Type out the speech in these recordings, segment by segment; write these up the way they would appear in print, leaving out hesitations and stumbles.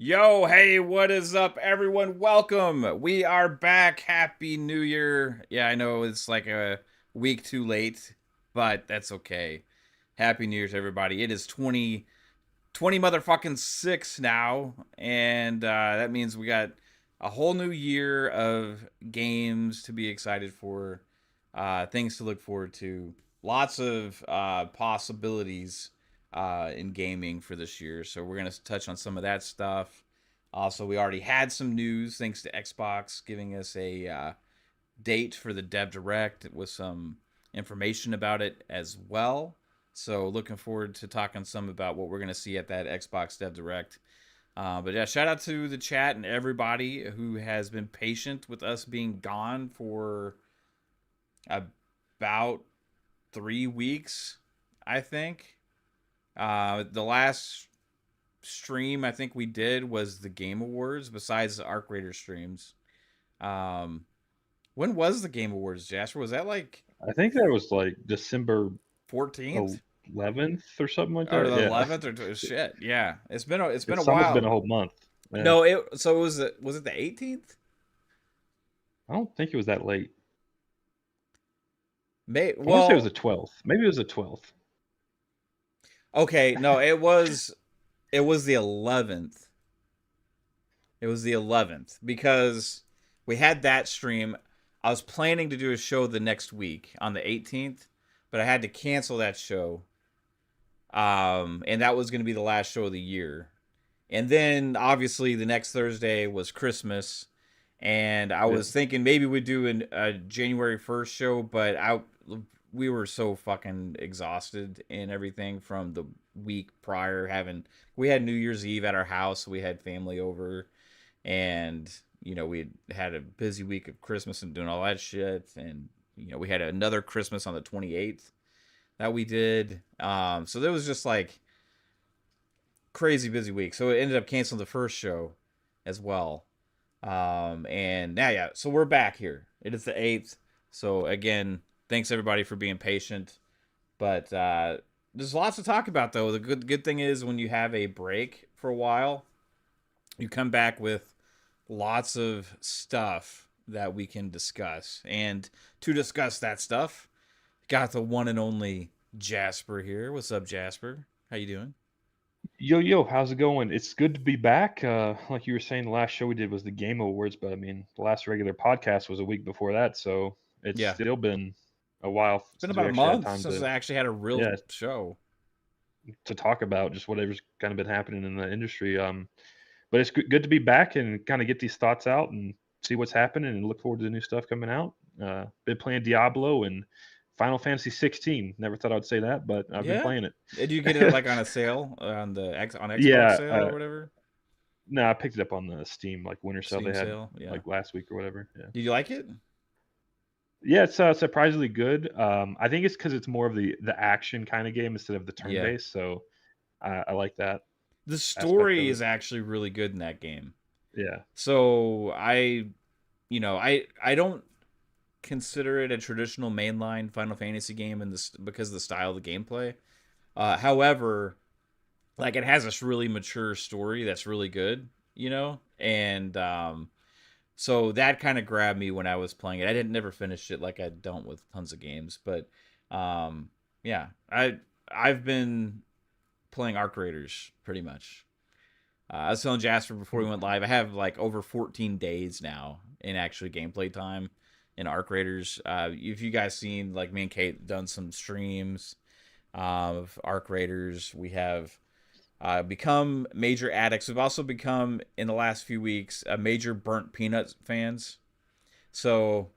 Yo, hey, what is up, everyone? Welcome. We are back. Happy New Year. Yeah, I know it's like a week too late, but that's okay. Happy New Year to everybody. It is 2020 motherfucking 6 now, and that means we got a whole new year of games to be excited for, things to look forward to, lots of possibilities in gaming for this year. So we're gonna touch on some of that stuff. Also, we already had some news thanks to Xbox giving us a date for the Dev Direct with some information about it as well. So looking forward to talking some about what we're gonna see at that Xbox Dev Direct. But yeah, shout out to the chat and everybody who has been patient with us being gone for about 3 weeks, I think. The last stream I think we did was the Game Awards, besides the Arc Raider streams. Um, when was the Game Awards, Jasper? Was that like I think that was like December 14th 11th or something like or that. the Yeah, 11th or shit? Yeah, it's been a it's almost been while. a whole month. Yeah, No, was it the 18th? I don't think it was that late. May I want to say it was the well, 12th. Maybe it was the 12th. okay, no, it was the 11th. It was the 11th because we had that stream. I was planning to do a show the next week on the 18th, but I had to cancel that show. And that was going to be the last show of the year. And then obviously the next Thursday was Christmas, and I Yeah, was thinking maybe we'd do a January 1st show, but we were so fucking exhausted and everything from the week prior. We had New Year's Eve at our house, we had family over, and we had a busy week of Christmas and doing all that shit, and we had another Christmas on the 28th that we did. So there was just like crazy busy week. So it ended up canceling the first show as well. And now, yeah, so we're back here. It is the 8th. So again, thanks everybody for being patient. But there's lots to talk about though. The good thing is when you have a break for a while, you come back with lots of stuff that we can discuss. And to discuss that stuff, got the one and only Jasper here. What's up, Jasper? How you doing? yo, how's it going? It's good to be back. Like you were saying, the last show we did was the Game Awards, but I mean, the last regular podcast was a week before that, so it's Yeah, still been a while it's been since we about a actually had month time since to, I actually had a real yeah, show. to talk about just whatever's kind of been happening in the industry. But it's good to be back and kind of get these thoughts out and see what's happening and look forward to the new stuff coming out. Been playing Diablo and Final Fantasy 16. Never thought I'd say that, but I've been Yeah, playing did you get it it. like on a sale on Xbox Yeah, sale or whatever? no, I picked it up on the Steam like winter sale Steam they had sale, yeah. like last week or whatever. Yeah, Did you like it? yeah, it's surprisingly good. I think it's because it's more of the action kind of game instead of the turn Yeah, based, so I like that the aspect story of it. is actually really good in that game. Yeah, So I don't consider it a traditional mainline Final Fantasy game in this because of the style of the gameplay. However, like it has this really mature story that's really good, and so that kind of grabbed me when I was playing it. I didn't never finish it like I don't with tons of games, but um, yeah, I've been playing Arc Raiders pretty much. I was telling Jasper before we went live, I have like over 14 days now in actually gameplay time in Arc Raiders. If you guys seen, like, me and Kate done some streams of Arc Raiders, we have become major addicts. We've also become, in the last few weeks, a major Burnt Peanuts fans. So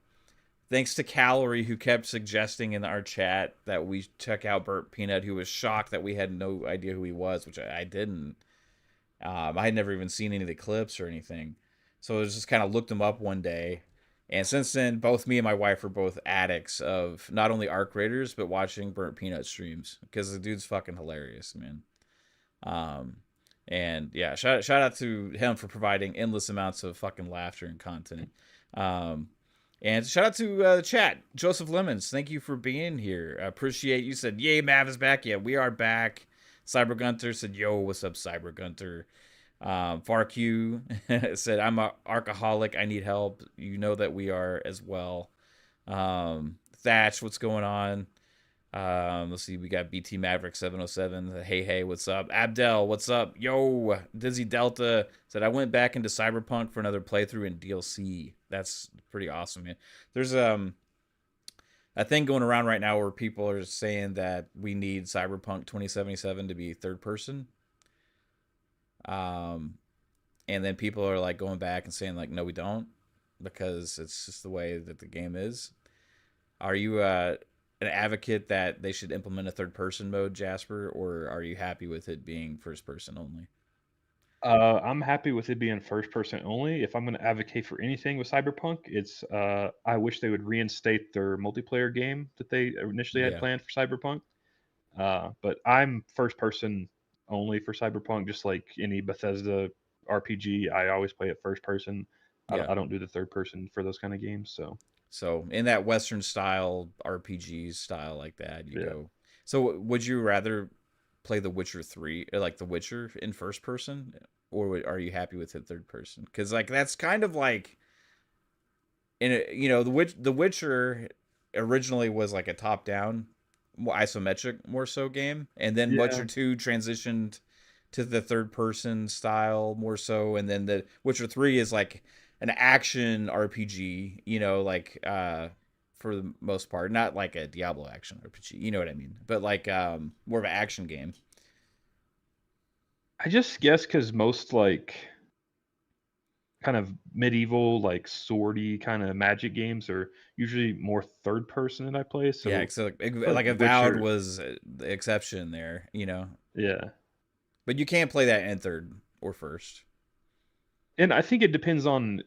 thanks to Calorie, who kept suggesting in our chat that we check out Burnt Peanut, who was shocked that we had no idea who he was, which I didn't. I had never even seen any of the clips or anything. So I just kind of looked him up one day. And since then, both me and my wife are both addicts of not only Arc Raiders, but watching Burnt Peanut streams because the dude's fucking hilarious, man. Um, and yeah, shout out to him for providing endless amounts of fucking laughter and content. Um, and shout out to the chat, Joseph Lemons. Thank you for being here. I appreciate you. Said, "Yay, Mav is back." Yeah, we are back. Cyber Gunter said, "Yo, what's up, Cyber Gunter?" FarQ said, "I'm a alcoholic. I need help. You know that we are as well." Thatch, what's going on? Let's see. We got BT Maverick 707. Hey, hey, what's up? Abdel, what's up? Yo, Dizzy Delta said, I went back into Cyberpunk for another playthrough in DLC. That's pretty awesome, man. There's a thing going around right now where people are saying that we need Cyberpunk 2077 to be third person. Um, and then people are like going back and saying like, no, we don't, because it's just the way that the game is. Are you an advocate that they should implement a third person mode, Jasper, or are you happy with it being first person only? I'm happy with it being first person only. If I'm going to advocate for anything with Cyberpunk, it's I wish they would reinstate their multiplayer game that they initially had Yeah, planned for Cyberpunk. But I'm first person only for Cyberpunk, just like any Bethesda RPG. I always play it first person. yeah. I don't do the third person for those kind of games. So So in that Western style RPG style like that, you yeah, go. So would you rather play The Witcher 3, like The Witcher in first person, or are you happy with it third person? Because like that's kind of like in a, the Witcher originally was like a top down, more isometric more so game, and then yeah. Witcher 2 transitioned to the third person style more so, and then the Witcher 3 is like an action RPG, like for the most part, not like a Diablo action RPG, you know what I mean, but like more of an action game. I just guess because most like kind of medieval, like swordy kind of magic games are usually more third person that I play. Yeah, So so I feel like like Avowed Witcher, was the exception there, yeah. but you can't play that in third or first. And I think it depends on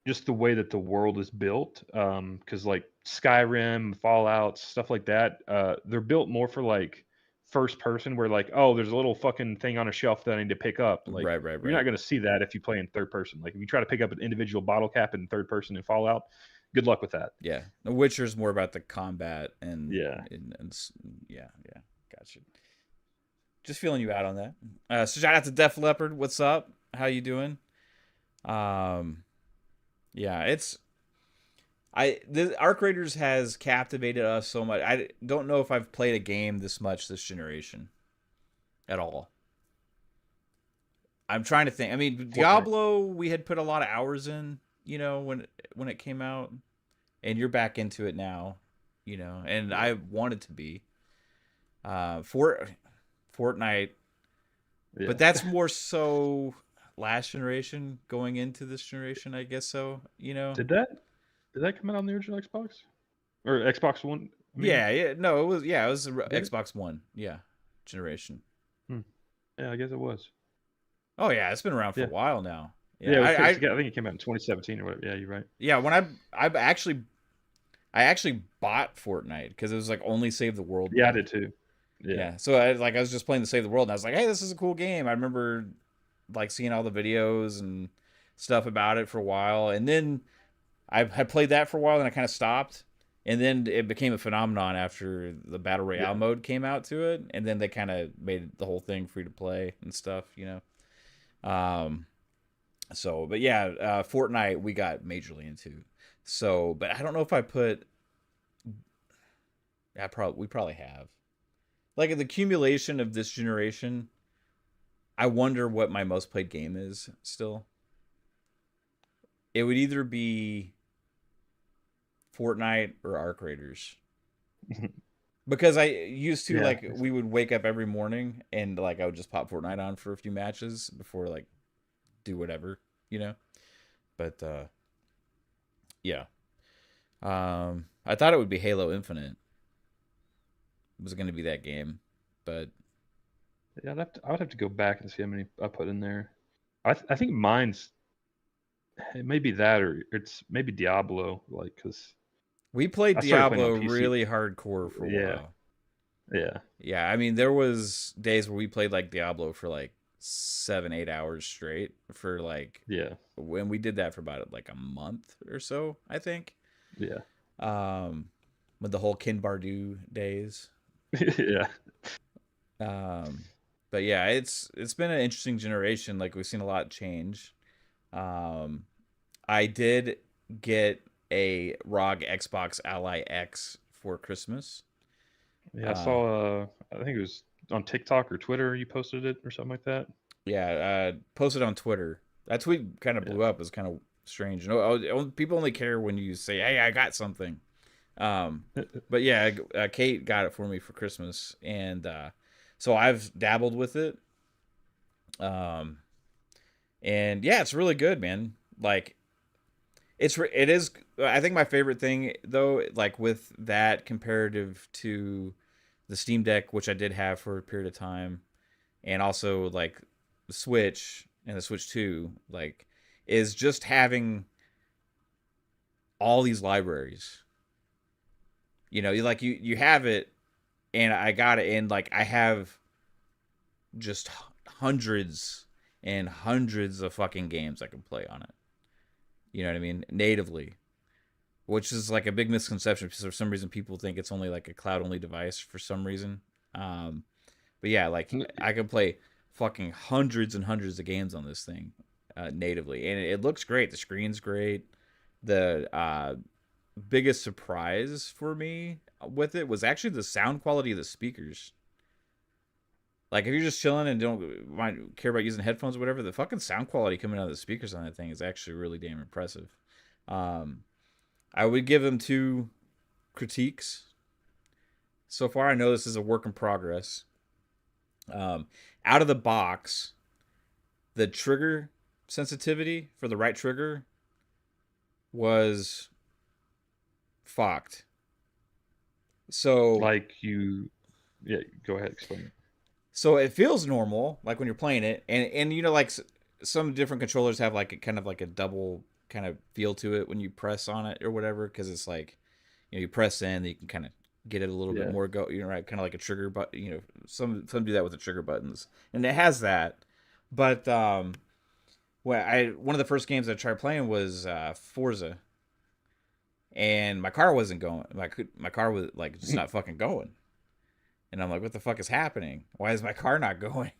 just the way that the world is built. Because like Skyrim, Fallout, stuff like that, they're built more for like first person, where like, oh, there's a little fucking thing on a shelf that I need to pick up. Like, Right, right, you're not right. going to see that if you play in third person. Like, if you try to pick up an individual bottle cap in third person in Fallout, good luck with that. Yeah, The Witcher's more about the combat Yeah. yeah, yeah, gotcha. Just feeling you out on that. So shout out to Def Leppard. What's up? How you doing? Um, yeah, it's the Arc Raiders has captivated us so much. I don't know if I've played a game this much this generation at all. I'm trying to think. I mean, Fortnite. Diablo, we had put a lot of hours in, when it came out, and you're back into it now, and Yeah. I wanted to be. For Fortnite, Yeah. but that's more so last generation going into this generation, I guess so. Did that did that come out on the original Xbox or Xbox One? I mean, Yeah, yeah, no, it was the did it? Xbox One, yeah, generation. Hmm. Yeah, I guess it was. Oh yeah, it's been around for a Yeah. while now. Yeah, Yeah, it was. I think it came out in 2017 or whatever. Yeah, you're right. yeah, when I actually bought Fortnite because it was like only save the world Yeah, I mode. did too. Yeah. Yeah, so I was just playing the save the world, and I was like, hey, this is a cool game. I remember like seeing all the videos and stuff about it for a while, and then I had played that for a while, and I kind of stopped, and then it became a phenomenon after the battle royale Yeah. mode came out to it, and then they kind of made the whole thing free to play and stuff, Um, so, but yeah, Fortnite we got majorly into. So, but I don't know if I put. We probably have like the accumulation of this generation. I wonder what my most played game is still. It would either be Fortnite or Arc Raiders. Because I used to Yeah. like we would wake up every morning and like I would just pop Fortnite on for a few matches before like do whatever, you know. But yeah. I thought it would be Halo Infinite. It was going to be that game, but Yeah, I would have to go back and see how many I put in there. I think mine's it may be that or it's maybe Diablo, like because we played I started playing Diablo on PC. really hardcore for a Yeah, while. yeah, Yeah, I mean there was days where we played like Diablo for like 7 8 hours straight for like yeah, when we did that for about like a month or so, I think. yeah, Um, with the whole Kin Bardu days. yeah. Um, But yeah, it's been an interesting generation. Like we've seen a lot change. Um, I did get a ROG Xbox Ally X for Christmas. Yeah, I Uh, saw. I think it was on TikTok or Twitter. You posted it or something like that. yeah, posted on Twitter. That tweet kind of Yeah. blew up. It's kind of strange. No, people only care when you say, "Hey, I got something." Um, but yeah, Kate got it for me for Christmas, and so I've dabbled with it. Um, and yeah, it's really good, man. Like it is. I think my favorite thing though, like with that comparative to the Steam Deck, which I did have for a period of time, and also like the Switch and the Switch 2, like is just having all these libraries. You know, you have it, and I got it, and like I have just hundreds and hundreds of fucking games I can play on it. You know what I mean? Natively, which is like a big misconception because for some reason people think it's only like a cloud only device for some reason. Um, but yeah, like I can play fucking hundreds and hundreds of games on this thing natively, and it looks great. The screen's great. The biggest surprise for me with it was actually the sound quality of the speakers. Like if you're just chilling and don't mind, care about using headphones or whatever, the fucking sound quality coming out of the speakers on that thing is actually really damn impressive. Um, I would give them two critiques so far. I know this is a work in progress. Um, Out of the box, the trigger sensitivity for the right trigger was fucked. So Like you. Yeah. Go ahead. Explain it. so it feels normal, like when you're playing it, and you know, like some different controllers have like a kind of like a double kind of feel to it when you press on it or whatever, because it's like you press in, you can kind of get it a little bit Yeah. more go, right, kind of like a trigger, but some do that with the trigger buttons, and it has that. But one of the first games I tried playing was Forza, and my car wasn't going. My car was like just not fucking going. And I'm like, what the fuck is happening? Why is my car not going?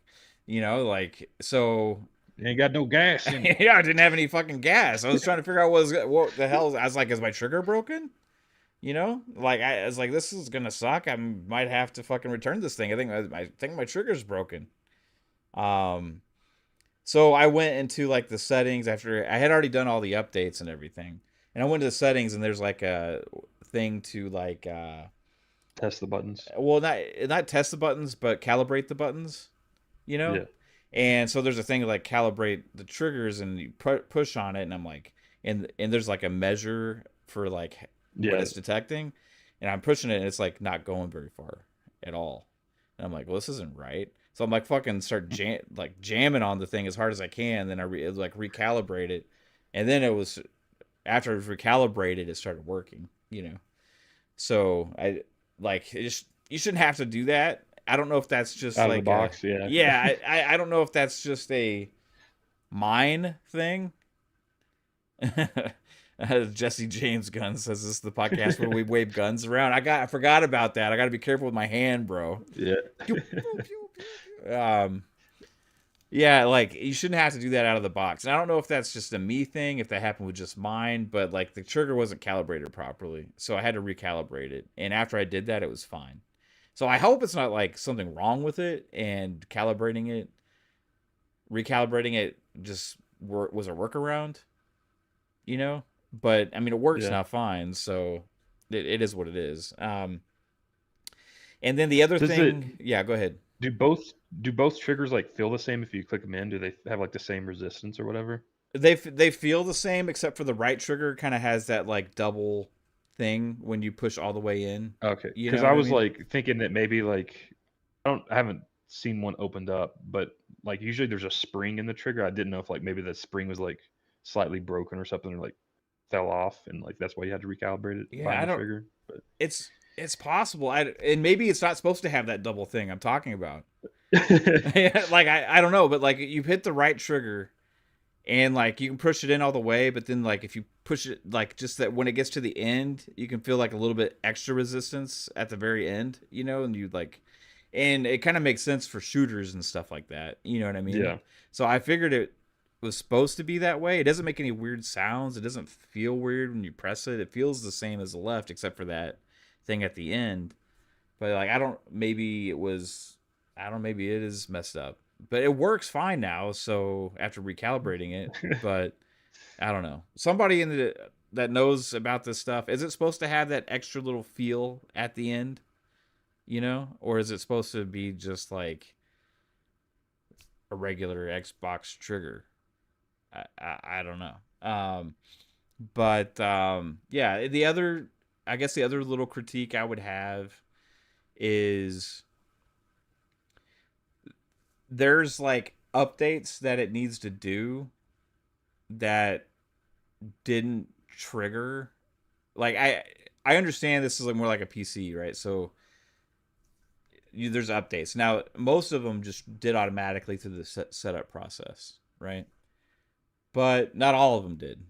Like so. You ain't got no gas in it. Yeah, I didn't have any fucking gas. I was trying to figure out what the hell. I was like, is my trigger broken? Like I was like, this is gonna suck. I might have to fucking return this thing. I think my trigger's broken. Um, so I went into like the settings after I had already done all the updates and everything, and I went to the settings and there's like a thing to like Test the buttons. well, not test the buttons, but calibrate the buttons. You know, Yeah. and so there's a thing to like calibrate the triggers, and you push on it, and I'm like, and there's like a measure for like what Yeah. it's detecting, and I'm pushing it, and it's like not going very far at all, and I'm like, well, this isn't right. So I'm like fucking start jamming on the thing as hard as I can, then like recalibrate it, and then it was after it was recalibrated, it started working. So I like you shouldn't have to do that. I don't know if that's just Out of the like a box. Yeah. yeah. I don't know if that's just a mine thing. Jesse James Gunn says this is the podcast where we wave guns around. I forgot about that. I got to be careful with my hand, bro. Yeah. Pew, pew, pew, pew. Yeah, like you shouldn't have to do that out of the box. And I don't know if that's just a me thing, if that happened with just mine, but like the trigger wasn't calibrated properly, so I had to recalibrate it. And after I did that, it was fine. So I hope it's not like something wrong with it, and recalibrating it just was a workaround, you know. But I mean, it works Yeah. now fine, so it is what it is. And then the other Does it thing, yeah, go ahead. do both triggers like feel the same if you click them in? Do they have like the same resistance or whatever? They feel the same except for the right trigger kind of has that like double thing when you push all the way in. Okay, You because know I what I was mean? like thinking that maybe like I haven't seen one opened up, but like usually there's a spring in the trigger. I didn't know if like maybe the spring was like slightly broken or something, or like fell off, and like that's why you had to recalibrate it Yeah, behind I the don't. trigger. But It's possible. And maybe it's not supposed to have that double thing I'm talking about. Like I don't know, but like you hit the right trigger and like you can push it in all the way, but then like if you push it like just that when it gets to the end, you can feel like a little bit extra resistance at the very end, and you like and it kind of makes sense for shooters and stuff like that. You know what I mean? Yeah. So I figured it was supposed to be that way. It doesn't make any weird sounds. It doesn't feel weird when you press it. It feels the same as the left, except for that thing at the end. But like, I don't. Maybe it was. I don't. Maybe it is messed up. But it works fine now. So after recalibrating it, but I don't know. Somebody in the that knows about this stuff. Is it supposed to have that extra little feel at the end? Or is it supposed to be just like a regular Xbox trigger? I don't know. But yeah, I guess the other little critique I would have is there's like updates that it needs to do that didn't trigger. Like I understand this is like more like a PC, right? So there's updates. Now, most of them just did automatically through the setup process, right? But not all of them did.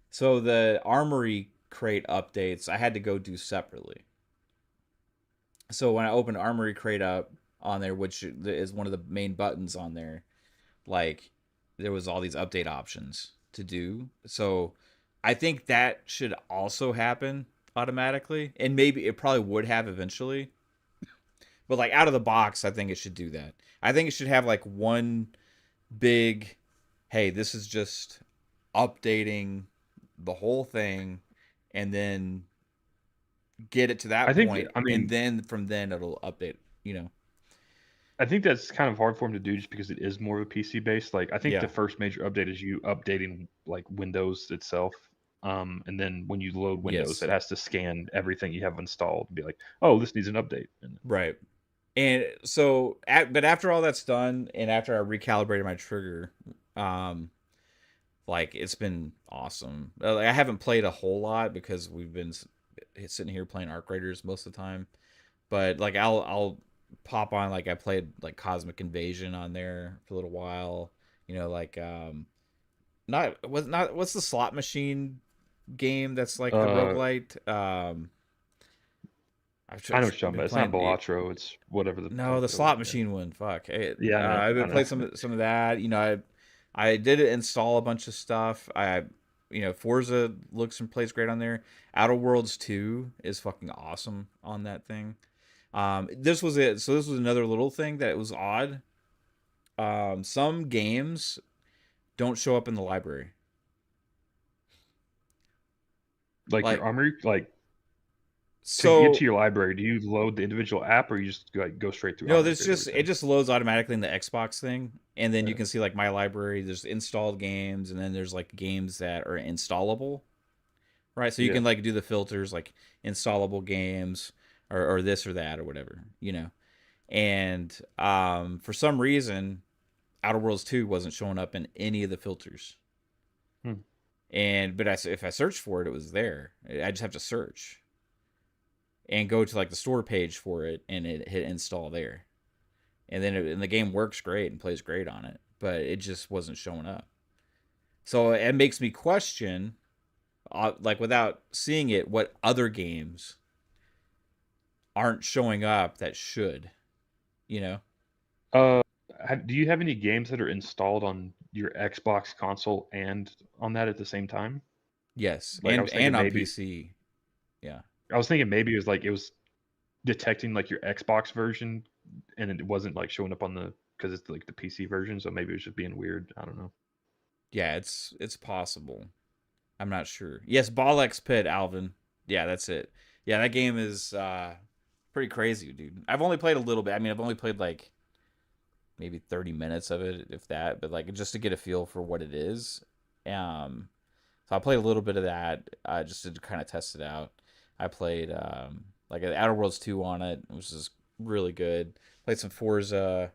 So the armory crate updates I had to go do separately. So when I opened armory crate up on there, which is one of the main buttons on there, like there was all these update options to do. So I think that should also happen automatically, and maybe it probably would have eventually. But like out of the box, I think it should do that. I think it should have like one big, hey, this is just updating the whole thing, and then get it to I that think point, I and mean, then from then it'll update. You know? I think that's kind of hard for him to do just because it is more of a PC based. Like I think the Yeah. first major update is you updating like Windows itself. And then when you load Windows, Yes. it has to scan everything you have installed and be like, oh, this needs an update. And Right. And so, but after all that's done, and after I recalibrated my trigger, um, like it's been awesome. Like, I haven't played a whole lot because we've been sitting here playing Arc Raiders most of the time. But like I'll pop on, like I played like Cosmic Invasion on there for a little while. Like not what's the slot machine game that's like the uh, roguelite? I know what you're talking Been about. It's not playing it. Balatro. It's whatever the No, fuck the the other. slot Yeah, machine one. Fuck. yeah, I know. I've I been know. playing some of that. I did install a bunch of stuff. Forza looks and plays great on there. Outer Worlds 2 is fucking awesome on that thing. This was it. So this was another little thing that was odd. Some games don't show up in the library. Like your Like armory, like to get to so, your library, do you load the individual app or you just like go straight through no, armory there's crate just it everything? just loads automatically in the Xbox thing, and then you Yeah, can see like my library. There's installed games, and then there's like games that are installable, right? So you yeah. can like do the filters like installable games or this or that or whatever, And for some reason, Outer Worlds 2 wasn't showing up in any of the filters. Hmm. If I searched for it, it was there. I just have to search and go to like the store page for it, and it hit install there. And the game works great and plays great on it, but it just wasn't showing up. So it makes me question, like without seeing it, what other games aren't showing up that should, you know? Uh, do you have any games that are installed on your Xbox console and on that at the same time? Yes, Like and on PC. Yeah. I was thinking maybe it was detecting like your Xbox version and it wasn't like showing up on the because it's like the PC version, so maybe it was just being weird. I don't know. Yeah, it's possible. I'm not sure. Yes, Ball Pit, Alvin. Yeah, that's it. Yeah, that game is pretty crazy, dude. I've only played a little bit. I mean, I've only played like maybe 30 minutes of it, if that, but like just to get a feel for what it is. Um, so I played a little bit of that just to kind of test it out. I played like Outer Worlds 2 on it, which is really good. Played some Forza,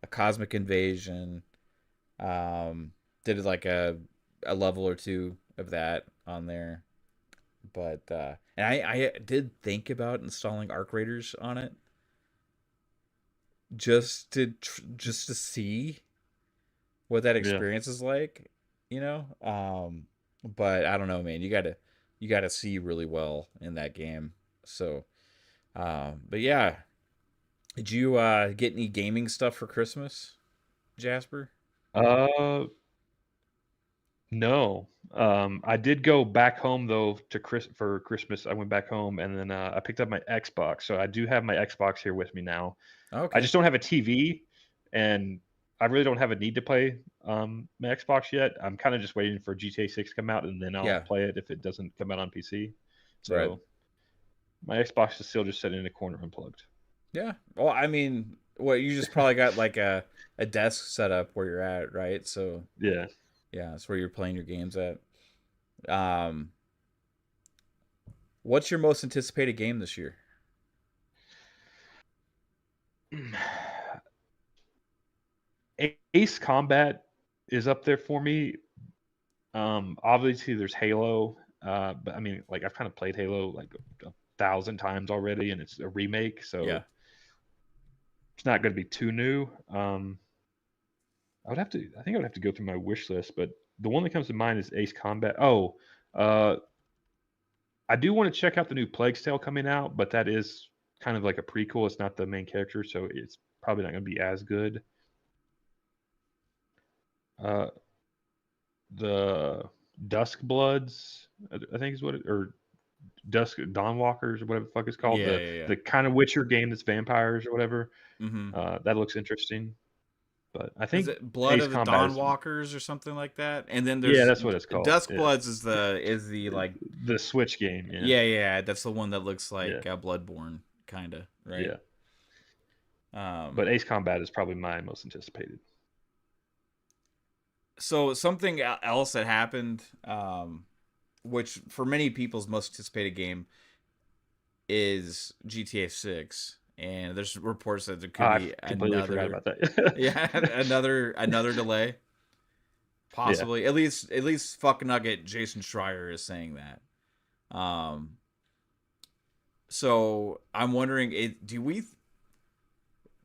a Cosmic Invasion. Um, did like a level or two of that on there. But and I did think about installing Arc Raiders on it just to see what that Yeah. experience is like, but I don't know, man. You gotta see really well in that game. So but yeah, Did you get any gaming stuff for Christmas, Jasper? Uh, no. I did go back home though to for Christmas. I went back home and then I picked up my Xbox. So I do have my Xbox here with me now. I Okay. just don't have a TV, and I really don't have a need to play my Xbox yet. I'm kind of just waiting for GTA 6 to come out, and then I'll Yeah. play it if it doesn't come out on PC. Right. So my Xbox is still just sitting in a corner unplugged. Yeah. Well, I mean, what you just probably got like a desk set up where you're at, right? So Yeah. yeah, that's where you're playing your games at. Um, what's your most anticipated game this year? Ace Combat is up there for me. Obviously, there's Halo, but I mean, like I've kind of played Halo like a thousand times already, and it's a remake, Yeah. so it's not going to be too new. I would have to. I think I would have to go through my wish list, but the one that comes to mind is Ace Combat. Oh, uh, I do want to check out the new Plague's Tale coming out, but that is kind of like a prequel. It's not the main character, so it's probably not going to be as good. Uh, the Dusk Bloods, I think is what it, or Dusk Dawnwalkers or whatever the fuck it's called. Yeah, The yeah, yeah. the kind of Witcher game that's vampires or whatever. Mm-hmm. That looks interesting. But I Is think it Blood Ace of the Combat Dawn is, Walkers or something like that? And then yeah, there's that's what it's called. Dusk Yeah, Bloods is the like the Switch game. Yeah, yeah, yeah, that's the one that looks yeah, like Bloodborne kind of, right? yeah. Um But Ace Combat is probably my most anticipated. so something else that happened which for many people's most anticipated game is GTA 6, and there's reports that there could I be completely forgot another about that. yeah, another delay. Yeah, Possibly. At least fuck nugget Jason Schreier is saying that. Um so I'm wondering do we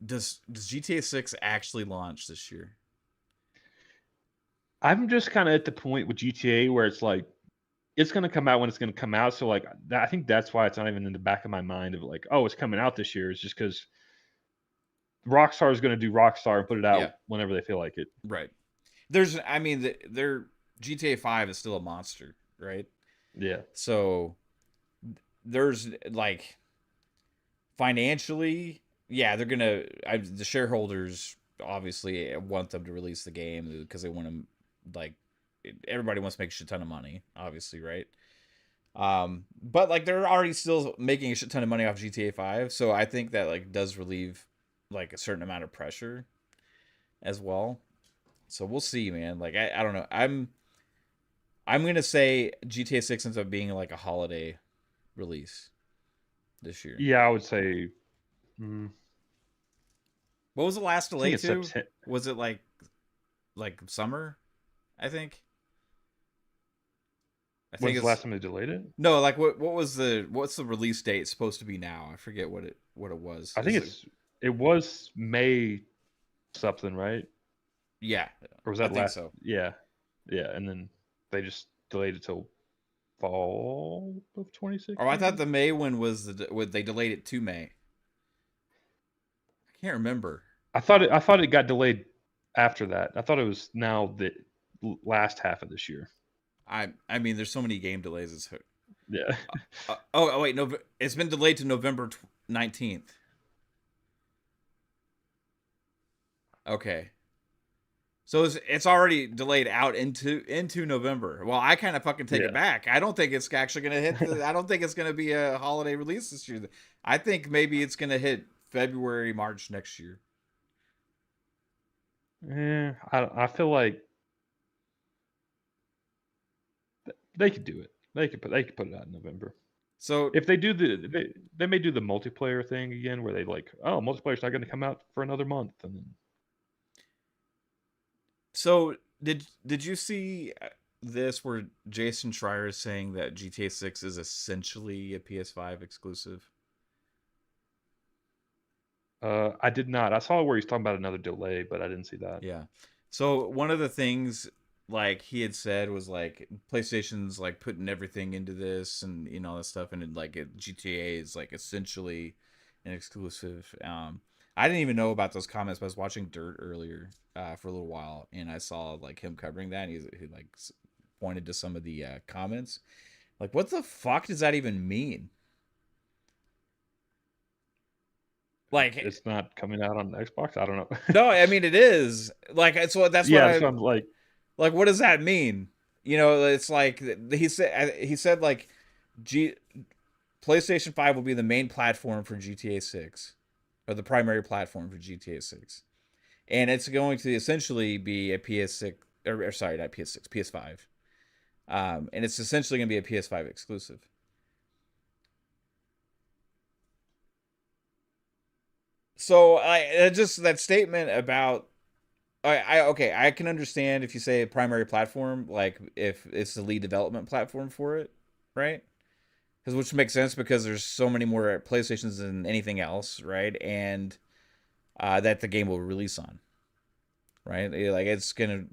does GTA 6 actually launch this year? I'm just kind of at the point with GTA where it's like it's gonna come out when it's gonna come out. So like I think that's why it's not even in the back of my mind of like, oh, it's coming out this year. It's just because Rockstar is gonna do Rockstar and put it Yeah, out whenever they feel like it. right. There's I mean their GTA 5 is still a monster, right? Yeah, So there's like financially, yeah, they're gonna. The shareholders obviously want them to release the game because they want to, like, everybody wants to make a shit ton of money, obviously, right? But like they're already still making a shit ton of money off GTA 5, so I think that like does relieve like a certain amount of pressure as well. So we'll see, man. Like I don't know. I'm gonna say GTA 6 ends up being like a holiday release this year. yeah, I would say. I What was the last think delay it's to? September. Was it like summer? I think. I think When's the it's last time they delayed it? no. Like what's the release date supposed to be now? I forget what it was. I think Is it? it was May something, right? Yeah, Or was I that think last? so. Yeah, yeah, and then they just delayed it till fall of Oh, I thought 2016. the May one was what they delayed it to May. I can't remember. I thought it got delayed after that. I thought it was now the last half of this year. I mean, there's so many game delays. It's Yeah. oh wait, no, it's been delayed to November 19th. Okay. So it's already delayed out into November. Well, I kind of fucking take it Yeah. back. I don't think it's actually gonna hit the. I don't think it's gonna be a holiday release this year. I think maybe it's gonna hit February, March next year. Yeah, I feel like they could do it. They could put it out in November. So If they do they may do the multiplayer thing again where they like, oh, multiplayer's not going to come out for another month, and then so did you see this where Jason Schreier is saying that GTA 6 is essentially a PS5 exclusive? I did not. I saw where he's talking about another delay, but I didn't see that. Yeah. So one of the things like he had said was like PlayStation's like putting everything into this and all that stuff, and GTA is like essentially an exclusive. I didn't even know about those comments, but I was watching Dirt earlier for a little while, and I saw like him covering that. And he like pointed to some of the comments. Like, what the fuck does that even mean? Like, It's not coming out on Xbox. I don't know. no, I mean it is. Like, it's what that's what Yeah, I so I'm like, like. What does that mean? You know, it's like he said like G PlayStation 5 will be the main platform for GTA 6, or the primary platform for GTA 6, and it's going to essentially be a PS6, or sorry, not PS6, PS5. And it's essentially going to be a PS5 exclusive. So I just that statement about I okay, I can understand if you say a primary platform, like if it's the lead development platform for it, right? Because which makes sense because there's so many more PlayStations than anything else, right? And that the game will release on, right? Like it's gonna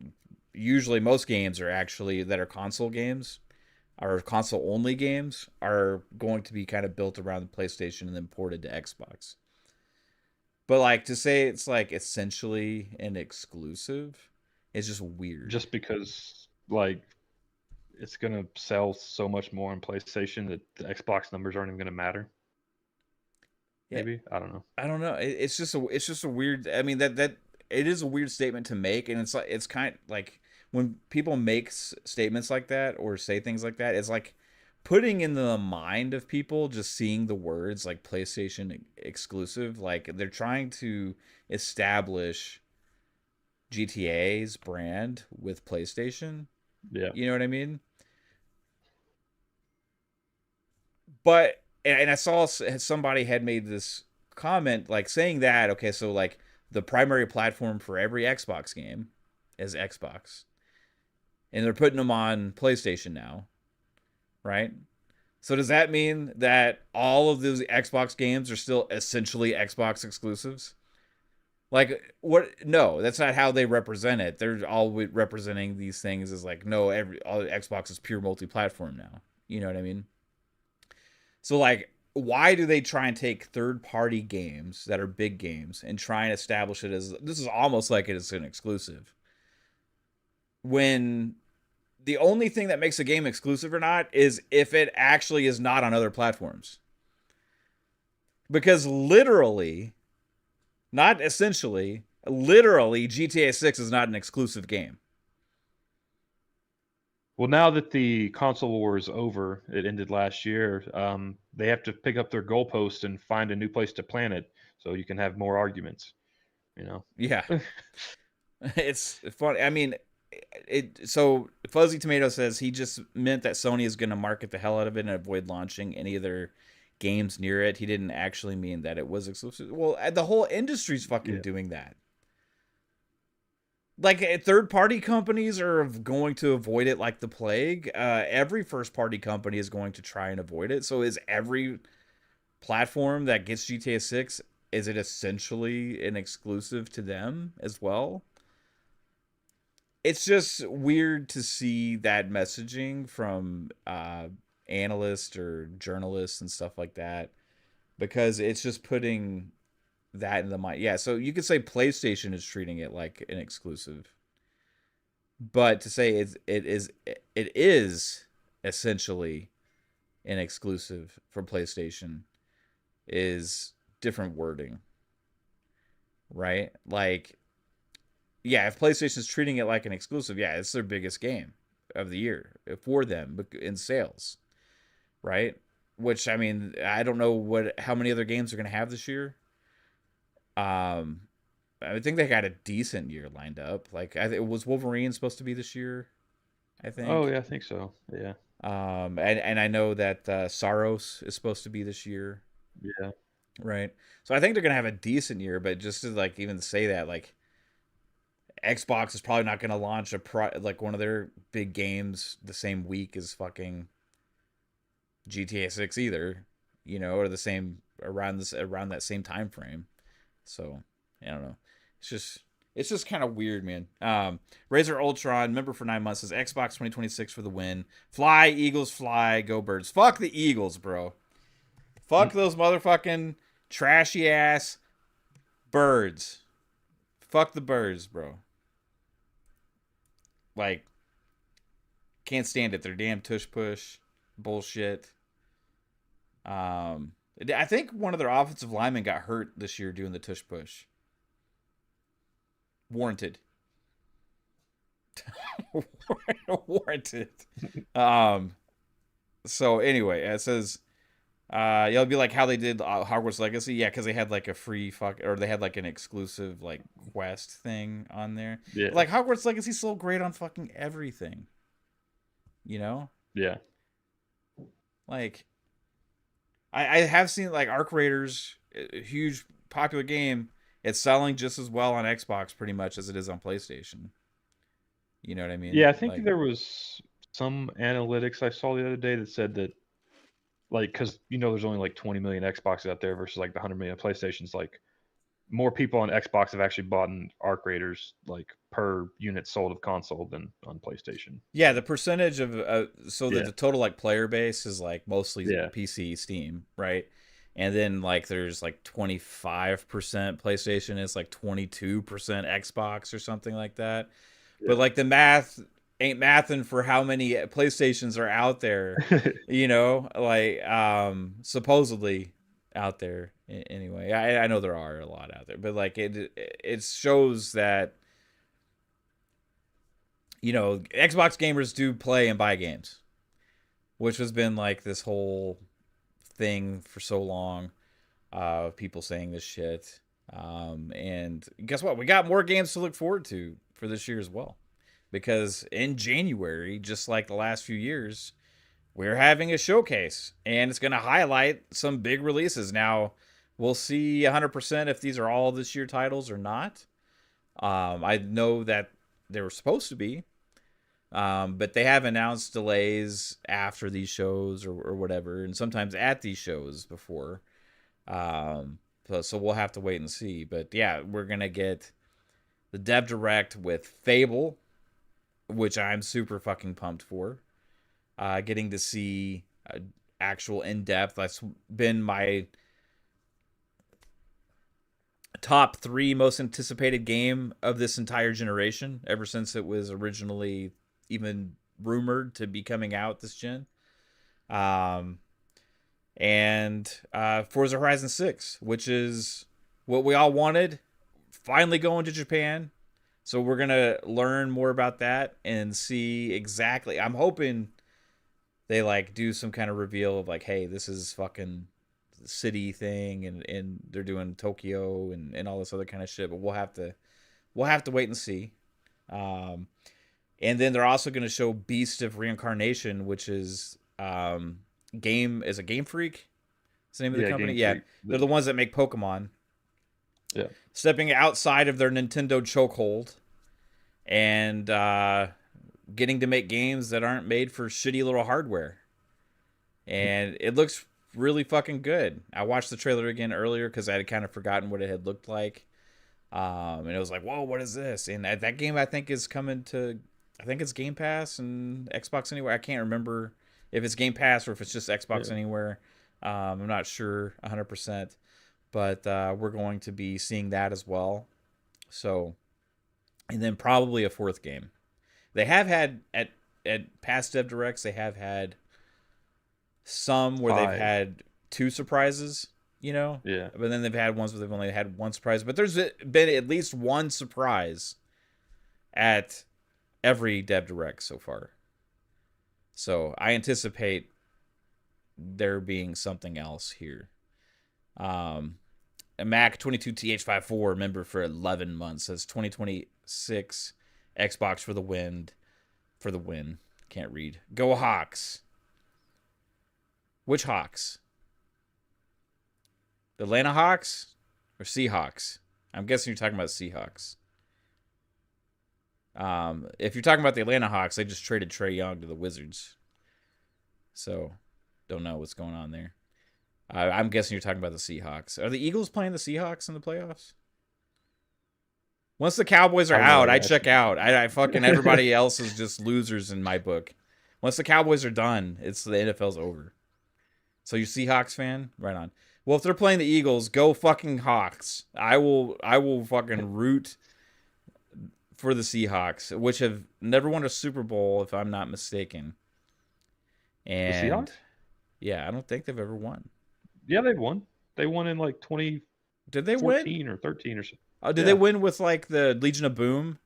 usually most games are actually that are console games or console only games are going to be kind of built around the PlayStation and then ported to Xbox. But like to say it's like essentially an exclusive is just weird. just because like it's gonna sell so much more on PlayStation that the Xbox numbers aren't even gonna matter. Yeah, Maybe I don't know. I don't know. It's just a weird. I mean that it is a weird statement to make, and it's like it's kind of like when people make statements like that or say things like that, it's like putting in the mind of people just seeing the words like PlayStation exclusive, like they're trying to establish GTA's brand with PlayStation. Yeah, You know what I mean? But and I saw somebody had made this comment like saying that okay, so like the primary platform for every Xbox game is Xbox, and they're putting them on PlayStation now, right? So does that mean that all of those Xbox games are still essentially Xbox exclusives? Like what? No, that's not how they represent it. They're all representing these things as like no, all Xbox is pure multi-platform now. You know what I mean? So like why do they try and take third party games that are big games and try and establish it as this is almost like it is an exclusive when the only thing that makes a game exclusive or not is if it actually is not on other platforms. Because literally, not essentially, literally GTA 6 is not an exclusive game. well, now that the console war is over, it ended last year. They have to pick up their goalpost and find a new place to plant it, so you can have more arguments. You know. Yeah. It's funny. I mean, so Fuzzy Tomato says he just meant that Sony is going to market the hell out of it and avoid launching any other games near it. He didn't actually mean that it was exclusive. Well, the whole industry's fucking Yeah. doing that. Like third party companies are going to avoid it like the plague. Every first party company is going to try and avoid it. So is every platform that gets GTA 6 is it essentially an exclusive to them as well? It's just weird to see that messaging from analysts or journalists and stuff like that because it's just putting that in the mind. Yeah, so you could say PlayStation is treating it like an exclusive, but to say it is essentially an exclusive for PlayStation is different wording, right? Like, yeah, if PlayStation's treating it like an exclusive, yeah, it's their biggest game of the year for them in sales, right? Which I mean, I don't know how many other games are going to have this year. Um, I think they got a decent year lined up. Like, it was Wolverine supposed to be this year, I Oh think. yeah, I think so. Yeah. And I know that Saros is supposed to be this year, Yeah. right? So I think they're gonna have a decent year. But just to like even say that, like Xbox is probably not gonna launch like one of their big games the same week as fucking GTA 6 either, you know, or the same around that same time frame. So I don't know. It's just kind of weird, man. Razor Ultron, member for 9 months, says Xbox 2026 for the win. Fly, Eagles, fly, go birds. Fuck the Eagles, bro. Fuck Mm. those motherfucking trashy ass Birds. Fuck the birds, bro. Like, can't stand it. They're damn tush push bullshit. Um, I think one of their offensive linemen got hurt this year doing the tush push. Warranted. Warranted. Um. So anyway, it says, you'll be like how they did Hogwarts Legacy, yeah, because they had like a free or they had like an exclusive like quest thing on there. Yeah, But, like Hogwarts Legacy's so great on fucking everything, you know. yeah, Like I have seen like Arc Raiders, a huge popular game. It's selling just as well on Xbox pretty much as it is on PlayStation. You know what I mean? yeah. I think Like, there was some analytics I saw the other day that said that, like, because there's only like 20 million Xboxes out there versus like the 100 million PlayStations. Like, more people on Xbox have actually bought an Arc Raiders like per unit sold of console than on PlayStation. yeah, So the percentage of so that yeah, the total like player base is like mostly yeah, PC, Steam, right? And then like there's like 25% PlayStation, it's like 22% Xbox or something like that. But like the math ain't mathing for how many PlayStations are out there, yeah. like supposedly out there anyway. I know there are a lot out there, but like it shows that Xbox gamers do play and buy games, which has been like this whole thing for so long. People saying this shit. And guess what? We got more games to look forward to for this year as well. Because in January, just like the last few years, we're having a showcase and it's going to highlight some big releases. Now, we'll see 100% if these are all this year titles or not. I know that they were supposed to be, but they have announced delays after these shows or whatever, and sometimes at these shows before. So we'll have to wait and see. But yeah, we're gonna get the Dev Direct with Fable, which I'm super fucking pumped for. Getting to see actual in depth. That's been my top 3 most anticipated game of this entire generation ever since it was originally even rumored to be coming out this gen. Um, and Forza Horizon 6, which is what we all wanted, finally going to Japan. So we're going to learn more about that and see exactly. I'm hoping they like do some kind of reveal of like, hey, this is fucking city thing and they're doing Tokyo and all this other kind of shit, but we'll have to wait and see. And then they're also going to show Beast of Reincarnation, which is Game Freak. Is the name of the Yeah, company? Game Yeah, Freak. they're the ones that make Pokemon. Yeah. Stepping outside of their Nintendo chokehold and getting to make games that aren't made for shitty little hardware. And it looks really fucking good. I watched the trailer again earlier because I had kind of forgotten what it had looked like. And it was like, whoa, what is this? And that game I think is coming to, I think it's Game Pass and Xbox Anywhere. I can't remember if it's Game Pass or if it's just Xbox Yeah. Anywhere. I'm not sure 100%, but we're going to be seeing that as well. So, and then probably a 4th game. They have had at past Dev Directs, they have had some where they've 5. had 2 surprises, Yeah. but then they've had ones where they've only had 1 surprise. But there's been at least 1 surprise at every Dev Direct so far. So I anticipate there being something else here. A Mac 22TH54 member for 11 months says 2026 Xbox for the win. For the win. Can't read. Go Hawks. Which Hawks? The Atlanta Hawks or Seahawks? I'm guessing you're talking about Seahawks. If you're talking about the Atlanta Hawks, they just traded Trae Young to the Wizards. So, don't know what's going on there. I'm guessing you're talking about the Seahawks. Are the Eagles playing the Seahawks in the playoffs? Once the Cowboys are I don't know out, why I you're check asking. out. I fucking everybody else is just losers in my book. Once the Cowboys are done, it's the NFL's over. So you Seahawks fan? Right on. Well, if they're playing the Eagles, go fucking Hawks. I will fucking root for the Seahawks, which have never won a Super Bowl if I'm not mistaken. The And Seahawks? yeah, I don't think they've ever won. Yeah, they've won. They won in like Did they win? 2014 or 13 or so. Oh, did they Yeah. win with like the Legion of Boom?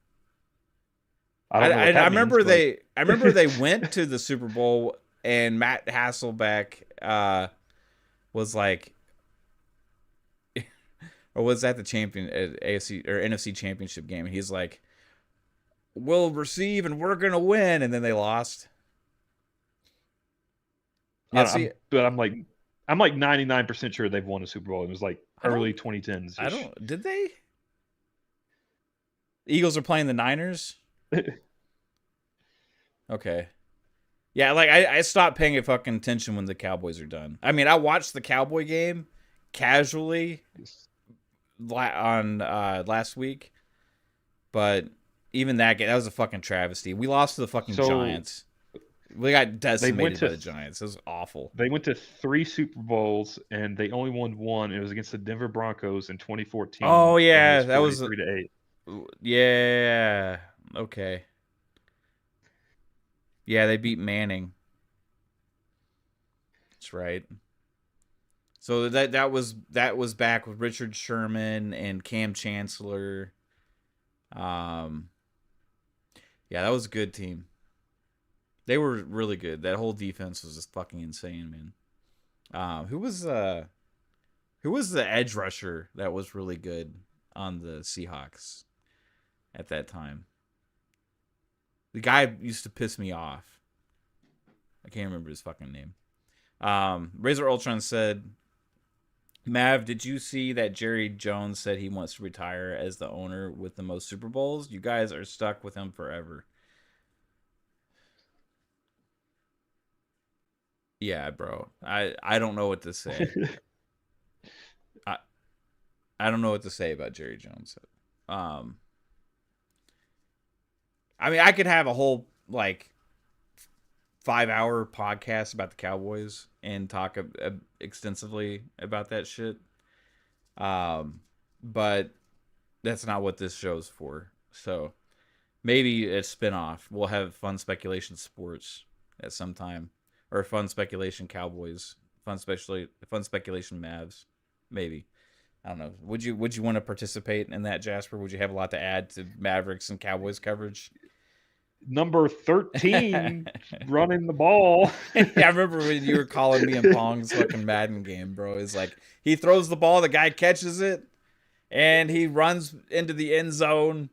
I I, don't know I, what I that means, remember but they went to the Super Bowl and Matt Hasselbeck was like, or was that the champion AFC or NFC championship game? And he's like, "We'll receive and we're gonna win," and then they lost. I Yeah, don't, see, I'm like 99% sure they've won a Super Bowl. It was like I don't, early 2010s I ish. don't. Did they? Eagles are playing the Niners. Okay. Yeah, like I stopped paying a fucking attention when the Cowboys are done. I mean, I watched the Cowboy game casually on last week, but even that game, that was a fucking travesty. We lost to the fucking So Giants. We got they went decimated by to the Giants. It was awful. they went to 3 Super Bowls and they only won one. It was against the Denver Broncos in 2014, Oh and it yeah, was that was 43-8. yeah. Okay. Yeah, they beat Manning. That's right. So that was back with Richard Sherman and Cam Chancellor. Um, yeah, that was a good team. They were really good. That whole defense was just fucking insane, man. Who was the edge rusher that was really good on the Seahawks at that time? The guy used to piss me off. I can't remember his fucking name. Razor Ultron said, Mav, did you see that Jerry Jones said he wants to retire as the owner with the most Super Bowls? You guys are stuck with him forever. Yeah, bro. I don't know what to say. I I don't know what to say about Jerry Jones. Um, I mean, I could have a whole like 5 hour podcast about the Cowboys and talk extensively about that shit. Um, but that's not what this show's for. So maybe a spinoff. We'll have fun speculation sports at some time, or fun speculation Cowboys, fun speculation Mavs. Maybe I don't know. Would you want to participate in that, Jasper? Would you have a lot to add to Mavericks and Cowboys coverage? Number 13 Yeah, running the ball. I remember when you were calling me in Pong's fucking Madden game, bro. It's like he throws the ball, the guy catches it, and he runs into the end zone.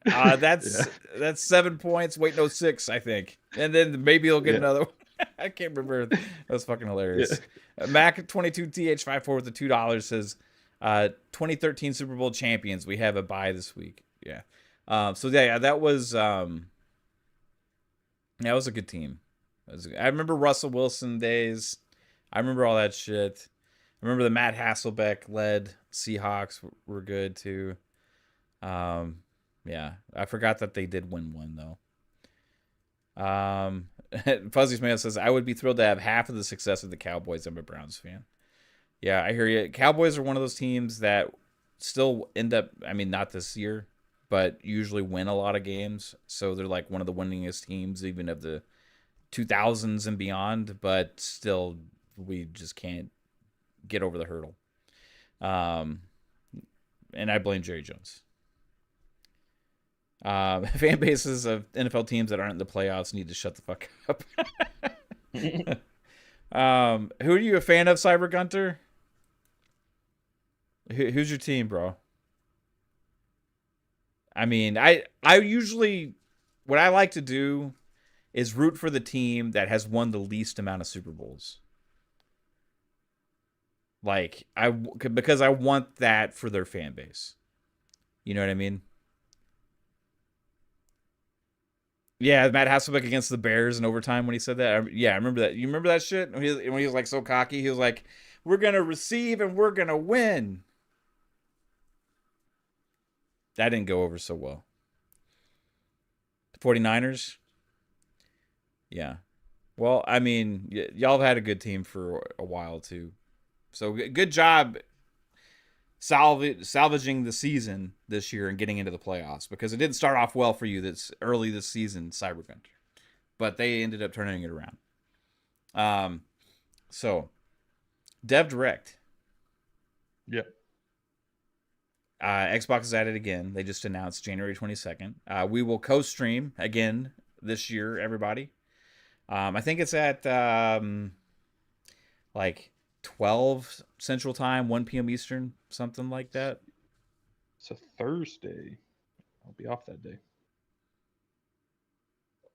Yeah. That's 7 points. Wait, no, six, I think. And then maybe he'll get Yeah. another one. I can't remember. That was fucking Yeah. hilarious. Mac 22TH54 with the $2 says, 2013 Super Bowl champions. We have a bye this week. Yeah. So yeah, that was a good team. I remember Russell Wilson days. I remember all that shit. I remember the Matt Hasselbeck led Seahawks were good too. Um, yeah, I forgot that they did win one though. Fuzzy Smith says I would be thrilled to have half of the success of the Cowboys. I'm a Browns fan. Yeah, I hear you. Cowboys are one of those teams that still end up. I mean, not this year, but usually win a lot of games. So they're like one of the winningest teams, even of the 2000s and beyond. But still, we just can't get over the hurdle. Um, and I blame Jerry Jones. Fan bases of NFL teams that aren't in the playoffs need to shut the fuck up. Who are you a fan of, Cyber Gunter? Who's your team, bro? I mean, I usually what I like to do is root for the team that has won the least amount of Super Bowls. Like because I want that for their fan base. You know what I mean? Yeah, Matt Hasselbeck against the Bears in overtime when he said that. Yeah, I remember that. You remember that shit when he was like so cocky? He was like, "We're gonna receive and we're gonna win." That didn't go over so well. 49ers? Yeah. Well, I mean, y'all have had a good team for a while too. So good job salvaging the season this year and getting into the playoffs, because it didn't start off well for you this early this season, Cyberpunk, but they ended up turning it around. Um, so Dev Direct, Yeah. Xbox is at it again. They just announced January 22nd. We will co-stream again this year, everybody. I think it's at like 12 Central Time, 1 p.m. Eastern, something like that. It's a Thursday. I'll be off that day.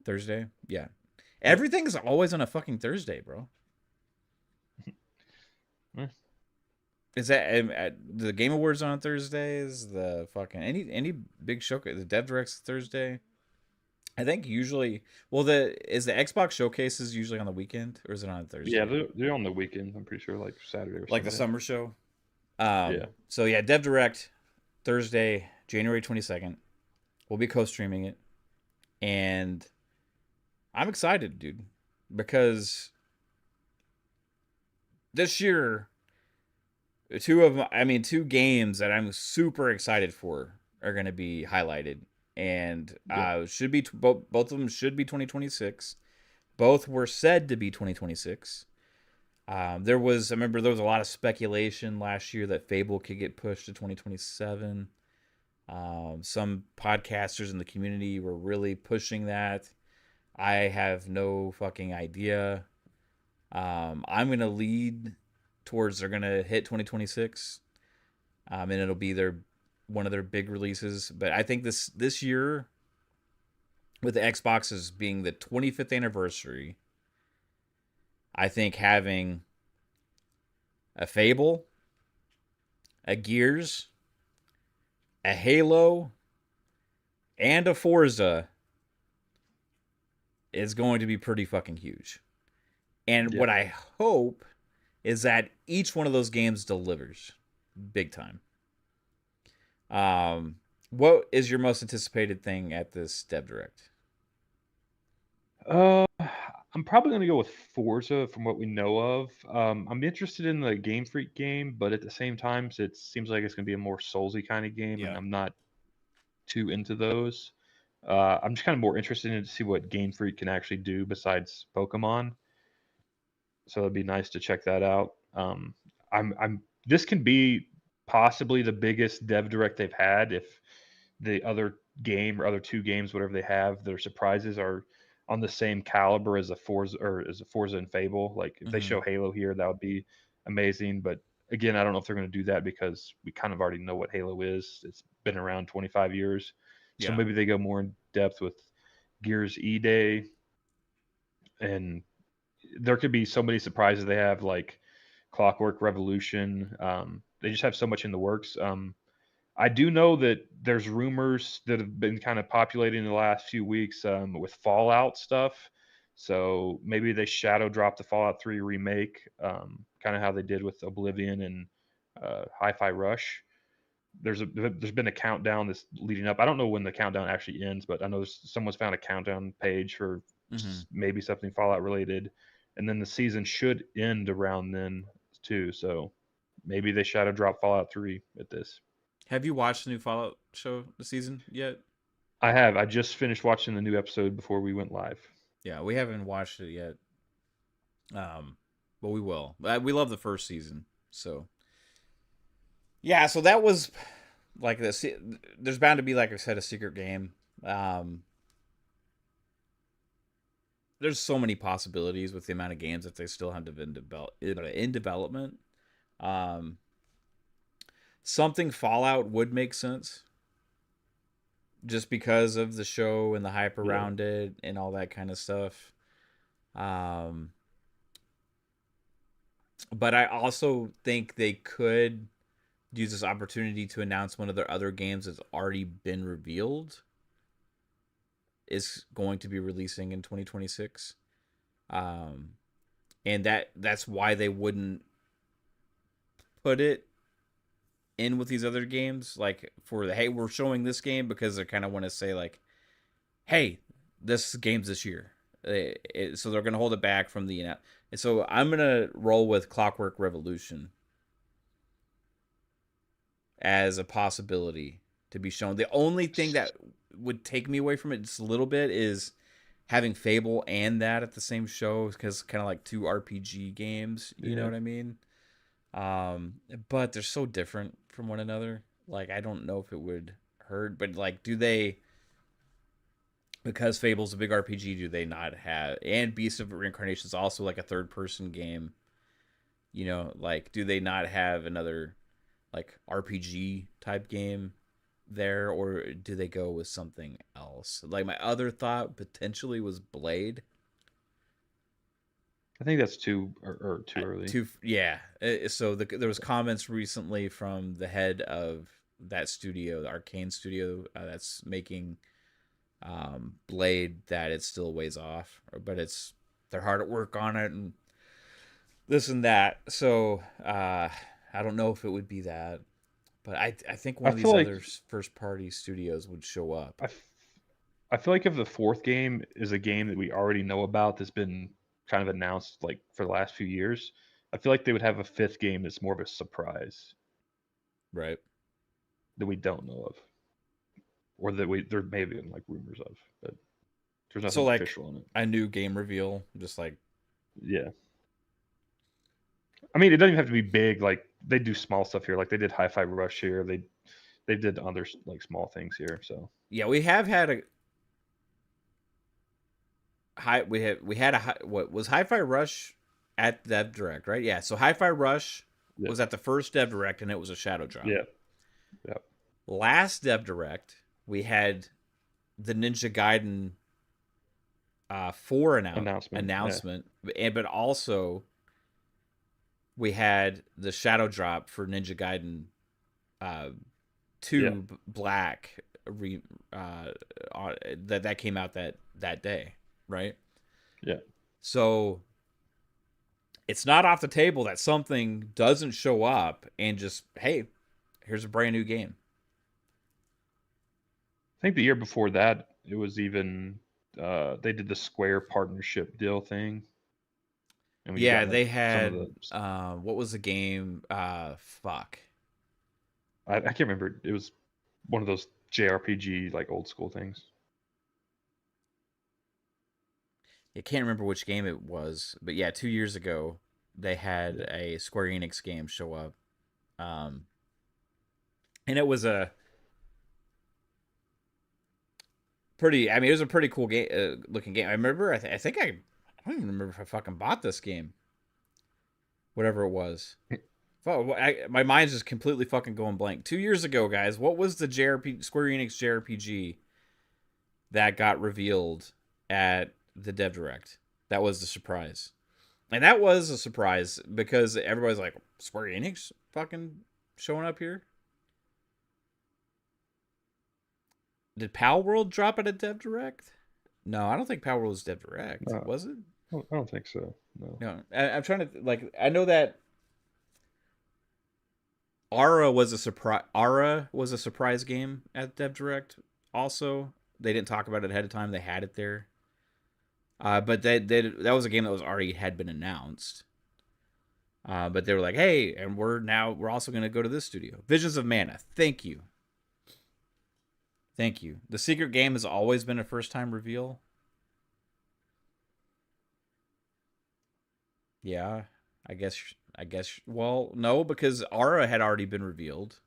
Thursday, yeah. Yep. Everything's always on a fucking Thursday, bro. Eh, Is that the Game Awards on Thursdays? The fucking any big showcase, the Dev Direct's Thursday. I think usually, well, the Xbox showcases usually on the weekend, or is it on a yeah, Thursday? they're on the weekend. I'm pretty sure, like Saturday or Like the Sunday. summer show. Yeah. So yeah, Dev Direct Thursday, January 22nd. We'll be co-streaming it, and I'm excited, dude, because this year two games that I'm super excited for are going to be highlighted, and Yeah. should be both of them should be 2026. Both were said to be 2026. I remember there was a lot of speculation last year that Fable could get pushed to 2027. Some podcasters in the community were really pushing that. I have no fucking idea. I'm gonna lead towards they're gonna hit 2026, and it'll be their one of their big releases. But I think this year, with the Xboxes being the 25th anniversary, I think having a Fable, a Gears, a Halo, and a Forza is going to be pretty fucking huge. And Yeah. what I hope is that each one of those games delivers big time. What is your most anticipated thing at this Dev Direct? Uh, I'm probably gonna go with Forza from what we know of. I'm interested in the Game Freak game, but at the same time, it seems like it's gonna be a more Soulsy kind of game, and Yeah. I'm not too into those. I'm just kind of more interested in to see what Game Freak can actually do besides Pokemon. So it'd be nice to check that out. I'm this can be possibly the biggest dev direct they've had if the other game or other two games, whatever they have, their surprises are on the same caliber as a Forza or as a Forza and Fable. Like if they Mm-hmm. show Halo here, that would be amazing. But again, I don't know if they're going to do that because we kind of already know what Halo is. It's been around 25 years, so Yeah. maybe they go more in depth with Gears E Day, and there could be so many surprises they have, like Clockwork Revolution. They just have so much in the works. I do know that there's rumors that have been kind of populating in the last few weeks with Fallout stuff. So maybe they shadow drop the Fallout 3 remake, kind of how they did with Oblivion and Hi-Fi Rush. There's been a countdown that's leading up. I don't know when the countdown actually ends, but I know someone's found a countdown page for Mm-hmm. maybe something Fallout related, and then the season should end around then too. So maybe they shadow drop Fallout 3 at this. Have you watched the new Fallout show this season yet? I have. I just finished watching the new episode before we went live. Yeah, we haven't watched it yet. But we will. We love the first season, so yeah. So that was like this. There's bound to be, like I said, a secret game. Um, there's so many possibilities with the amount of games that they still have in development. Um, something Fallout would make sense just because of the show and the hype Yeah. around it and all that kind of stuff. Um, but I also think they could use this opportunity to announce one of their other games that's already been revealed is going to be releasing in 2026. Um, and that's why they wouldn't put it in with these other games, like for the hey, we're showing this game, because they kind of want to say like, hey, this game's this year. So they're gonna hold it back from the and so I'm gonna roll with Clockwork Revolution. as a possibility to be shown. The only thing that would take me away from it just a little bit is having Fable and that at the same show, because kind of like two RPG games, you know Yeah. what I mean? Um, but they're so different from one another. Like I don't know if it would hurt, but like do they, because Fable's a big RPG, do they not have, and Beast of Reincarnation is also like a third person game, you know, like do they not have another like RPG type game there, or do they go with something else? Like my other thought potentially was Blade. I think that's too early. Too, yeah. So there was comments recently from the head of that studio, the Arcane studio, that's making Blade, that it's still ways off, but they're hard at work on it and this and that. So I don't know if it would be that, but I think one I of feel these like other first party studios would show up. I, f- I feel like if the fourth game is a game that we already know about that's been kind of announced like for the last few years, I feel like they would have a fifth game that's more of a surprise Right. that we don't know of, or that there may have been like rumors of, but there's So nothing like official on it. a new game reveal, just like Yeah, I mean it doesn't even have to be big. Like they do small stuff here, like they did Hi-Fi Rush here. They did other like small things here. So yeah, we have had a high we had a high, what was Hi-Fi Rush at Dev Direct, right? Yeah, so Hi-Fi Rush yeah, was at the first Dev Direct and it was a shadow drop. yeah, yeah. Last Dev Direct, we had the Ninja Gaiden 4 Announcement. Yeah, announcement, and but also we had the shadow drop for Ninja Gaiden uh, yeah, 2 Black that came out that day, right? yeah. So it's not off the table that something doesn't show up and just, hey, here's a brand new game. I think the year before that, it was even they did the Square partnership deal thing, and we Yeah, got like they some of had the what was the game? Fuck. I can't remember. It was one of those JRPG like old school things. I can't remember which game it was, but yeah, 2 years ago they had Yeah, a Square Enix game show up, um, and it was a pretty. I mean, it was a pretty cool game, looking game. I remember. I think I don't even remember if I fucking bought this game, whatever it was. My mind's just completely fucking going blank. 2 years ago, guys, what was the JRP Square Enix JRPG that got revealed at the Dev Direct? That was the surprise. And that was a surprise because everybody's like, Square Enix fucking showing up here? Did Pal World drop at a Dev Direct? No, I don't think Pal World was Dev Direct. no, Was it? I don't think so. No, No. I'm trying to, like, I know that Ara was a surprise. Ara was a surprise game at Dev Direct. Also, they didn't talk about it ahead of time. They had it there. But that was a game that was already had been announced. But they were like, hey, and we're also going to go to this studio, Visions of Mana. Thank you, thank you. The secret game has always been a first time reveal. Yeah, I guess. I guess. Well, no, because Ara had already been revealed,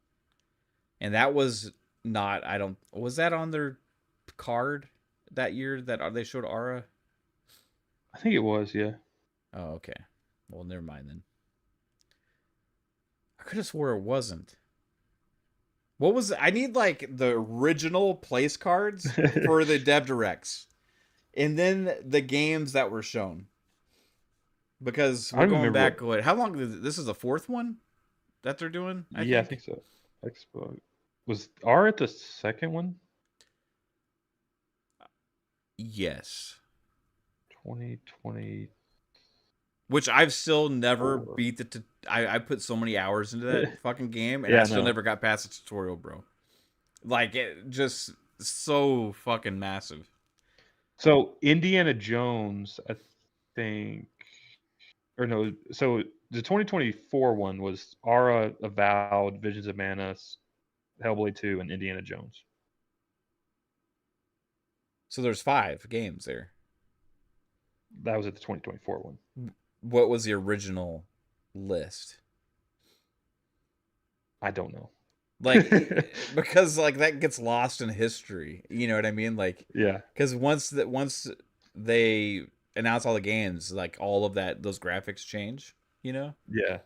and that was not. I don't. Was that on their card that year that they showed Ara? I think it was. Yeah, Oh, okay. Well, never mind then. I could have swore it wasn't. What was I need like the original place cards for the Dev Directs, and then the games that were shown, because I we're don't going remember what. back. How long? This is the fourth one that they're doing, I Yeah, I think think. so. Expo was R at the second one. Yes. 2024. Which I've still never beat I put so many hours into that fucking game, and I Yeah, still no. never got past the tutorial, bro. Like it just so fucking massive. So Indiana Jones, I think, or no, so the 2024 one was Aura, Avowed, Visions of Mana, Hellblade 2, and Indiana Jones. So there's 5 games there. That was at the 2024 one. What was the original list? I don't know. Like, because like that gets lost in history. You know what I mean? Like, Yeah. because once they announce all the games, like all of those graphics change. You know? Yeah.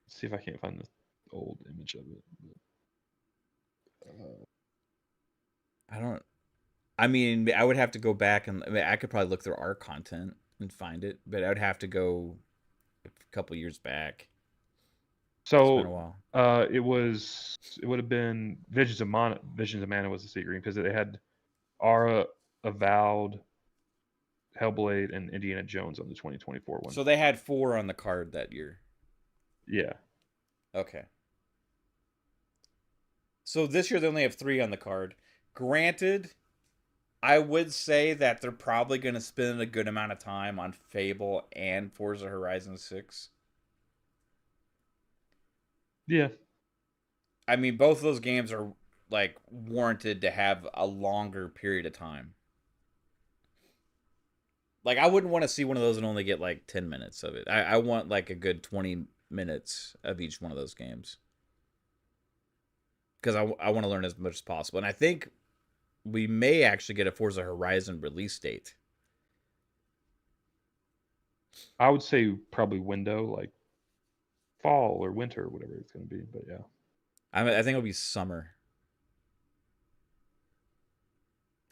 Let's see if I can't find the old image of it. I don't. I mean, I would have to go back and I could probably look through our content and find it, but I would have to go a couple years back. It's been a So while. it would have been Visions of Mana. Visions of Mana was the secret because they had Aura, Avowed, Hellblade, and Indiana Jones on the 2024 one. So they had 4 on the card that year. Yeah. Okay. So this year they only have 3 on the card. Granted, I would say that they're probably going to spend a good amount of time on Fable and Forza Horizon 6. Yeah. I mean, both of those games are like warranted to have a longer period of time. Like, I wouldn't want to see one of those and only get like 10 minutes of it. I want like a good 20 minutes of each one of those games. Because I want to learn as much as possible. And I think we may actually get a Forza Horizon release date. I would say probably window, like fall or winter or whatever it's going to be. But yeah. I think it'll be summer.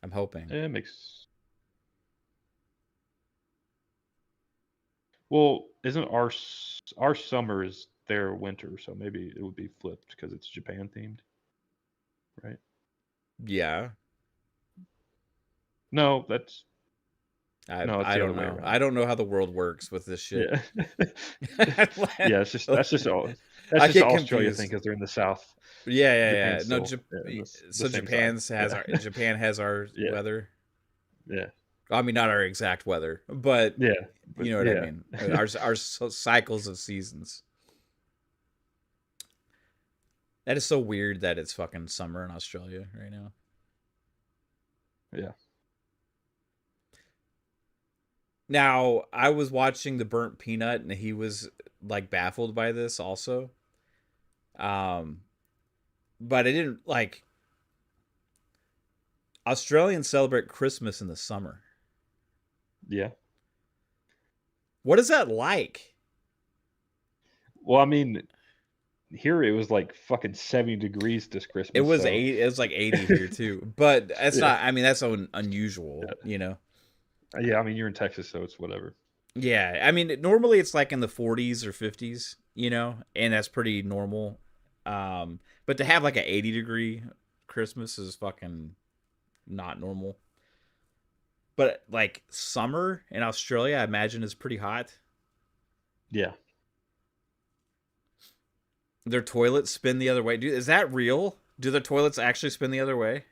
I'm hoping. It makes. Well, isn't our summer is their winter, so maybe it would be flipped because it's Japan themed, right? Yeah. No, that's I no, it's I the other don't way know. around. I don't know how the world works with this shit. Yeah, yeah. It's just that's I just get Australia thing confused. because they're in the south. Yeah, yeah, yeah. Japan's No, still in the so same side. Japan has our Yeah, weather. yeah, I mean, not our exact weather, but yeah, but you know what I yeah, mean. Our cycles of seasons. That is so weird that it's fucking summer in Australia right now. yeah. Now, I was watching the Burnt Peanut, and he was like baffled by this also. Um, but I didn't like Australians celebrate Christmas in the summer. Yeah. What is that like? Well, I mean, here it was like fucking 70 degrees this It Christmas, was so 80. It was like 80 here too, but that's yeah, not. I mean, that's unusual, yeah, you know. yeah. I mean, you're in Texas, so it's whatever. Yeah, I mean, normally it's like in the 40s or 50s, you know, and that's pretty normal. But to have like an 80-degree Christmas is fucking not normal. But like summer in Australia, I imagine is pretty hot. Yeah, Their toilets spin the other way. Dude, is that real? Do their toilets actually spin the other way?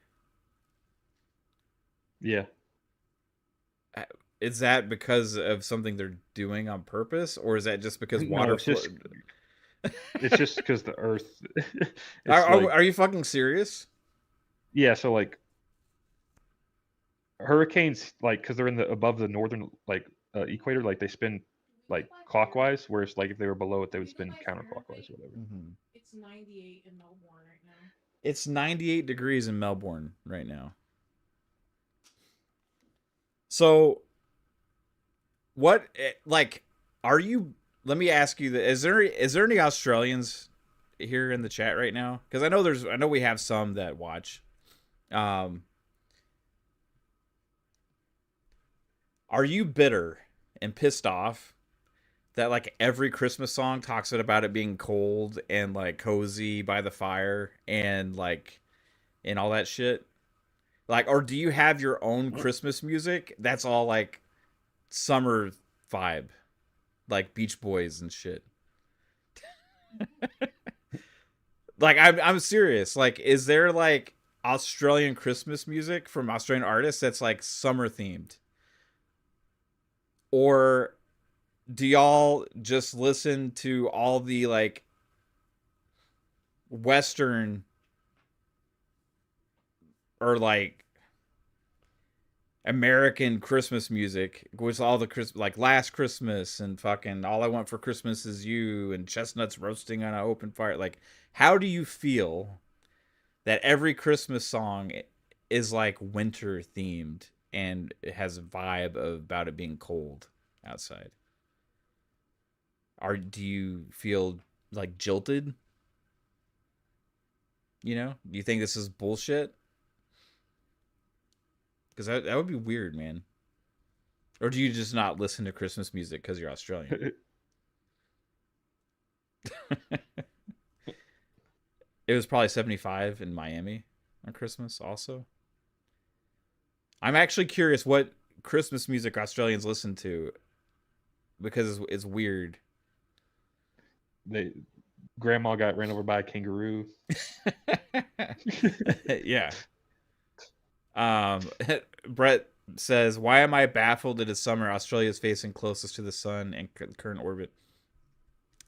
yeah. Is that because of something they're doing on purpose, or is that just because No, water it's flow? just because the Earth. Are, It's are like are you fucking serious? yeah, so like hurricanes, like because they're in the above the northern like equator, like they spin like clockwise, whereas like if they were below it, they would spin counterclockwise or whatever. Mm-hmm. It's 98 degrees in Melbourne right now. So what like are you let me ask you that is there any Australians here in the chat right now? Because I know we have some that watch. Um are you bitter and pissed off that like every Christmas song talks about it being cold and like cozy by the fire and like and all that shit? Like, or do you have your own Christmas music that's all like summer vibe, like Beach Boys and shit? Like, I'm serious. Like, is there like Australian Christmas music from Australian artists that's like summer themed? Or do y'all just listen to all the like Western or like American Christmas music, which all the like Last Christmas and fucking All I Want for Christmas Is You and Chestnuts Roasting on an Open Fire? Like, how do you feel that every Christmas song is like winter themed and it has a vibe about it being cold outside? Do you feel like jilted? You know, do you think this is bullshit? Because that would be weird, man. Or do you just not listen to Christmas music because you're Australian? It was probably 75 in Miami on Christmas also. I'm actually curious what Christmas music Australians listen to because it's weird. They grandma got ran over by a kangaroo. Yeah. Brett says, "Why am I baffled that it's summer? Australia is facing closest to the sun and current orbit."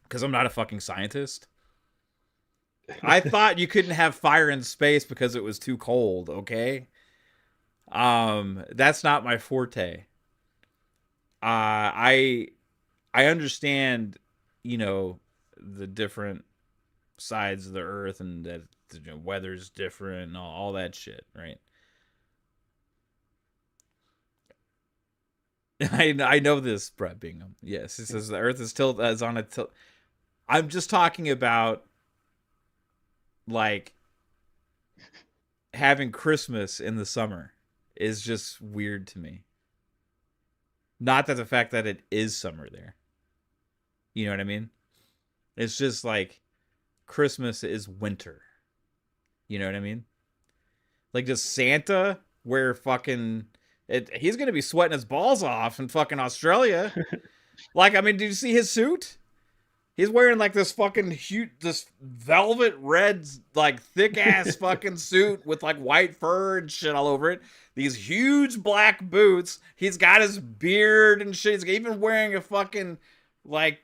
Because I'm not a fucking scientist. I thought you couldn't have fire in space because it was too cold. Okay. That's not my forte. I understand, you know, the different sides of the earth and that the weather's different and all that shit, right? I know this, Brett Bingham. Yes, it says the Earth is on a tilt. I'm just talking about like having Christmas in the summer is just weird to me. Not that the fact that it is summer there. You know what I mean? It's just like Christmas is winter. You know what I mean? Like, does Santa wear fucking? He's gonna be sweating his balls off in fucking Australia. Like, I mean, did you see his suit? He's wearing like this fucking huge, this velvet red, like thick ass fucking suit with like white fur and shit all over it. These huge black boots. He's got his beard and shit. He's even wearing a fucking like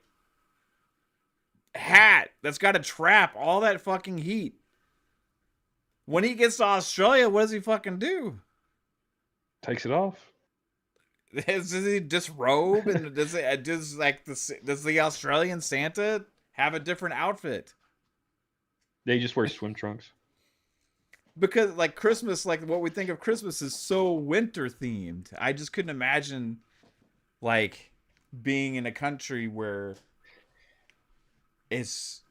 hat that's got a trap. All that fucking heat. When he gets to Australia, what does he fucking do? Takes it off. Does he disrobe and does the Australian Santa have a different outfit? They just wear swim trunks. Because like Christmas, like what we think of Christmas is so winter themed. I just couldn't imagine like being in a country where it's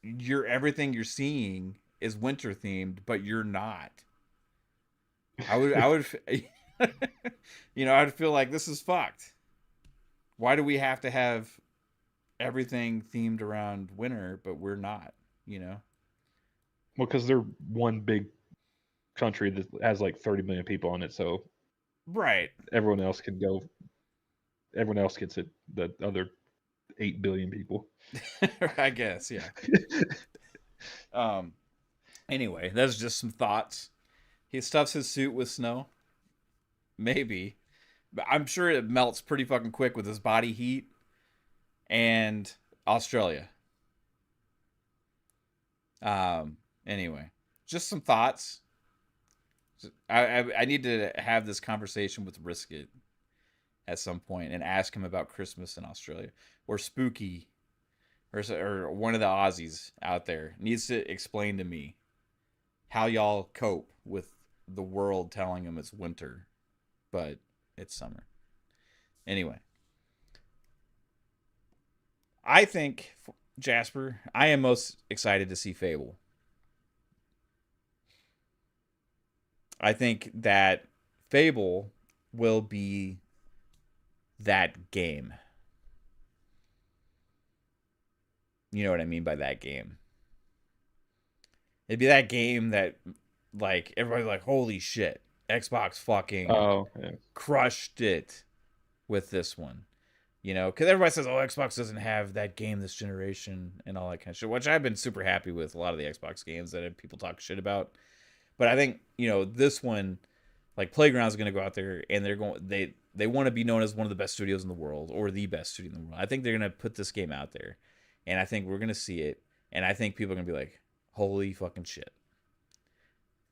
everything you're seeing is winter themed, but you're not. I would you know, I'd feel like this is fucked. Why do we have to have everything themed around winter, but we're not, you know? Well, because they're one big country that has like 30 million people on it, so Right. everyone else can go. Everyone else gets it. The other 8 billion people. I guess, yeah. Um anyway, that's just some thoughts. He stuffs his suit with snow. Maybe. But I'm sure it melts pretty fucking quick with his body heat and Australia. Anyway, just some thoughts. I need to have this conversation with Risket at some point and ask him about Christmas in Australia or Spooky or one of the Aussies out there needs to explain to me how y'all cope with the world telling them it's winter, but it's summer. Anyway, I think Jasper, I am most excited to see Fable. I think that Fable will be that game. You know what I mean by that game? It'd be that game that, like, everybody's like, holy shit, Xbox fucking Oh, yeah. crushed it with this one. You know, because everybody says, oh, Xbox doesn't have that game this generation and all that kind of shit, which I've been super happy with a lot of the Xbox games that people talk shit about. But I think, you know, this one, like Playground's going to go out there and they want to be known as one of the best studios in the world or the best studio in the world. I think they're gonna put this game out there, and I think we're gonna see it, and I think people are gonna be like, "Holy fucking shit,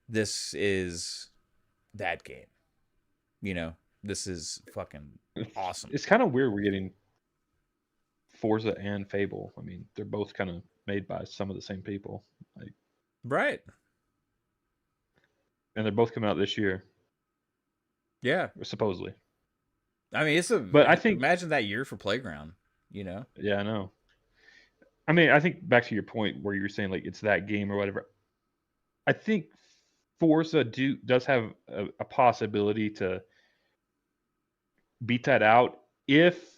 this is that game." You know, this is fucking awesome. It's kind of weird we're getting Forza and Fable. I mean, they're both kind of made by some of the same people, like, Right? and they're both coming out this year, Yeah. supposedly. I mean, But I think, imagine that year for Playground. You know? yeah, I know. I mean, I think back to your point where you were saying like it's that game or whatever. I think Forza does have a possibility to beat that out if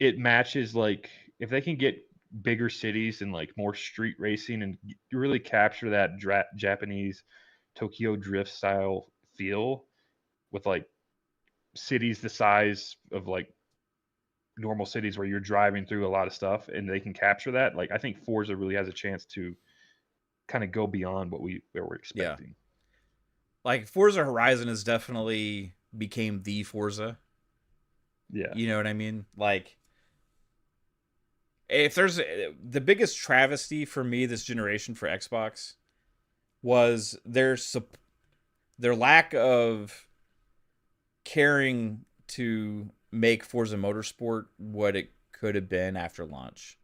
it matches, like if they can get bigger cities and like more street racing and really capture that Japanese Tokyo Drift style feel with like cities the size of like normal cities where you're driving through a lot of stuff and they can capture that. Like I think Forza really has a chance to kind of go beyond what we were Yeah. expecting. Like Forza Horizon has definitely became the Forza. Yeah. You know what I mean? Like if there's the biggest travesty for me this generation for Xbox was their lack of caring to make Forza Motorsport what it could have been after launch.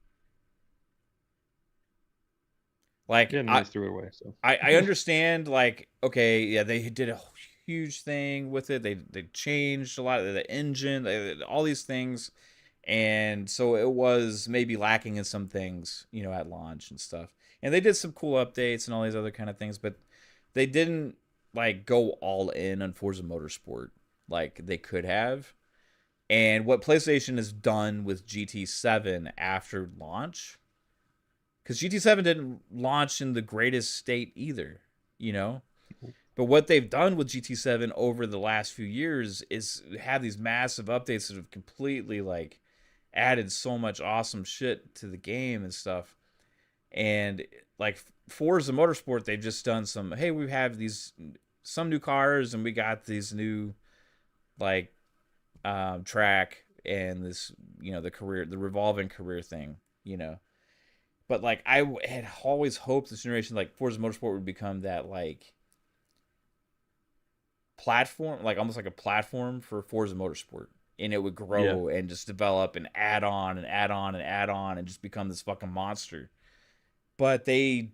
Like Yeah, and they just threw it away. So I understand, like, okay, yeah, they did a huge thing with it. They changed a lot of the engine, all these things, and so it was maybe lacking in some things, you know, at launch and stuff. And they did some cool updates and all these other kind of things, but they didn't like go all in on Forza Motorsport like they could have. And what PlayStation has done with GT7 after launch, because GT7 didn't launch in the greatest state either, you know. But what they've done with GT7 over the last few years is have these massive updates that have completely like added so much awesome shit to the game and stuff. And like Forza Motorsport, they've just done some. Hey, we have these some new cars, and we got these new like track and this, you know, the revolving career thing, you know. But like I had always hoped this generation, like Forza Motorsport, would become that like platform, like almost like a platform for Forza Motorsport, and it would yeah, grow and just develop and add on and add on and add on and just become this fucking monster. But they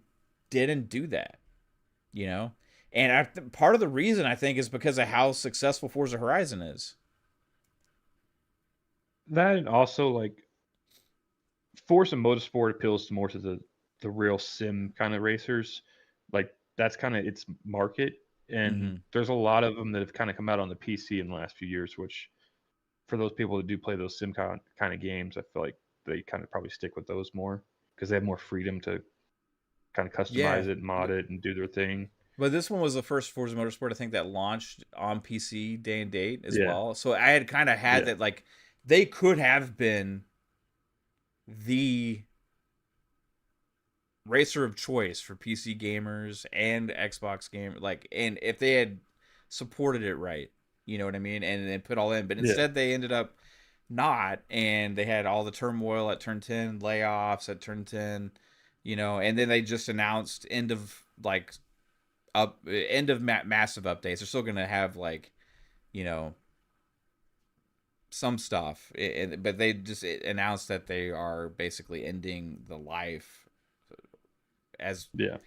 didn't do that, you know. And part of the reason I think is because of how successful Forza Horizon is. that and also like Forza Motorsport appeals to more to the real sim kind of racers. Like that's kind of its market, and Mm-hmm. there's a lot of them that have kind of come out on the PC in the last few years. Which for those people that do play those sim kind of games, I feel like they kind of probably stick with those more because they have more freedom to kind of Yeah, customize it, mod it, and do their thing. but this one was the first Forza Motorsport I think that launched on PC day and date as Yeah, well. So I had kind of had yeah, that like they could have been the racer of choice for PC gamers and Xbox game, like, and if they had supported it right, you know what I mean, and put all in, but yeah, instead they ended up not, and they had all the turmoil at turn 10, layoffs at turn 10, you know, and then they just announced end of like massive updates. They're still gonna have like, you know, some stuff, but they just announced that they are basically ending the life as yeah.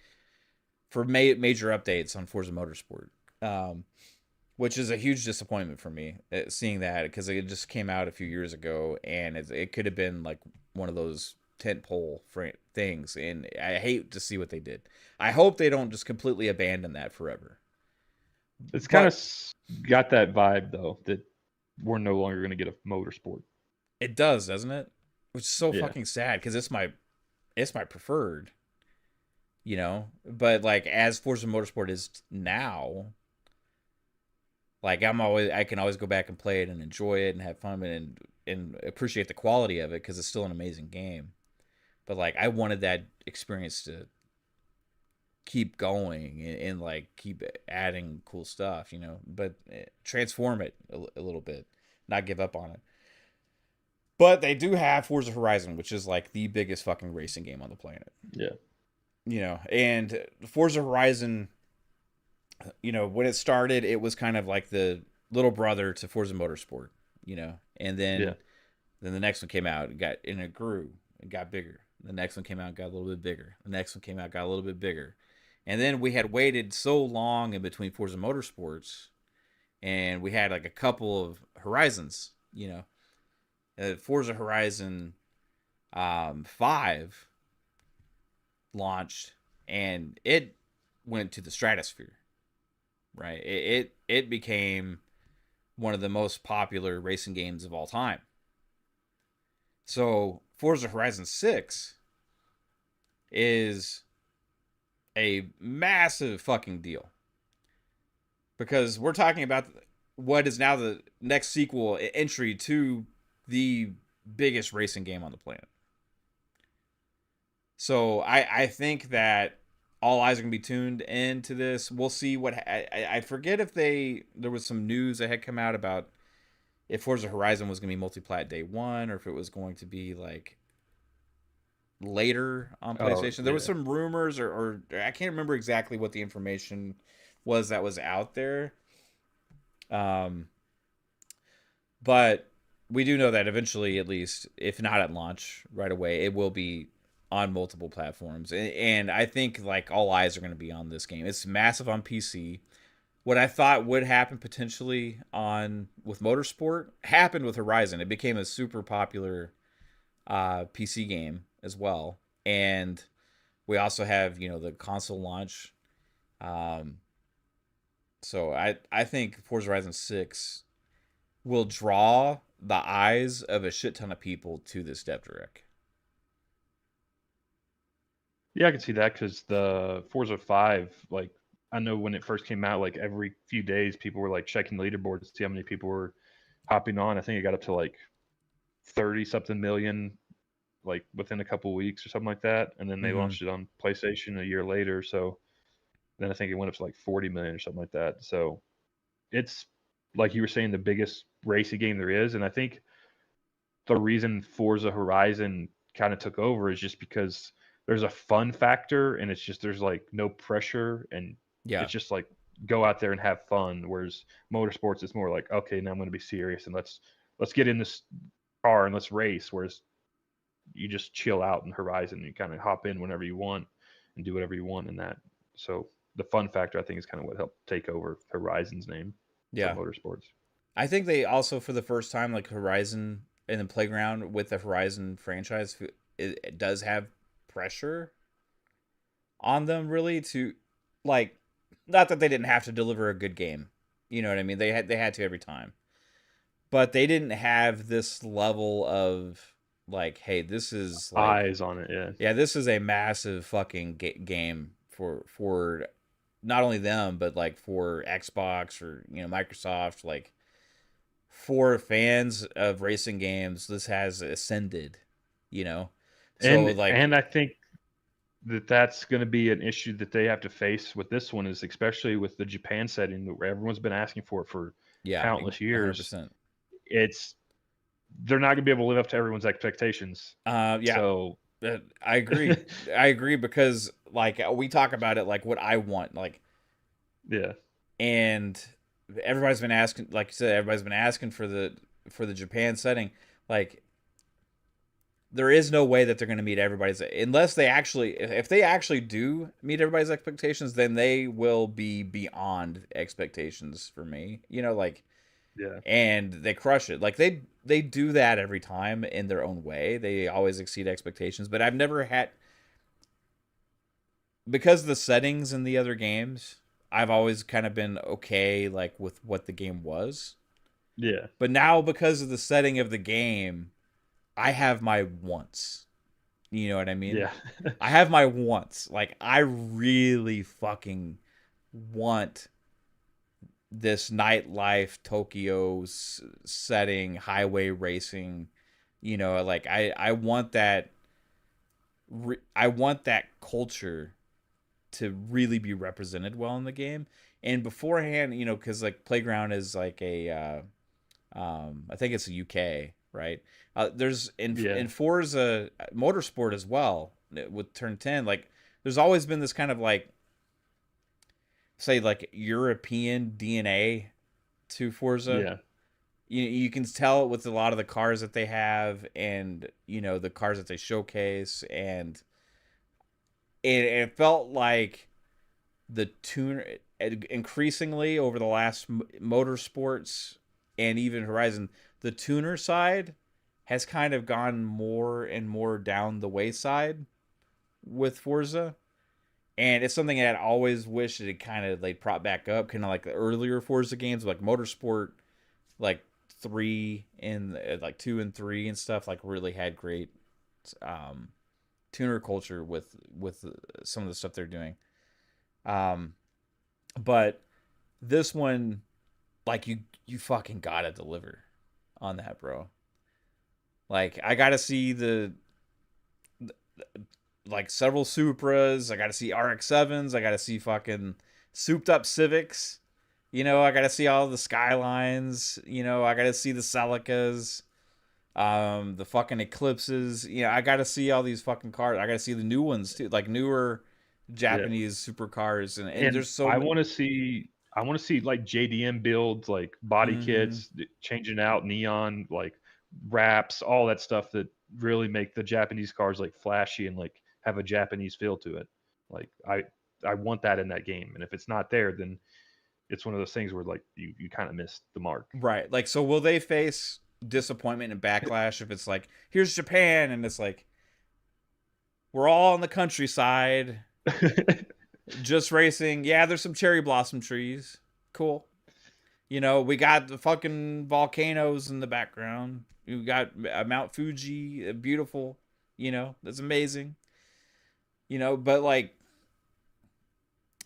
for major updates on Forza Motorsport, um, which is a huge disappointment for me seeing that because it just came out a few years ago and it could have been like one of those tentpole things, and I hate to see what they did. I hope they don't just completely abandon that forever. It's kind of But got that vibe though that we're no longer going to get a motorsport. it does, doesn't it? Which is so Yeah, fucking sad because it's my preferred, you know. But like as Forza Motorsport is now, like I can always go back and play it and enjoy it and have fun and appreciate the quality of it because it's still an amazing game. But like I wanted that experience to keep going and like keep adding cool stuff, you know. But transform it a little bit. not give up on it. But they do have Forza Horizon, which is like the biggest fucking racing game on the planet. Yeah. And Forza Horizon, when it started, it was kind of like the little brother to Forza Motorsport, and Yeah. then the next one came out, it grew, it got bigger. The next one came out, got a little bit bigger. The next one came out, got a little bit bigger. And then we had waited so long in between Forza Motorsports, and we had like a couple of Horizons, Forza Horizon 5 launched, and it went to the stratosphere, right? It became one of the most popular racing games of all time. So Forza Horizon 6 is a massive fucking deal because we're talking about what is now the next sequel entry to the biggest racing game on the planet. So I think that all eyes are gonna be tuned into this. We'll see what I forget if there was some news that had come out about if Forza Horizon was gonna be multi-plat day one or if it was going to be like later on Oh, PlayStation. There was yeah. some rumors or I can't remember exactly what the information was that was out there. Um, but we do know that eventually, at least, if not at launch right away, it will be on multiple platforms. And I think like all eyes are going to be on this game. It's massive on PC. What I thought would happen potentially on with Motorsport happened with Horizon. It became a super popular PC game as well, and we also have the console launch. Um, so I think Forza Horizon 6 will draw the eyes of a shit ton of people to this dev direct. Yeah, I can see that because the Forza 5, like, I know when it first came out, like, every few days, people were, like, checking the leaderboard to see how many people were hopping on. I think it got up to, like, 30 something million, like, within a couple weeks or something like that. And then they Mm-hmm. launched it on PlayStation a year later. So then I think it went up to, like, 40 million or something like that. So it's, like you were saying, the biggest racing game there is. And I think the reason Forza Horizon kind of took over is just because there's a fun factor and it's just there's like no pressure and Yeah, it's just like go out there and have fun. Whereas motorsports is more like, okay, now I'm going to be serious and let's get in this car and let's race. Whereas you just chill out in Horizon, you kind of hop in whenever you want and do whatever you want in that. So the fun factor I think is kind of what helped take over Horizon's name for yeah. motorsports. I think they also, for the first time, like Horizon in the playground with the Horizon franchise, it does have pressure on them really to like, not that they didn't have to deliver a good game. You know what I mean? They had to every time. But they didn't have this level of like, hey, this is like, Eyes on it, yeah. yeah, this is a massive fucking game for not only them but like for Xbox or Microsoft, like for fans of racing games, this has ascended, you know. So like, And I think that's going to be an issue that they have to face with this one is especially with the Japan setting where everyone's been asking for it for yeah, countless years. 100%. It's they're not going to be able to live up to everyone's expectations. Yeah, So I agree. I agree because like we talk about it like what I want, like, yeah, and everybody's been asking, like you said, everybody's been asking for the Japan setting. Like, there is no way that they're going to meet everybody's, unless they actually, if they actually do meet everybody's expectations, then they will be beyond expectations for me. Like, yeah, and they crush it. Like they do that every time in their own way. They always exceed expectations, but I've never had, because of the settings in the other games, I've always kind of been okay like with what the game was. yeah, But now because of the setting of the game, I have my wants. You know what I mean? yeah. I have my wants. Like, I really fucking want this nightlife Tokyo setting, highway racing. Like I want that. I want that culture to really be represented well in the game. And beforehand, because like Playground is like I think it's the UK, right? There's Yeah. in Forza Motorsport as well with Turn 10. Like, there's always been this kind of like, say, like European DNA to Forza. Yeah. You can tell it with a lot of the cars that they have, and the cars that they showcase, and it felt like the tuner increasingly over the last motorsports and even Horizon, the tuner side has kind of gone more and more down the wayside with Forza. And it's something that I always wish that it kind of like prop back up, kind of like the earlier Forza games, like Motorsport, like 3 and like 2 and 3 and stuff, like really had great um, tuner culture with some of the stuff they're doing. Um, but this one, like you fucking gotta deliver on that, bro. Like I gotta see like several Supras. I gotta see RX-7s. I gotta see fucking souped up Civics. I gotta see all the Skylines. I gotta see the Celicas. The fucking Eclipses. I gotta see all these fucking cars. I gotta see the new ones too, like newer Yeah. Japanese supercars, and And there's so many. I want to see like JDM builds, like body Mm-hmm. kits, changing out neon, like wraps, all that stuff that really make the Japanese cars like flashy and like have a Japanese feel to it. Like I want that in that game, and if it's not there, then it's one of those things where like you kind of miss the mark. Right. Like, so will they face disappointment and backlash if it's like, here's Japan, and it's like, we're all in the countryside, just racing. Yeah, there's some cherry blossom trees. Cool. We got the fucking volcanoes in the background. We got Mount Fuji, beautiful. That's amazing. But like,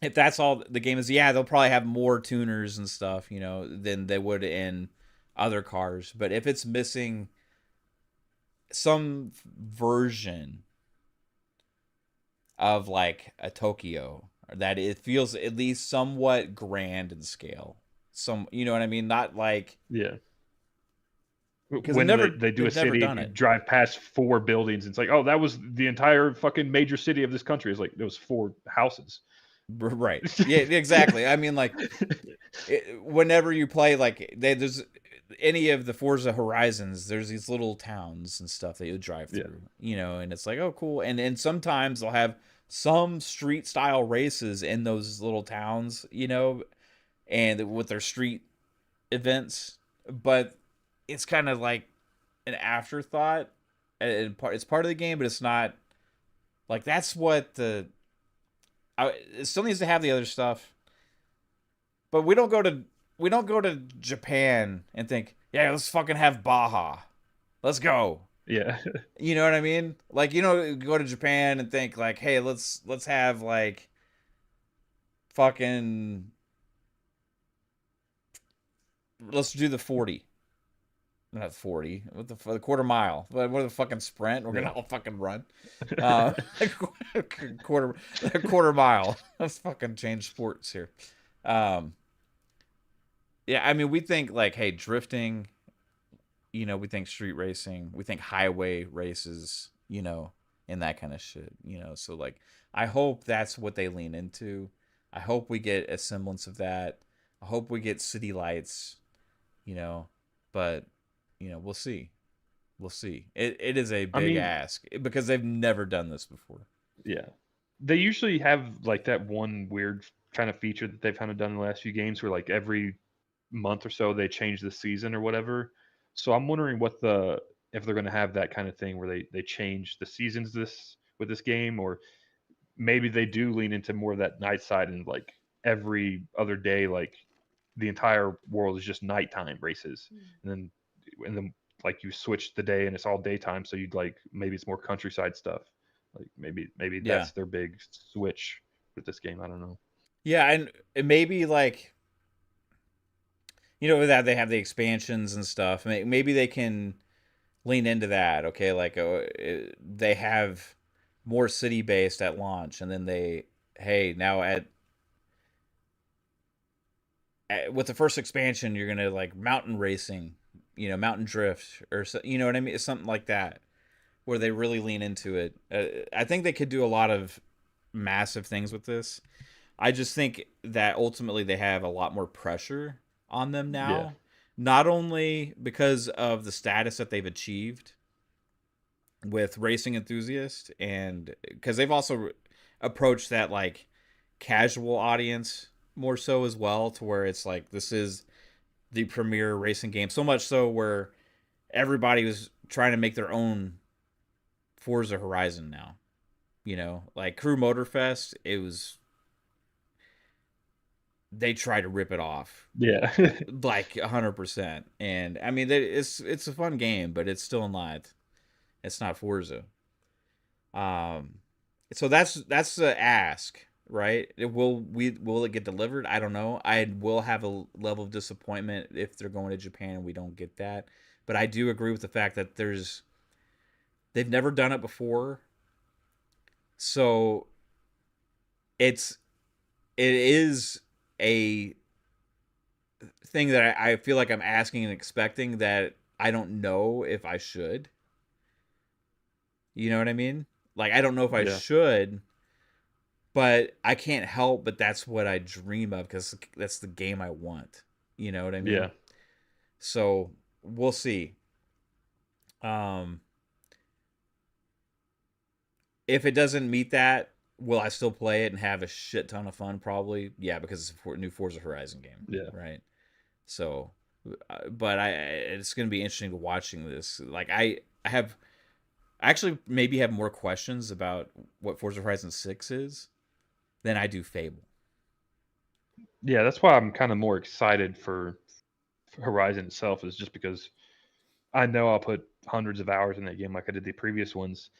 if that's all the game is, yeah, they'll probably have more tuners and stuff, than they would in other cars. But if it's missing some version of like a Tokyo that it feels at least somewhat grand in scale. You know what I mean? Not like, Yeah. because they've When never they do a they've never city and done you it. drive past four buildings, it's like, oh, that was the entire fucking major city of this country. It's like there was four houses. Right. Yeah, exactly. I mean, like, whenever you play, like, there's any of the Forza Horizons, there's these little towns and stuff that you drive Yeah. through, and it's like, oh, cool. And sometimes they'll have some street style races in those little towns, and with their street events, but it's kind of like an afterthought. It's part of the game, but it's not like that's what it still needs to have the other stuff. But we don't go to Japan and think, yeah, let's fucking have Baja. Let's go. Yeah. You know what I mean? Like, go to Japan and think like, hey, let's have like fucking let's do the 40. Not 40. What the quarter mile? What the fucking sprint? We're Yeah. gonna all fucking run. Uh, quarter quarter mile. Let's fucking change sports here. Um, yeah, I mean, we think like, hey, drifting. We think street racing, we think highway races, and that kind of shit. So like, I hope that's what they lean into. I hope we get a semblance of that. I hope we get city lights. You know, but we'll see. We'll see. It is a I big mean, ask because they've never done this before. yeah. They usually have like that one weird kind of feature that they've kind of done in the last few games where like every month or so they change the season or whatever. So I'm wondering what the if they're going to have that kind of thing where they change the seasons this with this game, or maybe they do lean into more of that night side and like every other day like the entire world is just nighttime races, and then like you switch the day and it's all daytime, so you'd like maybe it's more countryside stuff. Like maybe Yeah, that's their big switch with this game. I don't know. yeah, and maybe like that they have the expansions and stuff. Maybe they can lean into that. Okay, like they have more city based at launch, and then hey, now with the first expansion, you're gonna like mountain racing Mountain Drift or so, you know what I mean? It's something like that where they really lean into it. I think they could do a lot of massive things with this. I just think that ultimately they have a lot more pressure on them Yeah. now, not only because of the status that they've achieved with racing enthusiasts, and because they've also approached that like casual audience more so as well, to where it's like this is the premier racing game, so much so where everybody was trying to make their own Forza Horizon now. Like Crew Motorfest, it was they tried to rip it off Yeah. like 100%. And I mean, it's a fun game, but it's still not. It's not Forza. Um, so that's the ask, right? Will it get delivered? I don't know. I will have a level of disappointment if they're going to Japan and we don't get that. But I do agree with the fact that they've never done it before, so it's it is a thing that I feel like I'm asking and expecting that I don't know if I should. You know what I mean? Like I don't know if I Yeah. should, but I can't help but that's what I dream of because that's the game I want. You know what I mean? Yeah. So we'll see. Um, if it doesn't meet that, will I still play it and have a shit ton of fun? Probably, yeah, because it's a new Forza Horizon game, Yeah. right? So, but it's going to be interesting to watching this. Like I actually maybe have more questions about what Forza Horizon 6 is than I do Fable. Yeah. That's why I'm kind of more excited for Horizon itself, is just because I know I'll put hundreds of hours in that game like I did the previous ones.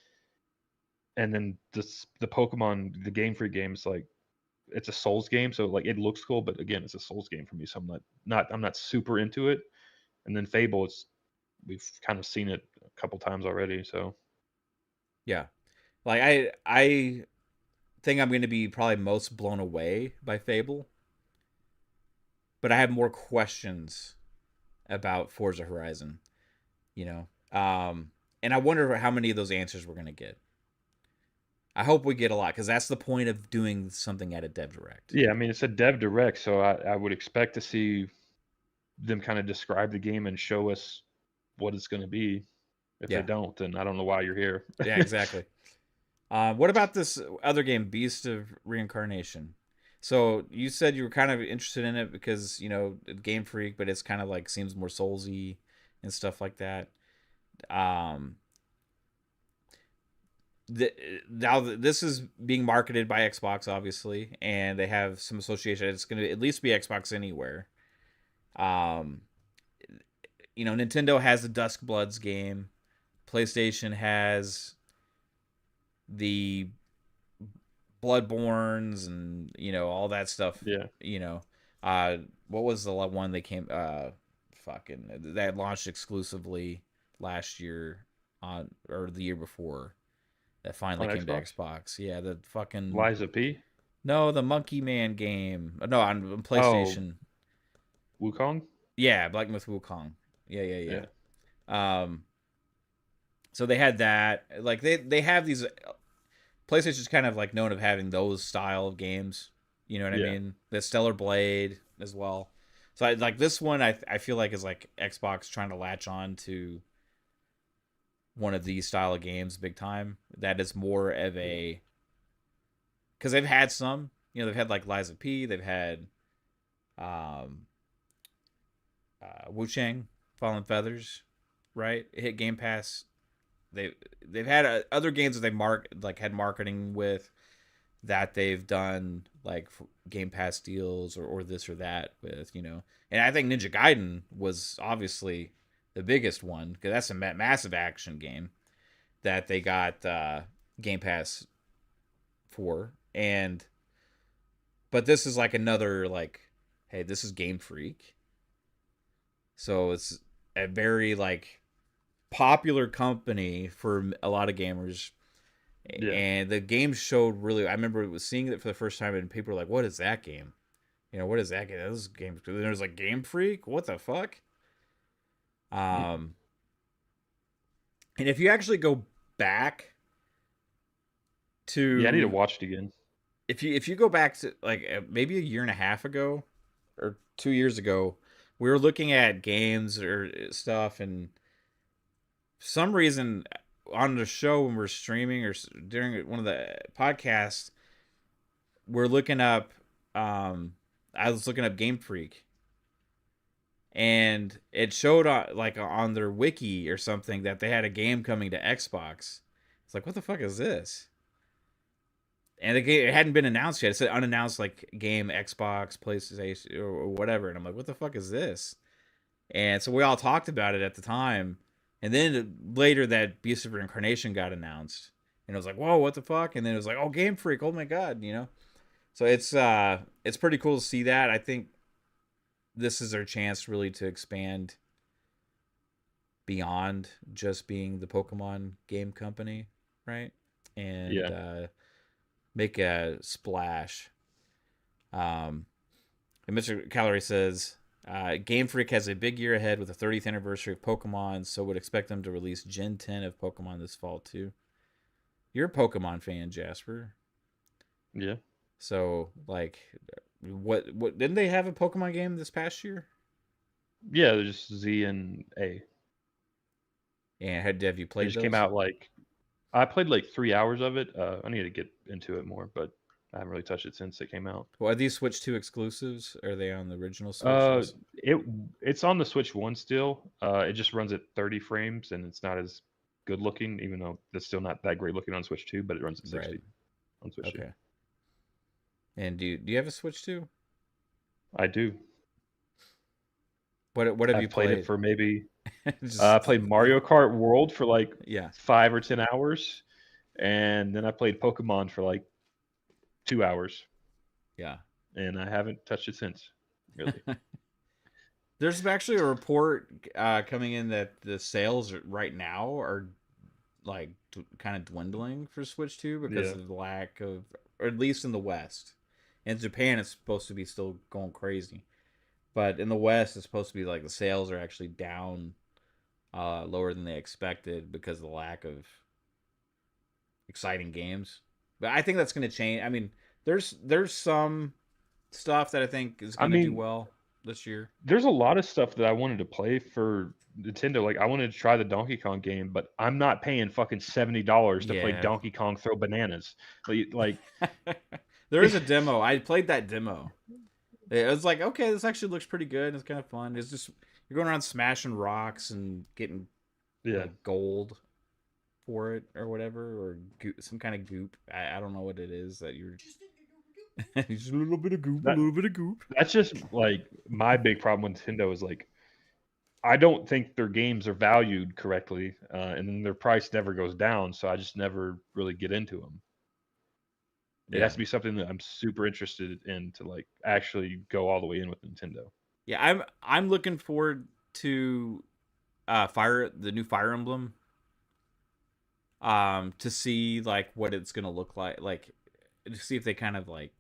And then the Pokemon, the Game Freak games, like it's a Souls game, so like it looks cool, but again, it's a Souls game for me, so I'm not super into it. And then Fable, it's we've kind of seen it a couple times already, so Yeah. Like I think I'm going to be probably most blown away by Fable, but I have more questions about Forza Horizon, you know. And I wonder how many of those answers we're going to get. I hope we get a lot cuz that's the point of doing something at a dev direct. yeah, I mean it's a dev direct, so I would expect to see them kind of describe the game and show us what it's going to be. If they Yeah. don't, then I don't know why you're here. Yeah, exactly. What about this other game, Beast of Reincarnation? So you said you were kind of interested in it because Game Freak, but it's kind of like seems more soulsy and stuff like that. Um, now this is being marketed by Xbox, obviously, and they have some association. It's going to at least be Xbox Anywhere. Um, Nintendo has the Dusk Bloods game. PlayStation has the Bloodborns and all that stuff. Yeah, You know, uh, what was the one they came fucking that launched exclusively last year on or the year before that finally on came to Xbox. Xbox. Yeah, the fucking Liza P. no, the Monkey Man game. No, on Oh, PlayStation. Wukong. Yeah, Black Myth Wukong. Yeah, yeah, Yeah, yeah. So they had that. Like they have these PlayStation's kind of like known of having those style of games. You know what I yeah, mean? The Stellar Blade as well. So like this one, I feel like is like Xbox trying to latch on to one of these style of games big time. That is more of yeah. a because they've had some. They've had like Liza P. They've had um, Wu Chang, Fallen Feathers, right? It hit Game Pass. They they've had other games that they had marketing with that they've done like Game Pass deals or this or that with. And I think Ninja Gaiden was obviously the biggest one because that's a massive action game that they got Game Pass for. And but this is like another like, hey, this is Game Freak, so it's a very like popular company for a lot of gamers. Yeah. And the game showed really. I remember it was seeing it for the first time, and people were like, "What is that game? What is that game? This game." There's like Game Freak. What the fuck? Mm. Um, and if you actually go back Yeah, I need to to watch it again. if you go back to like maybe a year and a half ago or 2 years ago, we were looking at games or stuff, and for some reason on the show when we're streaming or during one of the podcasts, we're looking up. I was looking up Game Freak, and it showed on like on their wiki or something that they had a game coming to Xbox. It's like, what the fuck is this? And the game, it hadn't been announced yet. It said unannounced like game Xbox, PlayStation, or whatever. And I'm like, what the fuck is this? And so we all talked about it at the time. And then later that Beast of Reincarnation got announced. And it was like, whoa, what the fuck? And then it was like, oh, Game Freak, oh my god, you know? So it's pretty cool to see that. I think this is our chance really to expand beyond just being the Pokemon game company, right? And Yeah, make a splash. And Mr. Calorie says, Game Freak has a big year ahead with the 30th anniversary of Pokemon, so would expect them to release Gen 10 of Pokemon this fall too. You're a Pokemon fan, Jasper. yeah. So, like, what didn't they have a Pokemon game this past year? Yeah, they're just Z and A. And have you It played just came those? out like I played like 3 hours of it. I need to get into it more, but I haven't really touched it since it came out. Well, are these Switch 2 exclusives? Are they on the original Switch? Uh, it it's on the Switch One still. It just runs at 30 frames, and it's not as good looking, even though it's still not that great looking on Switch Two. But it runs at Right. 60 on Switch Two. Okay. And do you have a Switch 2? I do. What have you I've played it played? for maybe. I Just played Mario Kart World for like yeah, 5 or 10 hours, and then I played Pokemon for like 2 hours, yeah. and I haven't touched it since. Really. There's actually a report coming in that the sales right now are like kind of dwindling for Switch 2 because Yeah. of the lack of, or at least in the West. In Japan, it's supposed to be still going crazy, but in the West, it's supposed to be like the sales are actually down lower than they expected because of the lack of exciting games. But I think that's going to change. I mean, there's some stuff that I think is I going to do mean, well this year. there's a lot of stuff that I wanted to play for Nintendo. Like I wanted to try the Donkey Kong game, but I'm not paying fucking $70 to play Yeah. Donkey Kong Throw Bananas. Like There is a demo. I played that demo. It was like, okay, this actually looks pretty good. It's kind of fun. It's just you're going around smashing rocks and getting yeah. like gold for it or whatever, or some kind of goop. I don't know what it is that you're. Just a little bit of goop, a That little bit of goop. that's just like my big problem with Nintendo is like I don't think their games are valued correctly, and then their price never goes down. So I just never really get into them. It has Yeah, to be something that I'm super interested in to like actually go all the way in with Nintendo. yeah. I'm looking forward to the new Fire Emblem, to see like what it's gonna look like to see if they kind of like,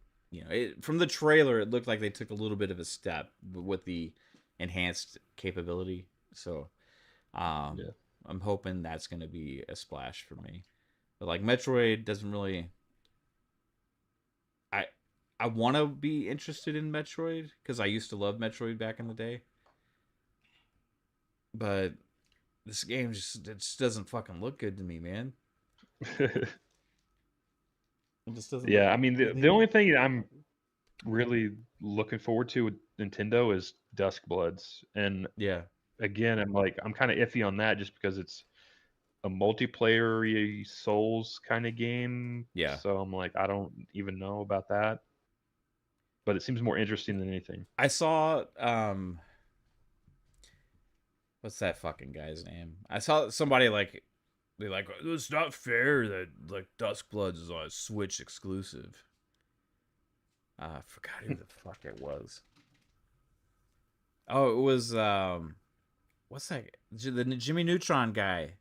from the trailer it looked like they took a little bit of a step with the enhanced capability. So um Yeah. I'm hoping that's gonna be a splash for me. But like Metroid doesn't really, I I want to be interested in Metroid because I used to love Metroid back in the day, but this game just doesn't fucking look good to me, man. It just doesn't look Yeah, I good. mean the only thing I'm really looking forward to with Nintendo is Dusk Bloods. And Yeah, again, I'm kind of iffy on that just because it's a multiplayer Souls kind of game. yeah. So I'm like, I don't even know about that. But it seems more interesting than anything. I saw what's that fucking guy's name? I saw somebody like be like, it's not fair that like Duskbloods is on a Switch exclusive. I forgot who the fuck it was. Oh, it was what's that? The Jimmy Neutron guy.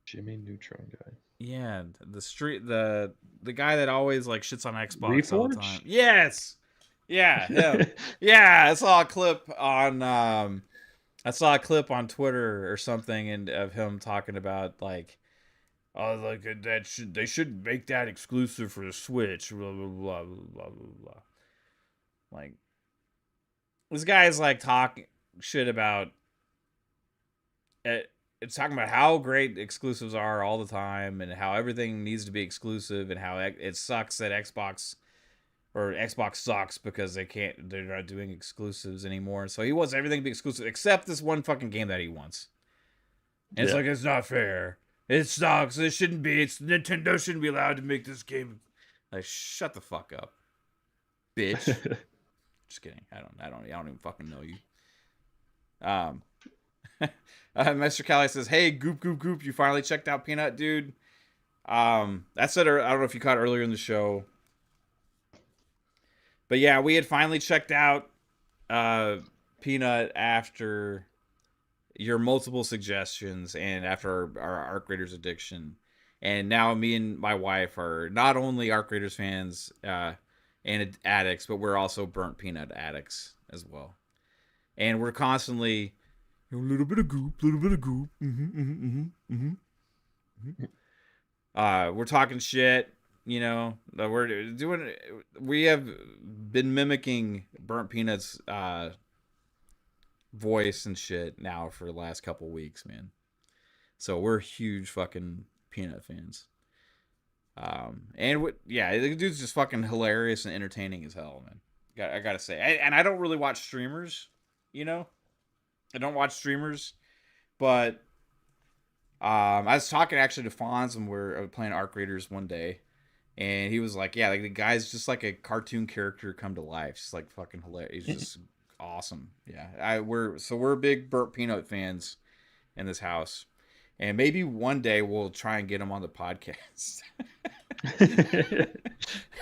Jimmy Neutron guy. Yeah, the guy that always like shits on Xbox all the time. Reforged? Yes, yeah, him. Yeah, I saw a clip on I saw a clip on Twitter or something and of him talking about like, oh, like that should they should make that exclusive for the Switch. Blah blah blah blah blah blah. Like this guy's like talking shit about it. It's talking about how great exclusives are all the time and how everything needs to be exclusive and how it sucks that Xbox sucks because they're not doing exclusives anymore. So he wants everything to be exclusive except this one fucking game that he wants. And it's Yeah. like, it's not fair. It sucks. It shouldn't be. Nintendo shouldn't be allowed to make this game. Like, shut the fuck up, bitch. Just kidding. I don't even fucking know you. Um, Mr. Callie says, "Hey, Goop, Goop, Goop, you finally checked out Peanut, dude." That said, I don't know if you caught earlier in the show, but yeah, we had finally checked out Peanut after your multiple suggestions and after our Arc Raiders addiction. And now me and my wife are not only Arc Raiders fans and addicts, but we're also burnt peanut addicts as well. And we're constantly a little bit of goop, little bit of goop. We're talking shit. You know, we have been mimicking burnt peanuts voice and shit now for the last couple weeks, man. So we're huge fucking peanut fans. Yeah, the dude's just fucking hilarious and entertaining as hell, man. I gotta say, and I don't really watch streamers, you know. I don't watch streamers, but I was talking actually to Fonz when we were playing Arc Raiders one day, and he was like, "Yeah, like the guy's just like a cartoon character come to life. Just like fucking hilarious. He's just awesome." Yeah, we're big Burt Peanut fans in this house, and maybe one day we'll try and get him on the podcast.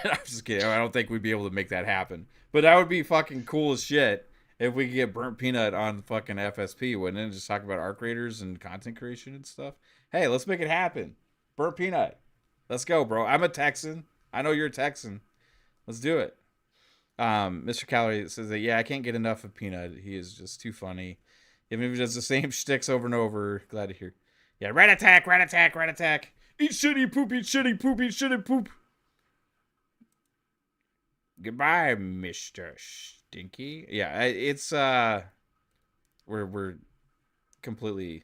I'm just kidding. I don't think we'd be able to make that happen, but that would be fucking cool as shit if we could get Burnt Peanut on fucking FSP, wouldn't it? Just talk about Arc Raiders and content creation and stuff. Hey, let's make it happen. Burnt Peanut. Let's go, bro. I'm a Texan. I know you're a Texan. Let's do it. Mr. Calorie says that, yeah, I can't get enough of Peanut. He is just too funny. Even if he does the same shticks over and over. Glad to hear. Yeah, rat attack, rat attack, rat attack. Eat shitty poop, eat shitty poop, eat shitty poop. Goodbye, Mr. Stinky. Yeah, it's we're completely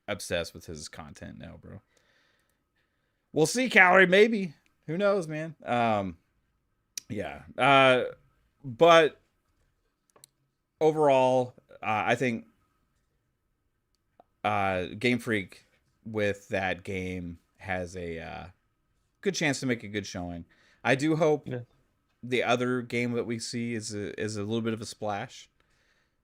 obsessed with his content now, bro. We'll see, Calorie, maybe. Who knows, man? Yeah. But overall, I think Game Freak with that game has a good chance to make a good showing. I do hope the other game that we see is a little bit of a splash,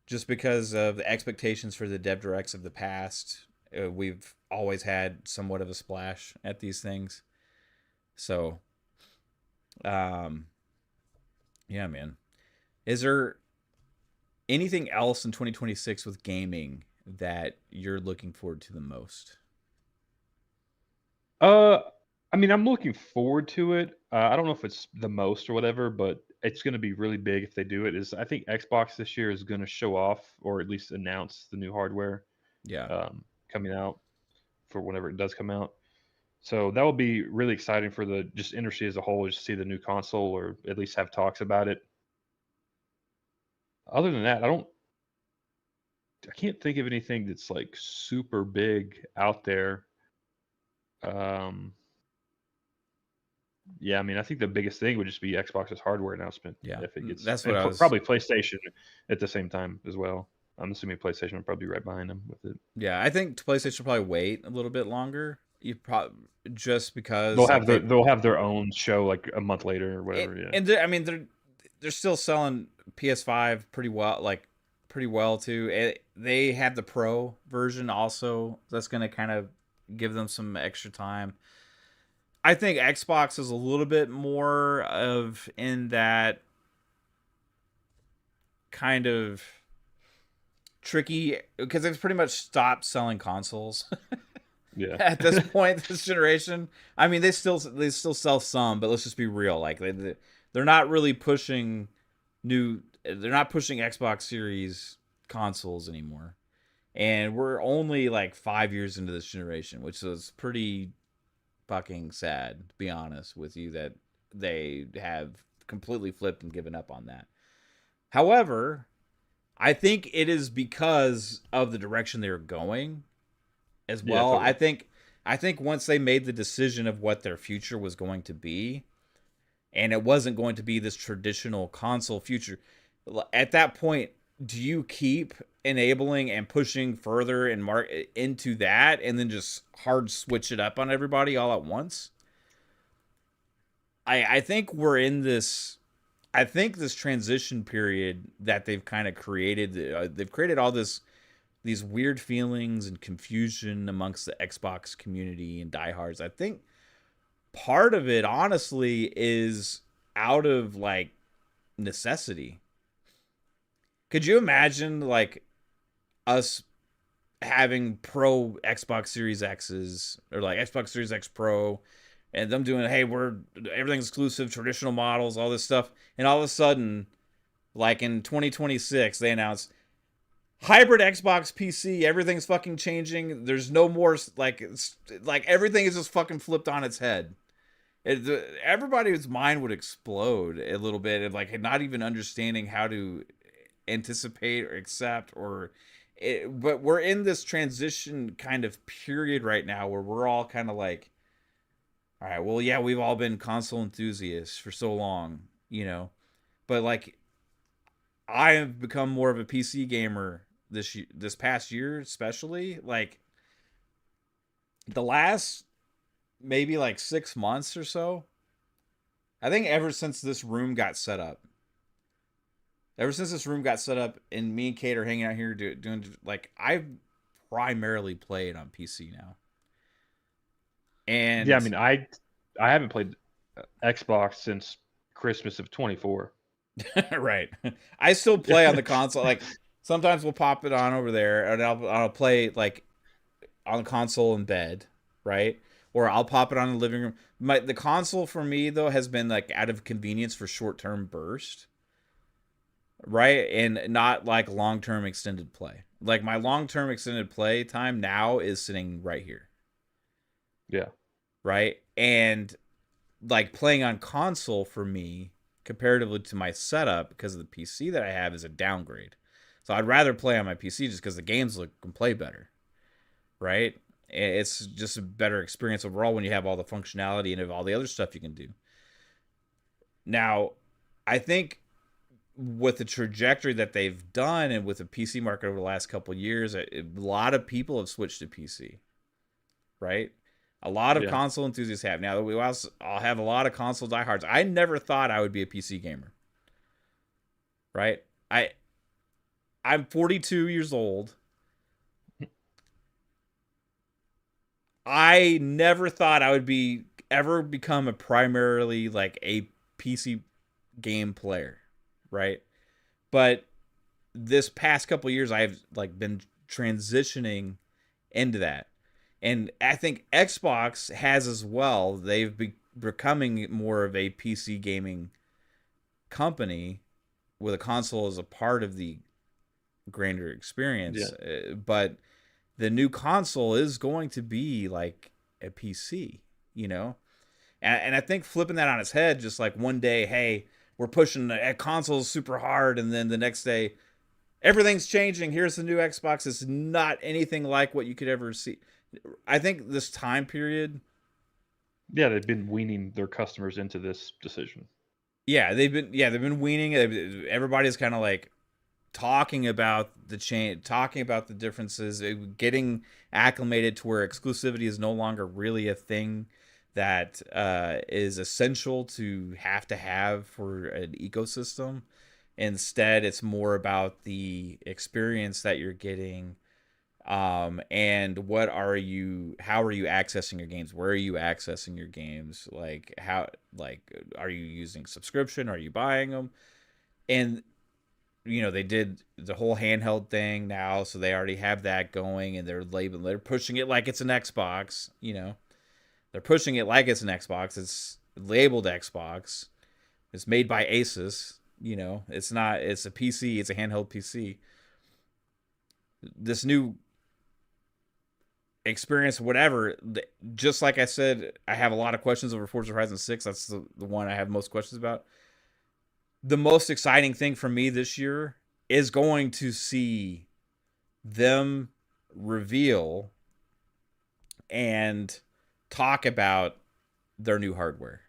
just because of the expectations for the dev directs of the past. We've always had somewhat of a splash at these things. So, yeah, man. Is there anything else in 2026 with gaming that you're looking forward to the most? I mean, I'm looking forward to it. I don't know if it's the most or whatever, but it's going to be really big if they do it. I think Xbox this year is going to show off or at least announce the new hardware Yeah. coming out for whenever it does come out. So that will be really exciting for the just industry as a whole, just to see the new console or at least have talks about it. Other than that, I can't think of anything that's like super big out there. Yeah, I mean, I think the biggest thing would just be Xbox's hardware announcement. Yeah. If it gets, That's what and I was. probably PlayStation at the same time as well. I'm assuming PlayStation will probably be right behind them with it. Yeah, I think PlayStation will probably wait a little bit longer. You probably just because like They'll have their own show like a month later or whatever. Yeah, and I mean they're still selling PS5 pretty well too. They have the Pro version also. That's going to kind of give them some extra time. I think Xbox is a little bit more of in that kind of tricky because they've pretty much stopped selling consoles. yeah. At this point, this generation, I mean, they still sell some, but let's just be real. Like they're not really pushing they're not pushing Xbox Series consoles anymore. And we're only like 5 years into this generation, which is pretty fucking sad, to be honest with you, that they have completely flipped and given up on that. However, I think it is because of the direction they were going as Yeah, well. I totally. think I think once they made the decision of what their future was going to be, and it wasn't going to be this traditional console future, at that point, do you keep enabling and pushing further and into that, and then just hard switch it up on everybody all at once? I think we're in this. I think this transition period that they've kind of created, they've created all these weird feelings and confusion amongst the Xbox community and diehards. I think part of it, honestly, is out of like necessity. Could you imagine like us having pro Xbox Series X's or like Xbox Series X Pro and them doing, hey, we're everything's exclusive, traditional models, all this stuff, and all of a sudden, like in 2026, they announced hybrid Xbox PC, everything's fucking changing. There's no more like everything is just fucking flipped on its head. Everybody's mind would explode a little bit of like not even understanding how to anticipate or accept but we're in this transition kind of period right now where we're all kind of like, all right, well, yeah, we've all been console enthusiasts for so long, but like I have become more of a PC gamer this past year, especially like the last maybe like 6 months or so. I think ever since this room got set up, and me and Kate are hanging out here doing like I've primarily played on PC now, Yeah, I and mean, I haven't played Xbox since Christmas of 24. right, I still play on the console. Like sometimes we'll pop it on over there, and I'll play like on the console in bed, right? Or I'll pop it on in the living room. The console for me though has been like out of convenience for short term burst, right? And not like long term extended play. Like my long term extended play time now is sitting right here, Yeah. right? And like playing on console for me comparatively to my setup because of the PC that I have is a downgrade. So I'd rather play on my PC just because the games look and play better, right? It's just a better experience overall when you have all the functionality and all the other stuff you can do. Now, I think with the trajectory that they've done and with the PC market over the last couple of years, a lot of people have switched to PC, right? A lot of Yeah. console enthusiasts have. Now, I'll have a lot of console diehards. I never thought I would be a PC gamer, right? I I'm 42 years old. I never thought I would be ever become a primarily like a PC game player, right? But this past couple years I've like been transitioning into that. And I think Xbox has as well. They've becoming more of a PC gaming company with a console as a part of the grander Yeah. experience. But the new console is going to be like a PC, you know? And I think flipping that on its head, just like one day, hey, we're pushing a console super hard, and then the next day, everything's changing. Here's the new Xbox. It's not anything like what you could ever see. I think this time period, Yeah, they've been weaning their customers into this decision. they've been weaning. Everybody's kind of like talking about the change, talking about the differences, getting acclimated to where exclusivity is no longer really a thing that is essential to have for an ecosystem. Instead, it's more about the experience that you're getting, and how are you accessing your games, where are you accessing your games, like how, like, are you using subscription, are you buying them? And they did the whole handheld thing now, so they already have that going, and they're pushing it like it's an Xbox. They're pushing it like it's an Xbox. It's labeled Xbox. It's made by Asus. It's not. It's a PC. It's a handheld PC. This new experience, whatever. Just like I said, I have a lot of questions over Forza Horizon 6. That's the one I have most questions about. The most exciting thing for me this year is going to see them reveal and talk about their new hardware.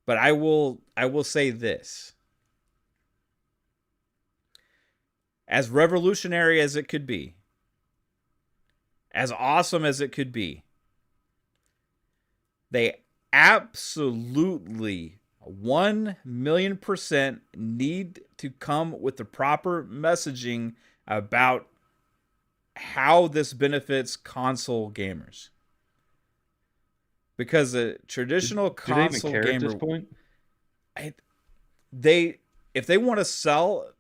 But I will say this. As revolutionary as it could be, as awesome as it could be, they absolutely 1,000,000% need to come with the proper messaging about how this benefits console gamers. Because a traditional Do they even console care at this gamer, point? I, they if they want to sell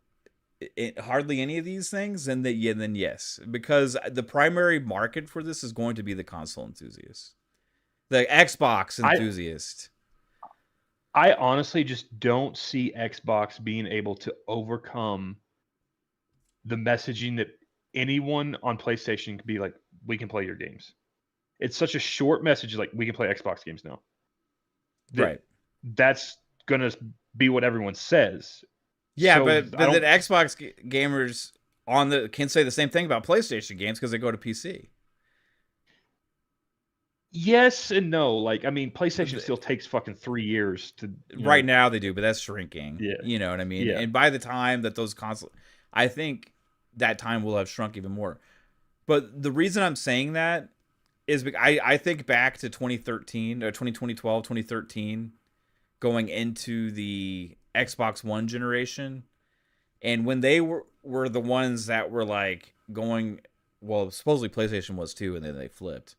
hardly any of these things, then yes, because the primary market for this is going to be the console enthusiast, the Xbox I enthusiast. I honestly just don't see Xbox being able to overcome the messaging that anyone on PlayStation can be like, we can play your games. It's such a short message, like we can play Xbox games now. That Right. that's gonna be what everyone says. Yeah, So but then Xbox gamers on the can say the same thing about PlayStation games because they go to PC. yes and no. Like, I mean, PlayStation still takes fucking 3 years to, Right now they do, but that's shrinking. yeah, You know what I mean? yeah. And by the time that those consoles, I think that time will have shrunk even more. But the reason I'm saying that is because I think back to 2013 or 2012, 2013, going into the Xbox One generation, and when they were the ones that were like going, well, supposedly PlayStation was too, and then they flipped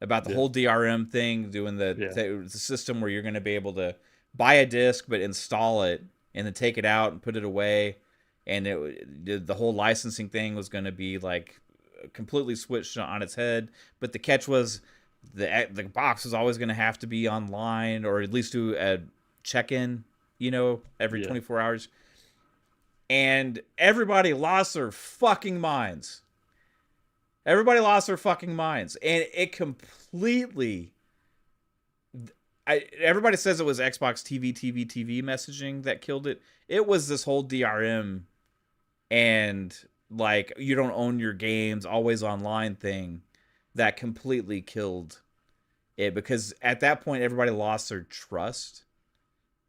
about the Yeah, whole DRM thing, doing yeah, the system where you're going to be able to buy a disc but install it and then take it out and put it away, and the whole licensing thing was going to be like completely switched on its head. But the catch was the box was always going to have to be online or at least do a check in, every yeah, 24 hours. And everybody lost their fucking minds. Everybody lost their fucking minds, and it completely. Everybody says it was Xbox TV messaging that killed it. It was this whole DRM and like you don't own your games, always online thing that completely killed it because at that point everybody lost their trust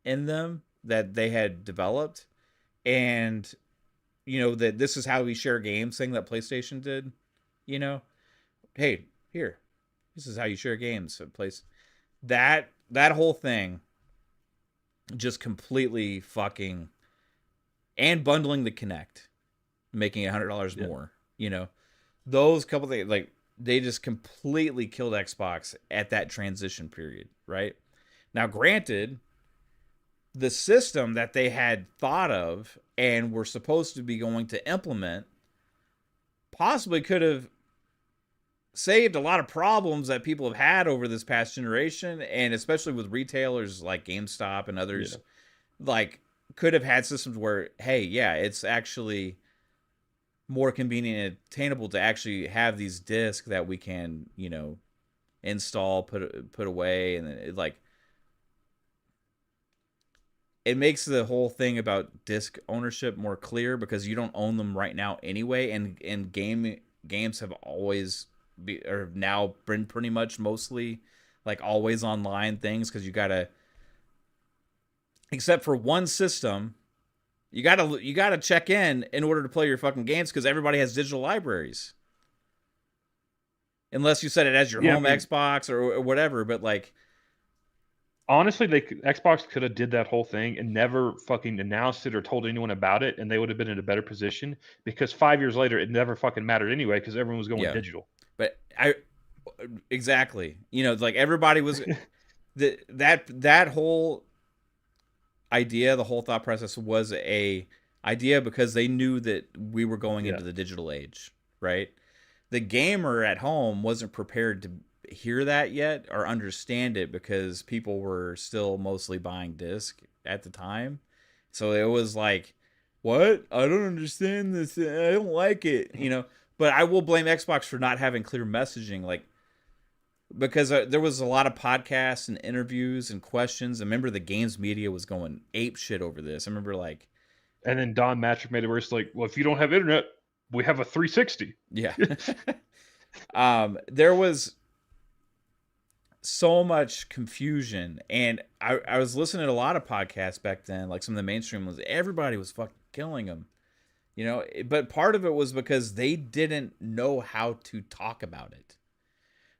in them that they had developed, and that this is how we share games thing that PlayStation did. You know, hey, here, this is how you share games. So place that whole thing just completely fucking and bundling the Connect, making $100 yeah, more. Those couple things like they just completely killed Xbox at that transition period, right? Now, granted, the system that they had thought of and were supposed to be going to implement possibly could have saved a lot of problems that people have had over this past generation, and especially with retailers like GameStop and yeah, others, like could have had systems where, hey, yeah, it's actually more convenient and attainable to actually have these discs that we can, install, put away, and like it makes the whole thing about disc ownership more clear because you don't own them right now anyway, and games have always or now been pretty much mostly like always online things because you gotta, except for one system, you gotta check in order to play your fucking games because everybody has digital libraries unless you set it as your yeah. I home mean, Xbox or whatever. But like, honestly, Xbox could have did that whole thing and never fucking announced it or told anyone about it, and they would have been in a better position because 5 years later, it never fucking mattered anyway because everyone was going yeah, digital. but I exactly, like everybody was that whole idea, the whole thought process was a idea because they knew that we were going Yeah, into the digital age, right? The gamer at home wasn't prepared to hear that yet or understand it because people were still mostly buying disc at the time. So it was like, what? I don't understand this. I don't like it. But I will blame Xbox for not having clear messaging, like because there was a lot of podcasts and interviews and questions. I remember the games media was going ape shit over this. I remember like, And then Don Matrick made it where it's like, well, if you don't have internet, we have a 360. yeah, there was so much confusion, and I was listening to a lot of podcasts back then, like some of the mainstream ones. Everybody was fucking killing them, you know. But part of it was because they didn't know how to talk about it.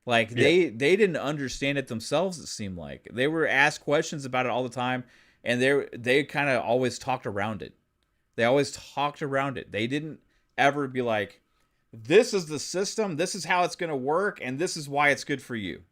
Like Yeah. they didn't understand it themselves. It seemed like they were asked questions about it all the time, and they kind of always talked around it. They always talked around it. They didn't ever be like, "This is the system. This is how it's going to work, and this is why it's good for you.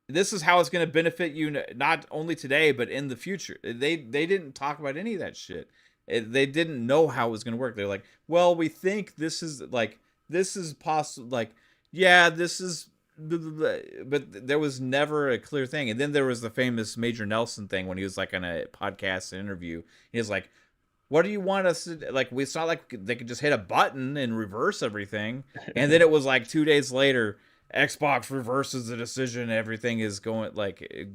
This is how it's going to benefit you not only today but in the future." They didn't talk about any of that shit. They didn't know how it was going to work. They're like, "Well, we think this is like this is possible. Like, yeah, this is." But there was never a clear thing. And then there was the famous Major Nelson thing when he was like on a podcast interview. He was like, "What do you want us to like?" We saw like they could just hit a button and reverse everything. And then it was like 2 days later, Xbox reverses the decision. Everything is going like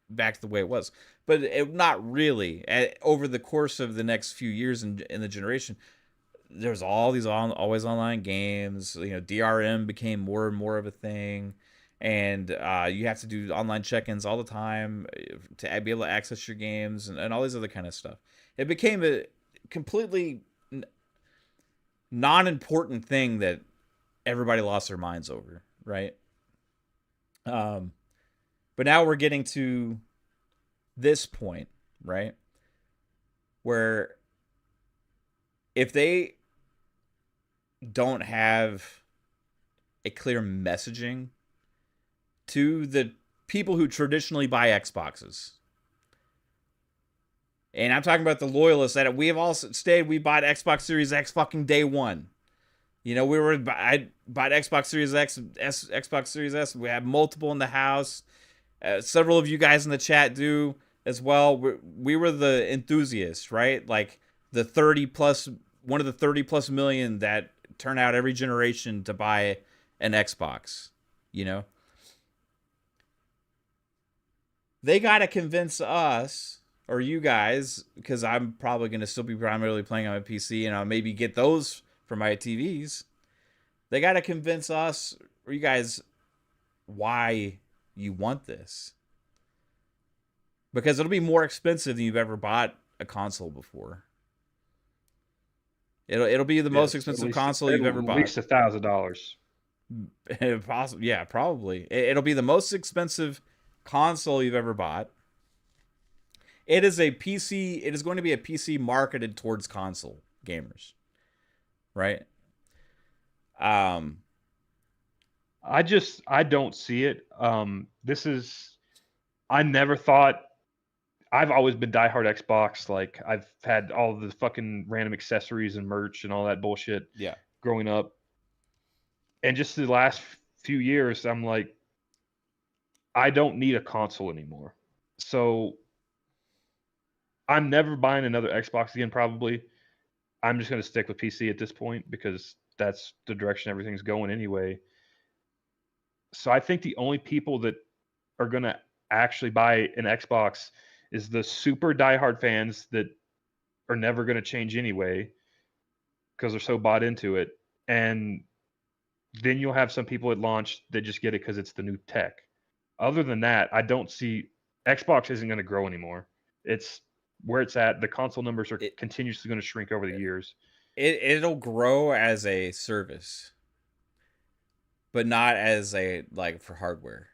back to the way it was. But not really. Over the course of the next few years in the generation, there's all these always online games. You know, DRM became more and more of a thing, and you have to do online check-ins all the time to be able to access your games and all these other kind of stuff. It became a completely non-important thing that everybody lost their minds over, right? Um, but now we're getting to this point, right, where if they don't have a clear messaging to the people who traditionally buy Xboxes. And I'm talking about the loyalists that we have all stayed. We bought Xbox Series X fucking day one. You know, I bought Xbox Series X, Xbox Series S. We have multiple in the house. Several of you guys in the chat do as well. We were the enthusiasts, right? Like the 30 plus, one of the 30 plus million that turn out every generation to buy an Xbox, you know? They got to convince us or you guys, because I'm probably going to still be primarily playing on my PC and I'll maybe get those for my TVs. They got to convince us or you guys why you want this. Because it'll be more expensive than you've ever bought a console before. It'll be the most expensive console you've ever bought. At least $1,000. Possibly, yeah, probably. It'll be the most expensive console you've ever bought. It is a PC. It is going to be a PC marketed towards console gamers, right? I don't see it. I never thought. I've always been diehard Xbox. Like I've had all the fucking random accessories and merch and all that bullshit. Yeah. Growing up, and just the last few years, I'm like, I don't need a console anymore. So I'm never buying another Xbox again. Probably, I'm just going to stick with PC at this point because that's the direction everything's going anyway. So I think the only people that are going to actually buy an Xbox is the super diehard fans that are never going to change anyway because they're so bought into it. And then you'll have some people at launch that just get it because it's the new tech. Other than that, I don't see Xbox isn't going to grow anymore. It's where it's at. The console numbers are continuously going to shrink over the years. It'll grow as a service, but not as a like for hardware.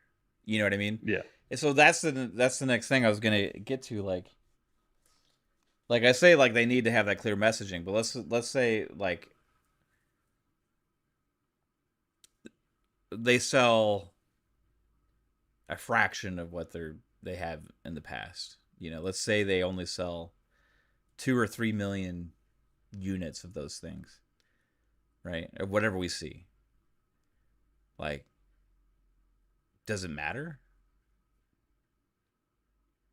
You know what I mean? Yeah. And so that's the next thing I was gonna get to. Like I say, like they need to have that clear messaging. But let's say like they sell a fraction of what they have in the past. You know, let's say they only sell 2 or 3 million units of those things, right? Or whatever we see. Like, does it matter?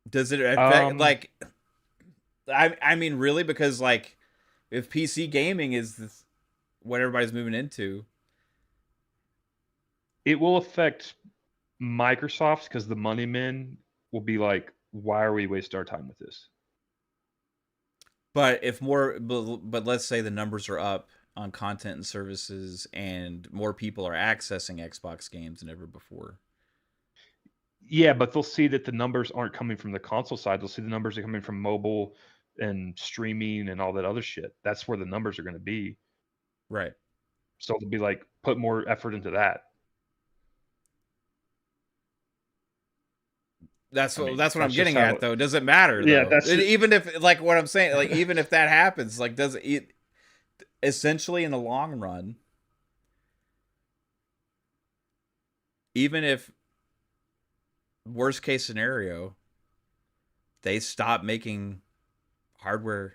Does it affect, like? I mean, really, because like, if PC gaming is this, what everybody's moving into. It will affect Microsoft because the money men will be like, why are we wasting our time with this? But if more, but let's say the numbers are up on content and services, and more people are accessing Xbox games than ever before. Yeah, but they'll see that the numbers aren't coming from the console side. They'll see the numbers are coming from mobile and streaming and all that other shit. That's where the numbers are going to be. Right. So they'll be like, put more effort into that. That's I mean, what I'm that's just getting how. at, though. Does it matter, Yeah, though? that's Even if, like, what I'm saying, like, even if that happens, like, does it essentially in the long run, even if worst case scenario, they stop making hardware,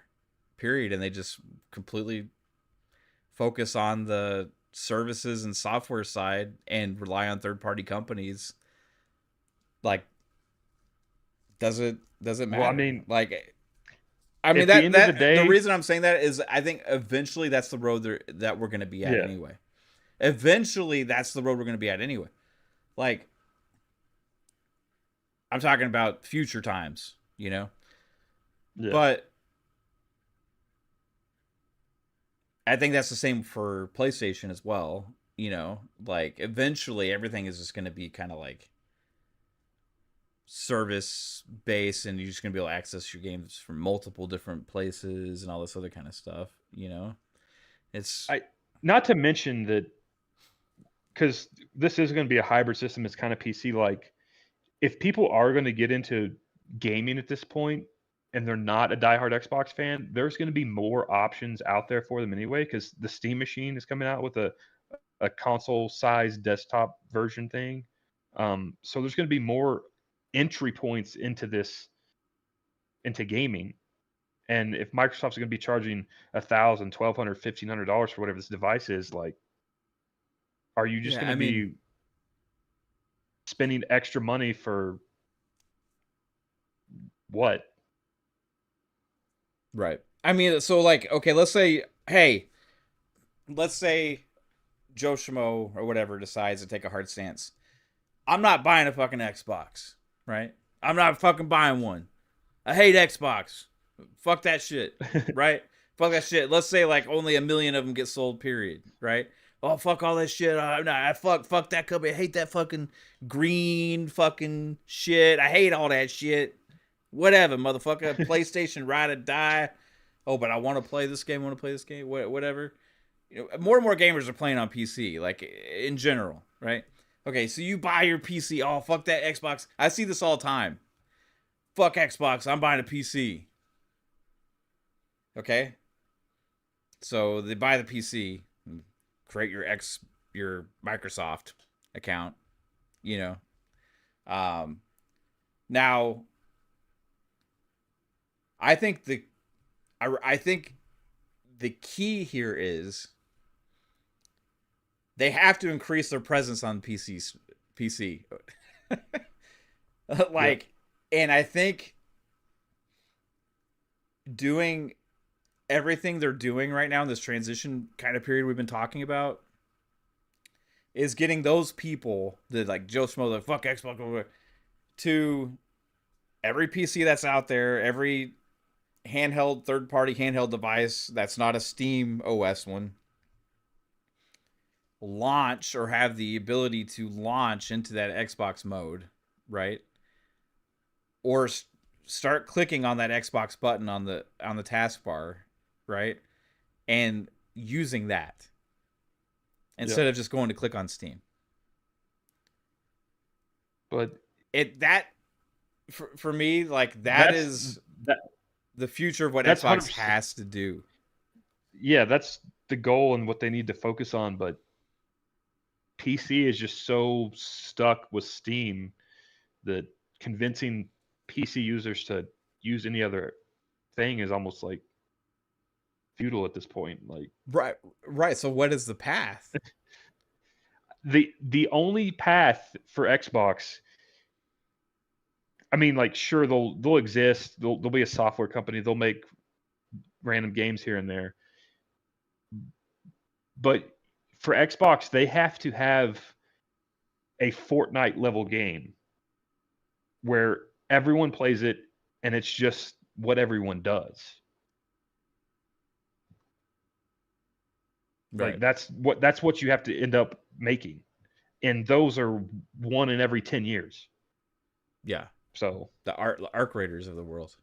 period, and they just completely focus on the services and software side and rely on third party companies, like, does it well. I matter? mean, Like, I mean at the end of the that the day, reason I'm saying that is I think eventually that's the road that we're going to be at yeah, anyway. Eventually that's the road we're going to be at anyway. Like, I'm talking about future times, you know. yeah. But I think that's the same for PlayStation as well, you know. Like, eventually everything is just going to be kind of like service based, and you're just going to be able to access your games from multiple different places and all this other kind of stuff, you know. It's I not to mention that because this is going to be a hybrid system. It's kind of PC like. If people are going to get into gaming at this point and they're not a diehard Xbox fan, there's going to be more options out there for them anyway because the Steam machine is coming out with a console sized desktop version thing. So there's going to be more entry points into this into gaming. And if Microsoft's going to be charging $1,000, $1,200, $1,500 for whatever this device is, like, are you just yeah, going I to mean, be spending extra money for what? right. I mean, so like, okay, let's say, hey, let's say Joe Schmo or whatever decides to take a hard stance. I'm not buying a fucking Xbox, right? I'm not fucking buying one. I hate Xbox. Fuck that shit, right? Fuck that shit. Let's say like only 1 million of them get sold, period, right? Oh, fuck all that shit. I fuck that company. I hate that fucking green fucking shit. I hate all that shit. Whatever, motherfucker. PlayStation, ride or die. Oh, but I want to play this game. I want to play this game. Whatever. You know, more and more gamers are playing on PC, like in general, right? Okay, so you buy your PC. Oh, fuck that Xbox. I see this all the time. Fuck Xbox. I'm buying a PC. Okay, so they buy the PC, create your Microsoft account. You know, um, now I think I think the key here is they have to increase their presence on PC. Yeah. Like, and I think doing everything they're doing right now in this transition kind of period we've been talking about is getting those people that like Joe Schmo, the fuck Xbox, to every PC that's out there, every handheld third party handheld device that's not a Steam OS one, launch or have the ability to launch into that Xbox mode, right? Or start clicking on that Xbox button on the taskbar, right? And using that Yeah. instead of just going to click on Steam. But It that for me, like, that that's is that the future of what that's Xbox 100%. has to do. Yeah, that's the goal and what they need to focus on, but PC is just so stuck with Steam that convincing PC users to use any other thing is almost like futile at this point. Like Right, right. So what is the path? the only path for Xbox, I mean, like sure they'll exist. They'll be a software company. They'll make random games here and there. But for Xbox, they have to have a Fortnite level game where everyone plays it and it's just what everyone does. Like Right. that's what you have to end up making. And those are one in every 10 years. Yeah. So The Arc Raiders of the world.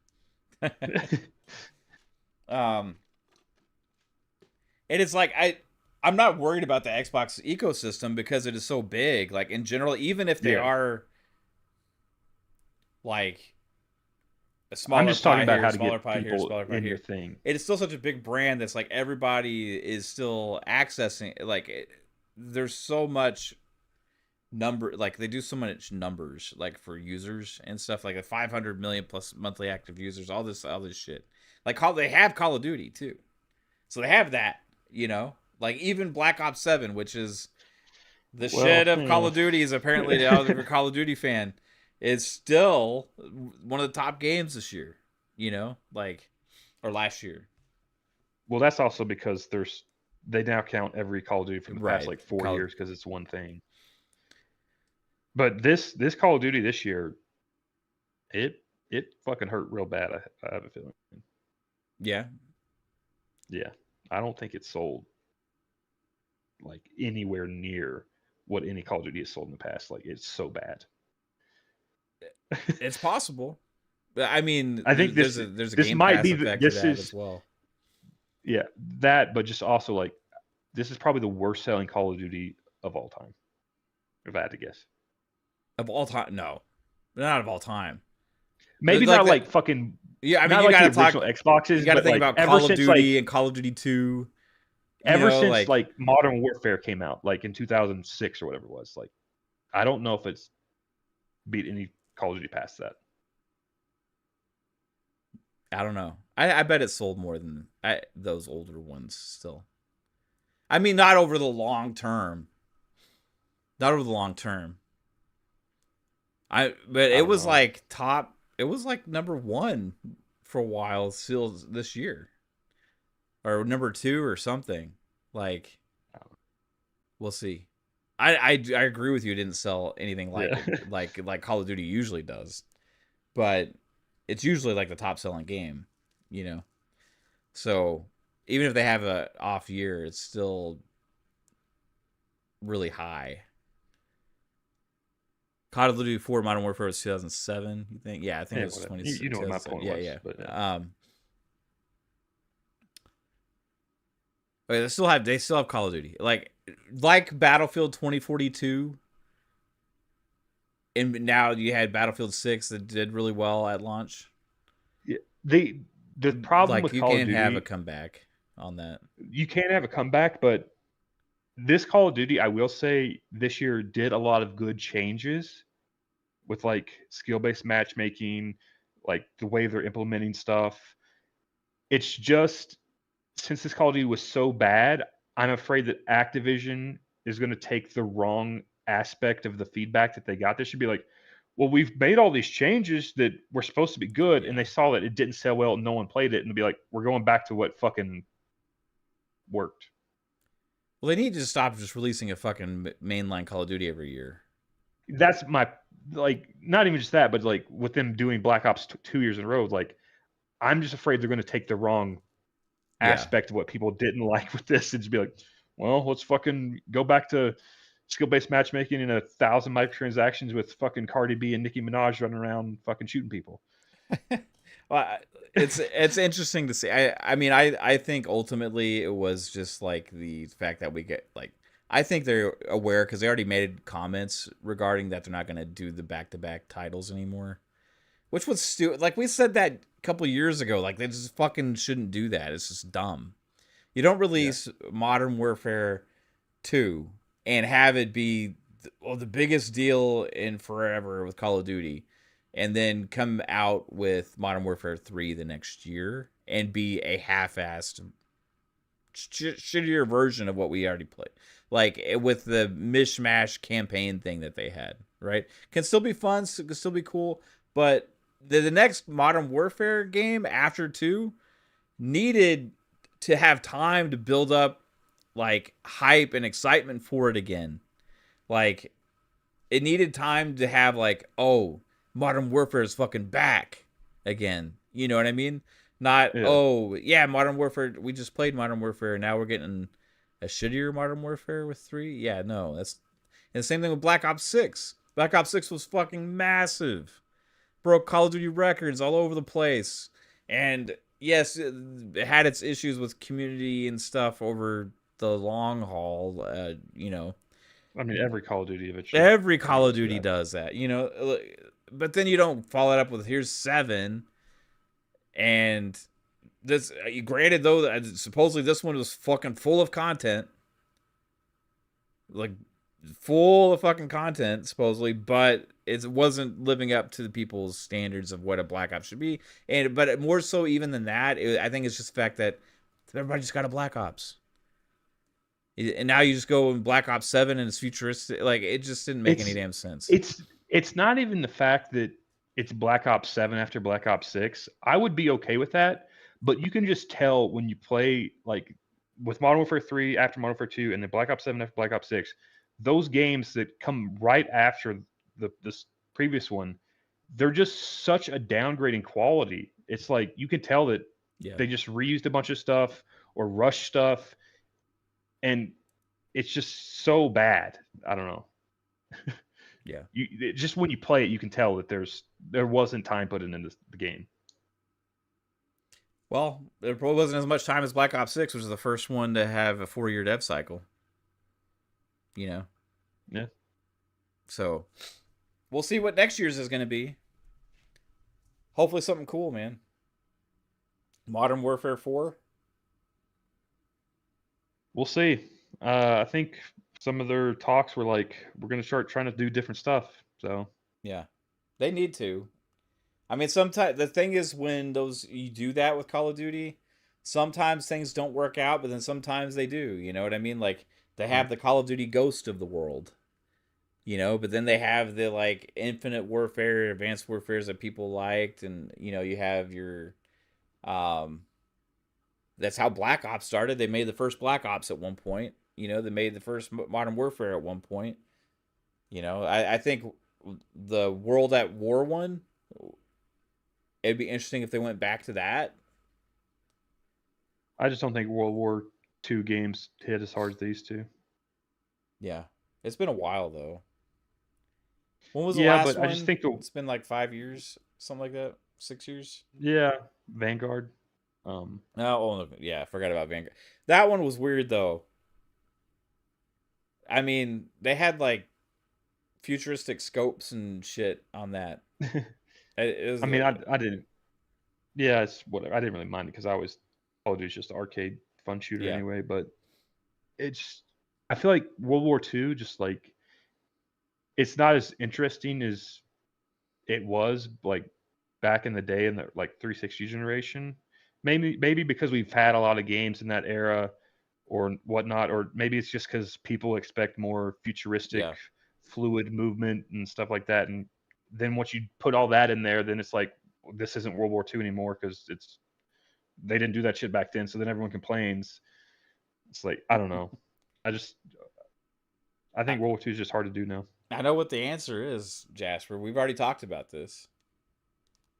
um, and it's like I'm not worried about the Xbox ecosystem because it is so big. Like in general, even if they yeah, are like a I'm smaller just talking pie about here, how to smaller get pie here, people smaller pie in your here. thing. It is still such a big brand that's like everybody is still accessing. There's so much number, like they do so much numbers, like for users and stuff, like a 500 million plus monthly active users, all this shit. Like they have Call of Duty too, so they have that. You know, like even Black Ops 7, which is the Well, shit of Call of Duty, is apparently the other Call of Duty fan, is still one of the top games this year. You know, like or last year. well, that's also because they now count every Call of Duty from the past Right. like 4 years because it's one thing. But this Call of Duty this year, it fucking hurt real bad. I have a feeling. Yeah. Yeah, I don't think it sold like anywhere near what any Call of Duty has sold in the past. Like it's so bad. It's possible. I mean, I think there's a this Game might Pass be effect to this that as is well. yeah that, but just also like this is probably the worst selling Call of Duty of all time, if I had to guess. Of all time, no, not of all time. Maybe Like not that. like fucking Yeah, I mean, not you like the gotta talk. original You Xboxes, gotta but think like about Call of Duty and Call of Duty 2. You ever know, since like like Modern Warfare came out, like in 2006 or whatever it was. Like I don't know if it's beat any Call of Duty past that. I don't know. I bet it sold more than those older ones still. I mean, not over the long term. Not over the long term. But I it don't was know. like top. It was like number one for a while still this year, or number two or something. Like we'll see. I agree with you. It didn't sell anything like Yeah. it, like Call of Duty usually does, but it's usually like the top selling game, you know. So even if they have a off year, it's still really high. Call of Duty 4 Modern Warfare was 2007. You think? Yeah, I think it Yeah, was whatever. 20, You know what my 2007. point Yeah, was, yeah. but yeah. Okay, they still have Call of Duty like Battlefield 2042, and now you had Battlefield 6 that did really well at launch. Yeah. The problem Like with you Call of can have a Duty, comeback on that. you can't have a comeback, but this Call of Duty, I will say, this year did a lot of good changes with like skill-based matchmaking, like the way they're implementing stuff. It's just since this Call of Duty was so bad, I'm afraid that Activision is going to take the wrong aspect of the feedback that they got. They should be like, well, we've made all these changes that were supposed to be good, and Yeah. they saw that it didn't sell well and no one played it, and be like, we're going back to what fucking worked. Well, they need to stop just releasing a fucking mainline Call of Duty every year. That's my like, not even just that, but like with them doing Black Ops 2 years in a row, like I'm just afraid they're going to take the wrong Yeah. aspect of what people didn't like with this and just be like, well, let's fucking go back to skill-based matchmaking and 1,000 microtransactions with fucking Cardi B and Nicki Minaj running around fucking shooting people. Well, it's interesting to see. I mean, I think ultimately it was just like the fact that we get like I think they're aware because they already made comments regarding that they're not going to do the back to back titles anymore, which was stupid. Like we said that a couple years ago. Like they just fucking shouldn't do that. It's just dumb. You don't Yeah. release Modern Warfare 2 and have it be the biggest deal in forever with Call of Duty, and then come out with Modern Warfare 3 the next year and be a half-assed shittier version of what we already played. Like with the mishmash campaign thing that they had, right? Can still be fun, can still be cool, but the next Modern Warfare game after 2 needed to have time to build up like hype and excitement for it again. Like it needed time to have like, oh, Modern Warfare is fucking back again. You know what I mean? Not, Yeah. oh yeah, Modern Warfare. We just played Modern Warfare, and now we're getting a shittier Modern Warfare with 3. Yeah, no, that's and the same thing with Black Ops 6. Black Ops 6 was fucking massive, broke Call of Duty records all over the place, and yes, it had its issues with community and stuff over the long haul. I mean, every Call of Duty eventually Every kind of Call of goes through Duty that. does that, but then you don't follow it up with here's 7, and this. Granted, though, supposedly this one was fucking full of content, like full of fucking content, supposedly, but it wasn't living up to the people's standards of what a Black Ops should be. And but more so even than that, I think it's just the fact that everybody just got a Black Ops. And now you just go in Black Ops 7 and it's futuristic. Like it just didn't make any It's damn sense. it's not even the fact that it's Black Ops 7 after Black Ops 6. I would be okay with that, but you can just tell when you play like with Modern Warfare 3 after Modern Warfare 2 and then Black Ops 7 after Black Ops 6, those games that come right after this previous one, they're just such a downgrade in quality. It's like you can tell that Yeah, they just reused a bunch of stuff or rushed stuff, and it's just so bad. I don't know. yeah. Just when you play it, you can tell that there wasn't time put into the game. Well, there probably wasn't as much time as Black Ops 6, which is the first one to have a 4-year dev cycle. You know, Yeah, so we'll see what next year's is going to be. Hopefully, something cool, man. Modern Warfare 4. we'll see. I think some of their talks were like, we're going to start trying to do different stuff. So Yeah, they need to. I mean, sometimes the thing is when those you do that with Call of Duty, sometimes things don't work out, but then sometimes they do. You know what I mean? Like they yeah, have the Call of Duty Ghost of the world, but then they have the like Infinite Warfare, Advanced Warfares that people liked, and you have your um. That's how Black Ops started. They made the first Black Ops at one point. They made the first Modern Warfare at one point. I think the World at War one, it'd be interesting if they went back to that. I just don't think World War II games hit as hard as these two. Yeah. It's been a while though. When was the Yeah, last but I just one? think the It's been like 5 years, something like that. 6 years. yeah Vanguard. Um, No, oh yeah, I forgot about Vanguard. That one was weird though. I mean, they had like futuristic scopes and shit on that. It was I mean, I didn't. Yeah, it's whatever. I didn't really mind it because I always Call of Duty's just an arcade fun shooter yeah, anyway. But it's I feel like World War II just like it's not as interesting as it was like back in the day in the like 360 generation. Maybe because we've had a lot of games in that era or whatnot, or maybe it's just because people expect more futuristic, yeah. fluid movement and stuff like that. And then once you put all that in there, then it's like this isn't World War II anymore because it's they didn't do that shit back then. So then everyone complains. It's like I don't know. I just I I, think World War II is just hard to do now. I know what the answer is, Jasper. We've already talked about this.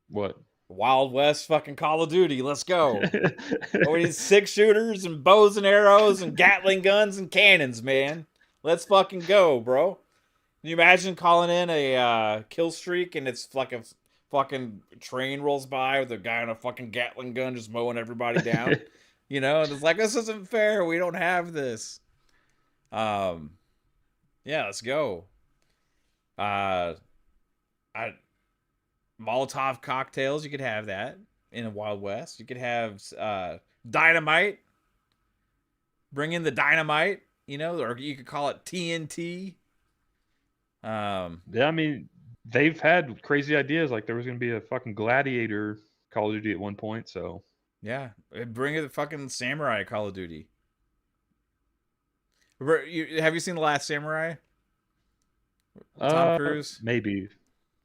What? Wild West fucking Call of Duty. Let's go. Oh, we need 6 shooters and bows and arrows and Gatling guns and cannons, man. Let's fucking go, bro. Can you imagine calling in a kill streak and it's like a fucking train rolls by with a guy on a fucking Gatling gun just mowing everybody down? And it's like, this isn't fair. We don't have this. Um, yeah, let's go. Uh, I Molotov cocktails. You could have that in a Wild West. You could have dynamite. Bring in the dynamite. Or you could call it TNT. Yeah, I mean, they've had crazy ideas. Like there was going to be a fucking gladiator Call of Duty at one point. So Yeah, bring it the fucking samurai Call of Duty. Have you seen the Last Samurai? Tom Cruise. maybe.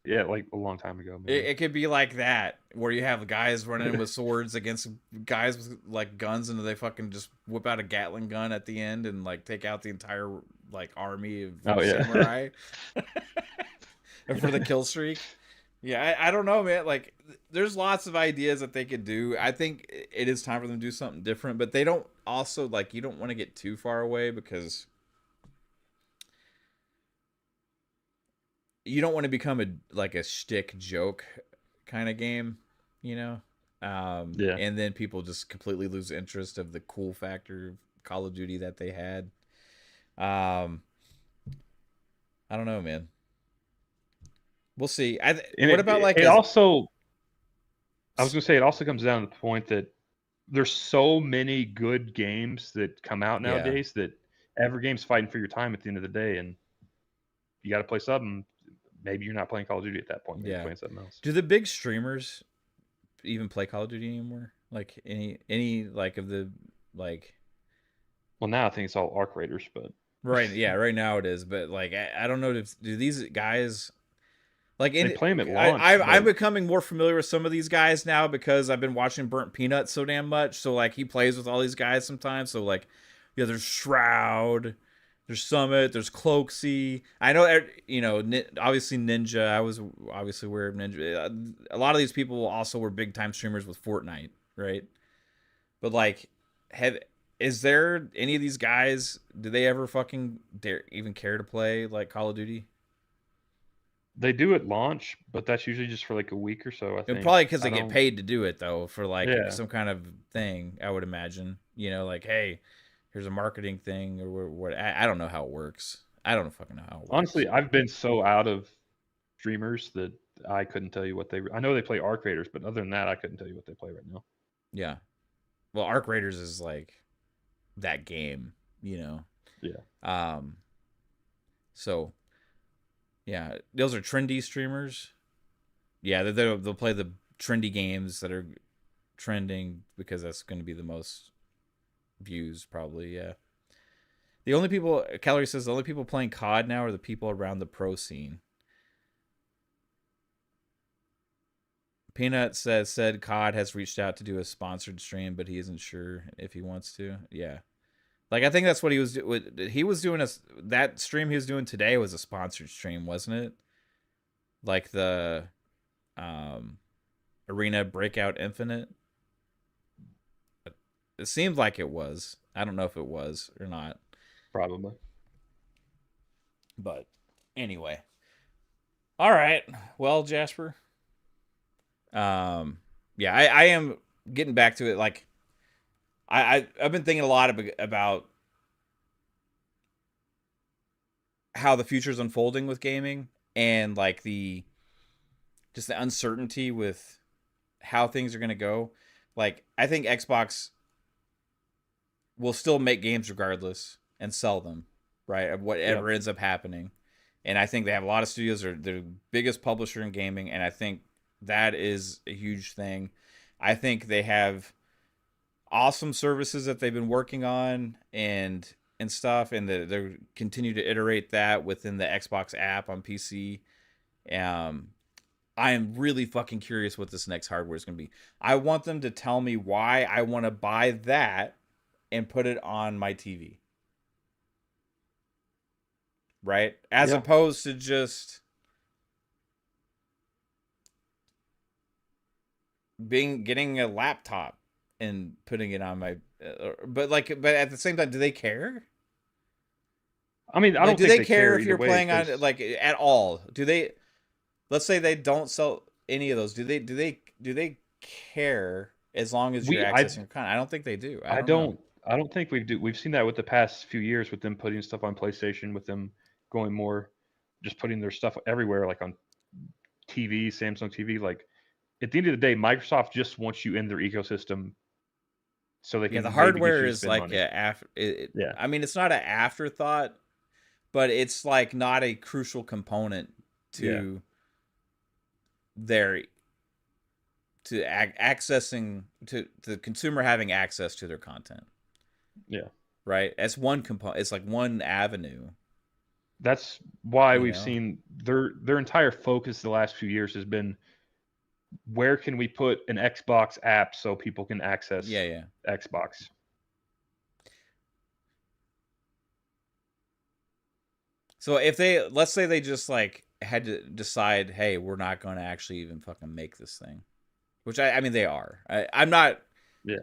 Yeah, like a long time ago, It, maybe. it could be like that, where you have guys running with swords against guys with like guns, and they fucking just whip out a Gatling gun at the end and like take out the entire like army of Oh yeah. samurai for the kill streak. Yeah, I don't know, man. Like, there's lots of ideas that they could do. I think it is time for them to do something different, but they don't also like you don't want to get too far away because you don't want to become a like a shtick joke kind of game, you know. Yeah. And then people just completely lose interest of the cool factor of Call of Duty that they had. Um, I don't know, man. We'll see. And What about like it as also, I was gonna say, it also comes down to the point that there's so many good games that come out yeah, nowadays that every game's fighting for your time at the end of the day, and you got to play something. Maybe you're not playing Call of Duty at that point. Maybe you're yeah. playing something else. Do the big streamers even play Call of Duty anymore? Like any like of the like Well, now I think it's all arc raiders, but right? Yeah, right now it is. But like I don't know. If, do these guys like they in play them at launch. I'm But becoming more familiar with some of these guys now because I've been watching Burnt Peanuts so damn much. So like he plays with all these guys sometimes. So like yeah, there's Shroud, there's Summit, there's Cloaksy. I know you know obviously Ninja. I was obviously aware of Ninja. A lot of these people also were big time streamers with Fortnite, right? But like, have is there any of these guys? Do they ever fucking dare even care to play like Call of Duty? they do at launch, but that's usually just for like a week or so. I And think. probably because I they get don't. paid to do it though, for like Yeah. some kind of thing. I would imagine, you know, like hey, here's a marketing thing or what. I don't know how it works. I don't fucking know how it works. Honestly, I've been so out of streamers that I couldn't tell you what they. I know they play arc raiders, but other than that, I couldn't tell you what they play right now. Yeah. Well, Arc Raiders is like that game, you know. Yeah. Um. So yeah, those are trendy streamers. Yeah, they'll play the trendy games that are trending because that's going to be the most views probably. Yeah. The only people Calorie says the only people playing COD now are the people around the pro scene. Peanut said COD has reached out to do a sponsored stream, but he isn't sure if he wants to. Yeah, like I think that's what he was doing. He was doing that stream he was doing today was a sponsored stream, wasn't it? Like the um, Arena Breakout Infinite. It seemed like it was. I don't know if it was or not, Probably. but anyway. All right. Well, Jasper. Yeah, I am getting back to it. Like, I've been thinking a lot about how the future is unfolding with gaming and like the just the uncertainty with how things are going to go. Like, I think Xbox will still make games regardless and sell them, right? Of Yep. whatever ends up happening. And I think they have a lot of studios. They're the biggest publisher in gaming, and I think that is a huge thing. I think they have awesome services that they've been working on and stuff, and they continue to iterate that within the Xbox app on PC. Um, I am really fucking curious what this next hardware is going to be. I want them to tell me why I want to buy that and put it on my TV, right? As Yeah. opposed to just being getting a laptop and putting it on my but at the same time do they care? I mean, I Like don't do think they they care care if either you're way playing on because like at all? Do they, let's say they don't sell any of those, do they care as long as you're we I accessing your content? I don't think they do. I I don't know. don't I don't think we've seen that with the past few years with them putting stuff on PlayStation, with them going more just putting their stuff everywhere, like on TV, Samsung TV. Like at the end of the day, Microsoft just wants you in their ecosystem so they Yeah, the can maybe get hardware you to is spend like money. Yeah. I mean it's not an afterthought, but it's like not a crucial component Yeah. to their accessing to the consumer having access to their content, Yeah. right? That's one component. It's like one avenue. That's why You we've know? seen their entire focus the last few years has been where can we put an Xbox app so people can Yeah, access yeah. Xbox. So if they, let's say they just like had to decide, hey, we're not going to actually even fucking make this thing, which I mean they are. I'm not. Yeah.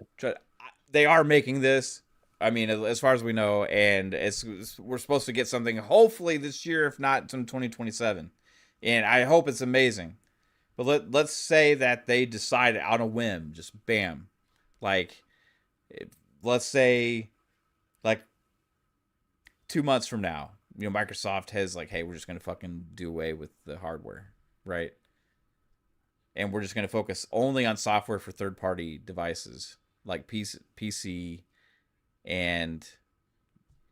They are making this. I mean, as far as we know, and we're supposed to get something hopefully this year, if not in 2027, and I hope it's amazing. But let's say that they decide on a whim, just bam, like let's say like 2 months from now, Microsoft has like, hey, we're just gonna fucking do away with the hardware, right? And we're just gonna focus only on software for third party devices like PC and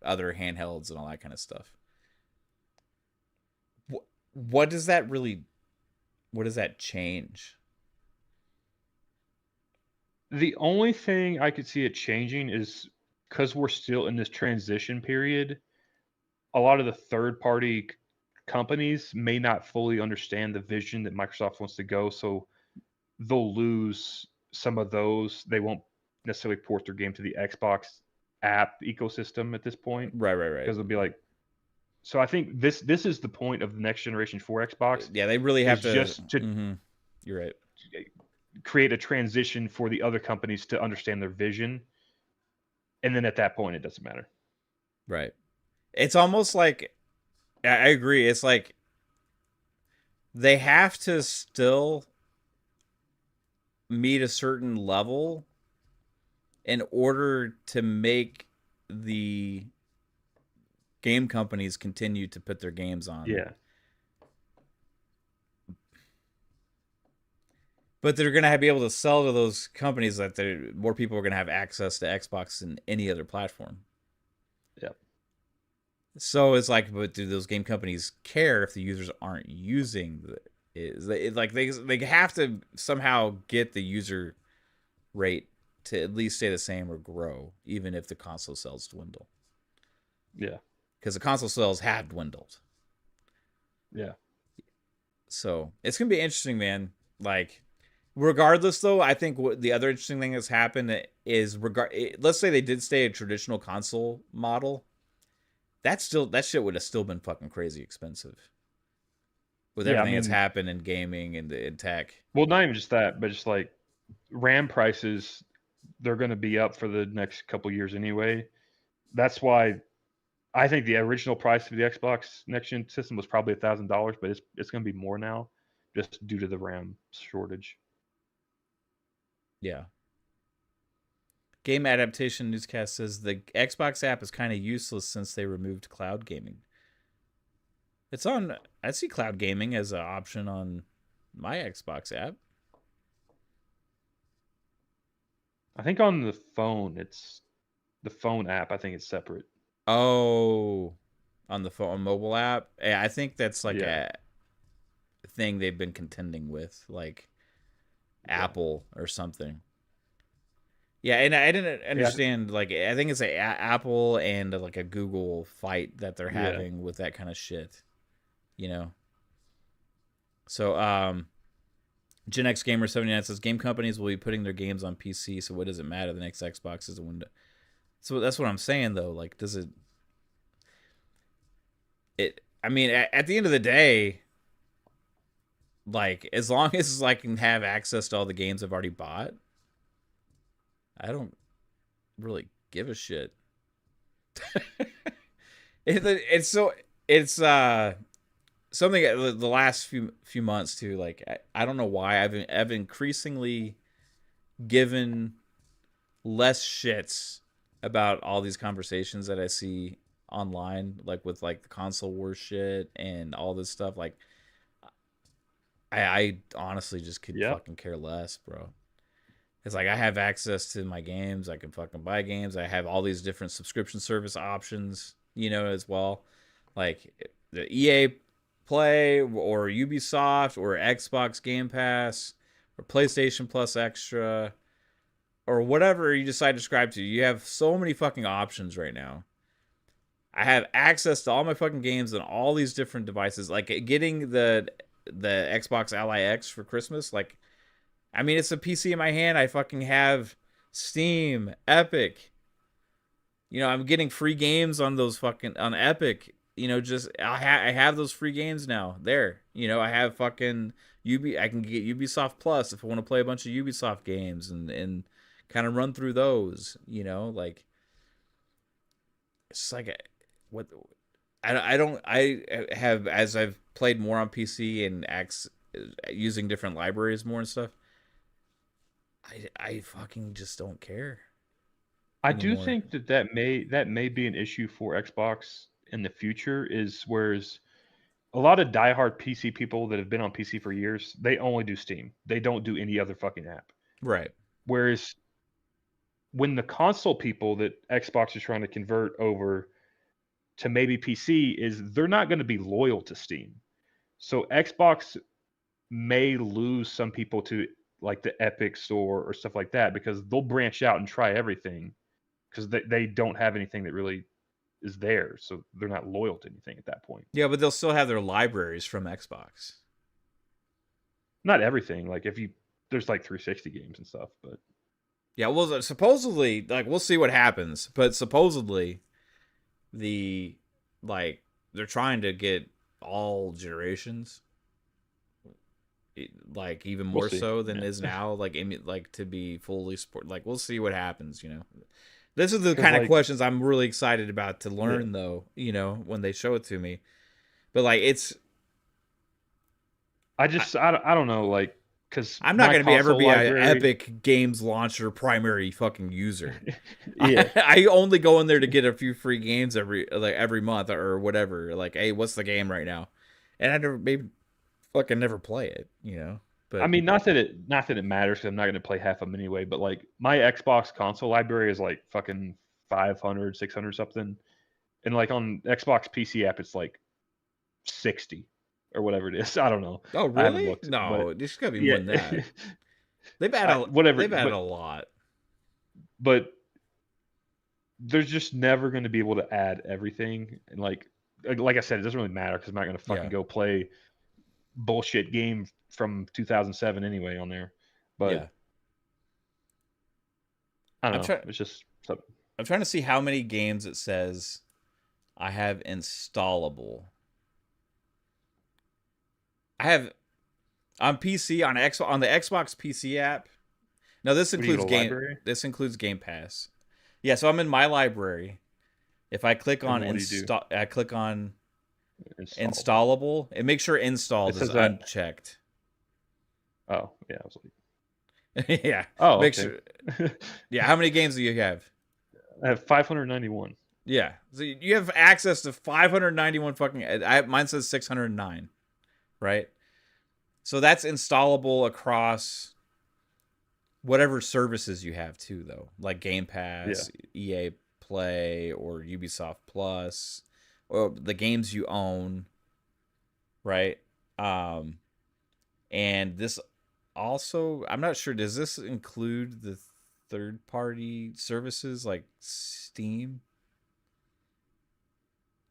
other handhelds and all that kind of stuff. What does that really? What does that change? The only thing I could see it changing is because we're still in this transition period. A lot of the third party companies may not fully understand the vision that Microsoft wants to go, so they'll lose some of those. They won't necessarily port their game to the Xbox app ecosystem at this point Right, right, right. because they'll be like, so I think this is the point of the next generation for Xbox Yeah, they really have is to. just to Mm-hmm. You're right. create a transition for the other companies to understand their vision, and then at that point it doesn't matter. Right. It's almost like I agree. It's like they have to still meet a certain level in order to make the game companies continue to put their games on. Yeah, But they're going to be able to sell to those companies that more people are going to have access to Xbox than any other platform. yeah, So it's like, but do those game companies care if the users aren't using the? Like they have to somehow get the user rate to at least stay the same or grow, even if the console sales dwindle. yeah, Because the console sales have dwindled. yeah, So it's gonna be interesting, man. Like, regardless, though, I think what the other interesting thing that's happened is Let's say they did stay a traditional console model. That shit would have still been fucking crazy expensive with yeah. I everything that's mean, happened in gaming and in tech. well, not even just that, but just like RAM prices, they're going to be up for the next couple years anyway. That's why I think the original price of the Xbox next gen system was probably $1,000, but it's going to be more now, just due to the RAM shortage. Yeah. Game Adaptation Newscast says the Xbox app is kind of useless since they removed cloud gaming. It's on. I see cloud gaming as an option on my Xbox app. I think on the phone, it's the phone app. I think it's separate. Oh, on the phone mobile app. Yeah, I think that's like Yeah, a thing they've been contending with, like yeah, Apple or something. Yeah, and I didn't yeah, understand. Like, I think it's a Apple and like a Google fight that they're yeah. having with that kind of shit. You know. So, Gen X Gamer 79 says game companies will be putting their games on PC. So what does it matter? The next Xbox is a window. So that's what I'm saying though. Like, does it? It. I mean, at the end of the day, like as long as I can have access to all the games I've already bought, I don't really give a shit. It's so it's something the last few months too. Like I don't know why I've increasingly given less shits about all these conversations that I see online, like with like the console war shit and all this stuff. Like I honestly just could Yep. fucking care less, bro. It's like I have access to my games. I can fucking buy games. I have all these different subscription service options, as well. Like the EA Play or Ubisoft or Xbox Game Pass or PlayStation Plus Extra or whatever you decide to subscribe to. You have so many fucking options right now. I have access to all my fucking games on all these different devices. Like getting the Xbox Ally X for Christmas. Like, I mean, it's a PC in my hand. I fucking have Steam, Epic. You know, I'm getting free games on those fucking on Epic. You know, just I have those free games now. There, you know, I have fucking I can get Ubisoft Plus if I want to play a bunch of Ubisoft games and kind of run through those. You know, like it's like what I don't I have as I've played more on PC and using different libraries more and stuff. I fucking just don't care I do anymore. think that may be an issue for Xbox in the future. Is whereas a lot of diehard PC people that have been on PC for years, they only do Steam. They don't do any other fucking app. Right. Whereas when the console people that Xbox is trying to convert over to maybe PC is they're not going to be loyal to Steam. So Xbox may lose some people to like the Epic store or stuff like that because they'll branch out and try everything because they don't have anything that really is there. So they're not loyal to anything at that point. Yeah, but they'll still have their libraries from Xbox. Not everything. Like if you there's like 360 games and stuff, but Yeah, well, supposedly, like we'll see what happens, but supposedly the like they're trying to get all generations, like even we'll more see. so than Yeah, is now, like to be fully sport. Like we'll see what happens. You know, this is the because kind of like questions I'm really excited about to yeah, learn, though. You know, when they show it to me, but like it's I, I don't know like because I'm not my gonna be ever console be a library. Epic Games Launcher primary fucking user. Yeah, I only go in there to get a few free games every month or whatever. Like, hey, what's the game right now? And I never maybe fucking never play it, you know. I But mean not that it matters because I'm not going to play half of them anyway. But like my Xbox console library is like fucking 500, 600 something, and like on Xbox PC app it's like 60 or whatever it is. I don't know. oh I haven't really? looked, but No, there's gotta be more yeah, than that. whatever. They've added a lot. But they're just never going to be able to add everything. And like I said, it doesn't really matter because I'm not going to fucking Yeah, go play bullshit game from 2007 anyway on there. But yeah. I don't I'm know. trying. It's just something. I'm trying to see how many games it says I have installable. I have on PC on the Xbox PC app. No, this What do you includes get a library? Game Pass. Yeah, so I'm in my library. If I click And on then what do you do? I click on Installable. installable, and make sure It installed is says that. unchecked. Oh yeah, I was like, Yeah, oh make okay. sure. Yeah, how many games do you have? I have 591. Yeah, so you have access to 591 fucking. Mine says 609, right? So that's installable across whatever services you have too, though, like Game Yeah. Pass, EA Play, or Ubisoft Plus, or the games you own, right? Um, and this also, I'm not sure. Does this include the third party services like Steam?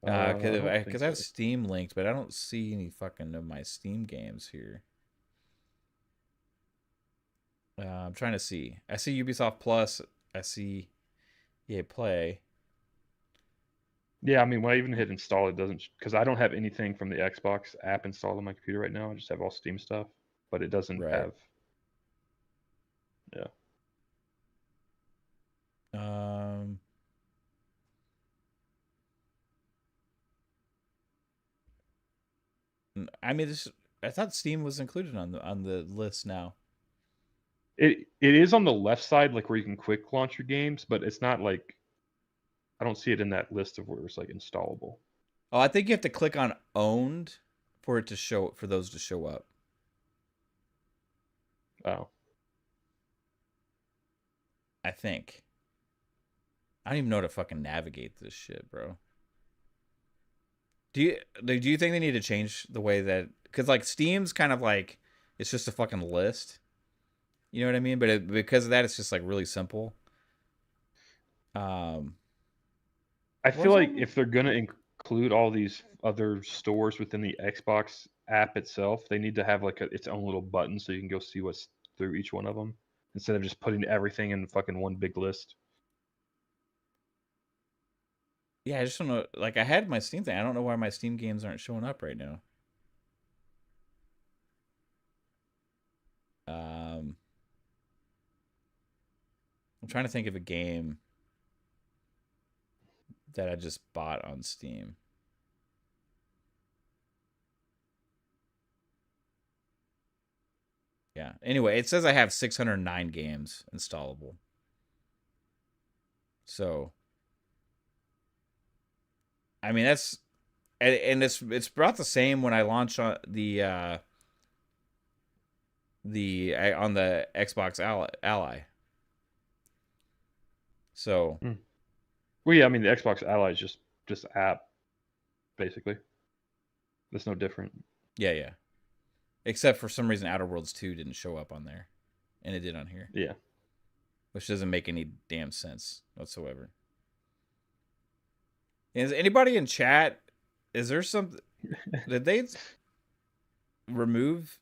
I don't think Because I so. have Steam linked, but I don't see any fucking of my Steam games here. I'm trying to see. I see Ubisoft Plus. I see EA Play. Yeah, I mean, when I even hit install, it doesn't because I don't have anything from the Xbox app installed on my computer right now. I just have all Steam stuff, but it doesn't Right. have. Yeah. Um, I mean, I thought Steam was included on the list now. It is on the left side, like where you can quick launch your games, but it's not like I don't see it in that list of where it's like installable. Oh, I think you have to click on owned for it to show for those to show up. Oh, I think. I don't even know how to fucking navigate this shit, bro. Do you think they need to change the way that because like Steam's kind of like it's just a fucking list, you know what I mean? But because of that, it's just like really simple. Um, I feel like Warzone? if they're gonna include all these other stores within the Xbox app itself, they need to have like its own little button so you can go see what's through each one of them instead of just putting everything in fucking one big list. Yeah, I just don't know. Like, I had my Steam thing. I don't know why my Steam games aren't showing up right now. Um, I'm trying to think of a game that I just bought on Steam. Yeah. Anyway, it says I have 609 games installable. So, I mean, that's and it's about the same when I launch on on the Xbox Ally. So, Hmm. Well, yeah, I mean the Xbox Ally is just app basically. It's no different. yeah, yeah. Except for some reason Outer Worlds 2 didn't show up on there and it did on here, Yeah. which doesn't make any damn sense whatsoever. Is anybody in chat, is there some did they remove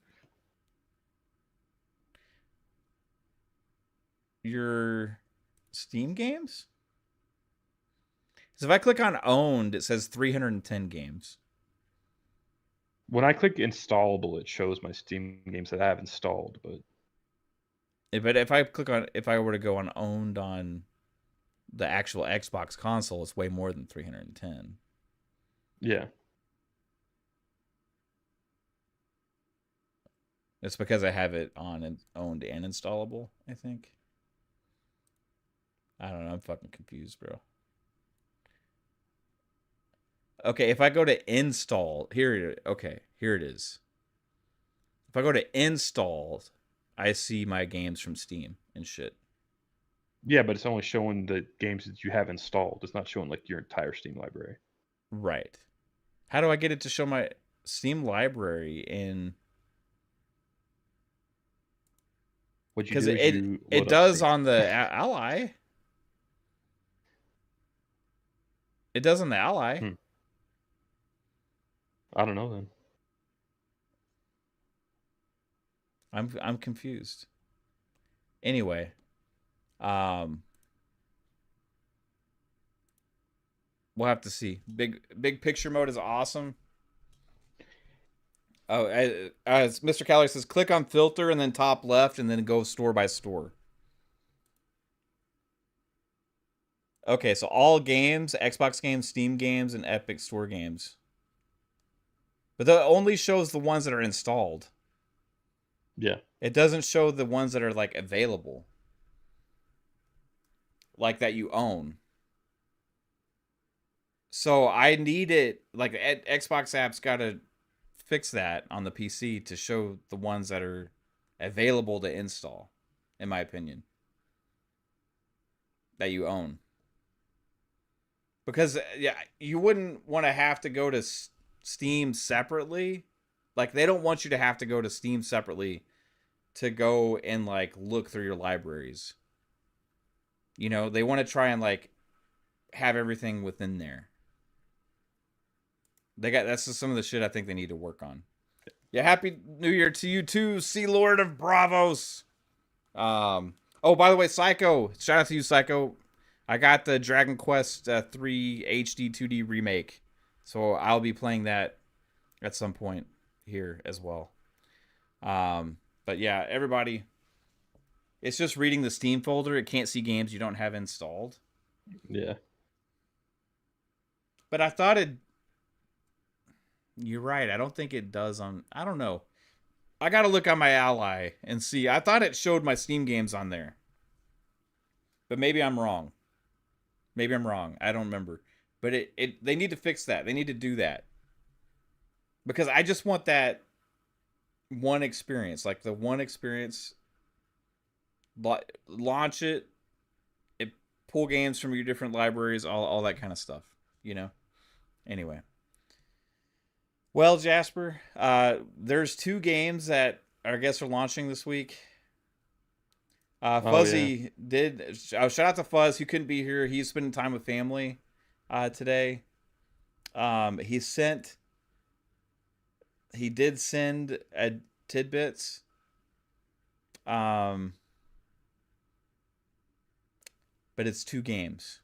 your Steam games? So if I click on owned, it says 310 games. When I click installable, it shows my Steam games that I have installed, but But if I click on, if I were to go on owned on the actual Xbox console, it's way more than 310. yeah. It's because I have it on and owned and installable, I think. I don't know. I'm fucking confused, bro. Okay, if I go to install, okay, here it is. If I go to install, I see my games from Steam and shit. Yeah, but it's only showing the games that you have installed. It's not showing like your entire Steam library. Right. How do I get it to show my Steam library in? What you Because do is you it load up does Steam. on the Ally. It does on the Ally. Hmm. I don't know then. I'm confused. Anyway, um, we'll have to see. Big picture mode is awesome. Oh, as Mr. Calorie says, click on filter and then top left and then go store by store. Okay, so all games, Xbox games, Steam games, and Epic Store games. But that only shows the ones that are installed. Yeah. It doesn't show the ones that are like available, like that you own. So I need it, like Xbox apps got to fix that on the PC to show the ones that are available to install, in my opinion, that you own. Because yeah, you wouldn't want to have to go to Steam separately. Like they don't want you to have to go to Steam separately to go and like look through your libraries. You know, they want to try and like have everything within there. They got that's just some of the shit I think they need to work on. Yeah, happy New Year to you too, Sea Lord of Bravos. Oh, by the way, Psycho, shout out to you, Psycho. I got the Dragon Quest 3 HD 2D remake, so I'll be playing that at some point here as well. But yeah, everybody, it's just reading the Steam folder. It can't see games you don't have installed. Yeah. But I thought it. You're right. I don't think it does on. I don't know. I gotta look on my Ally and see. I thought it showed my Steam games on there, but maybe I'm wrong. Maybe I'm wrong. I don't remember. But it they need to fix that. They need to do that because I just want that one experience, like the one experience. Launch it. It pull games from your different libraries, all that kind of stuff. You know. Anyway. Well, Jasper, there's two games that I guess are launching this week. Oh yeah. Fuzzy did. Shout out to Fuzz. He couldn't be here. He's spending time with family. today. He sent. He did send tidbits. Um, but it's 2 games.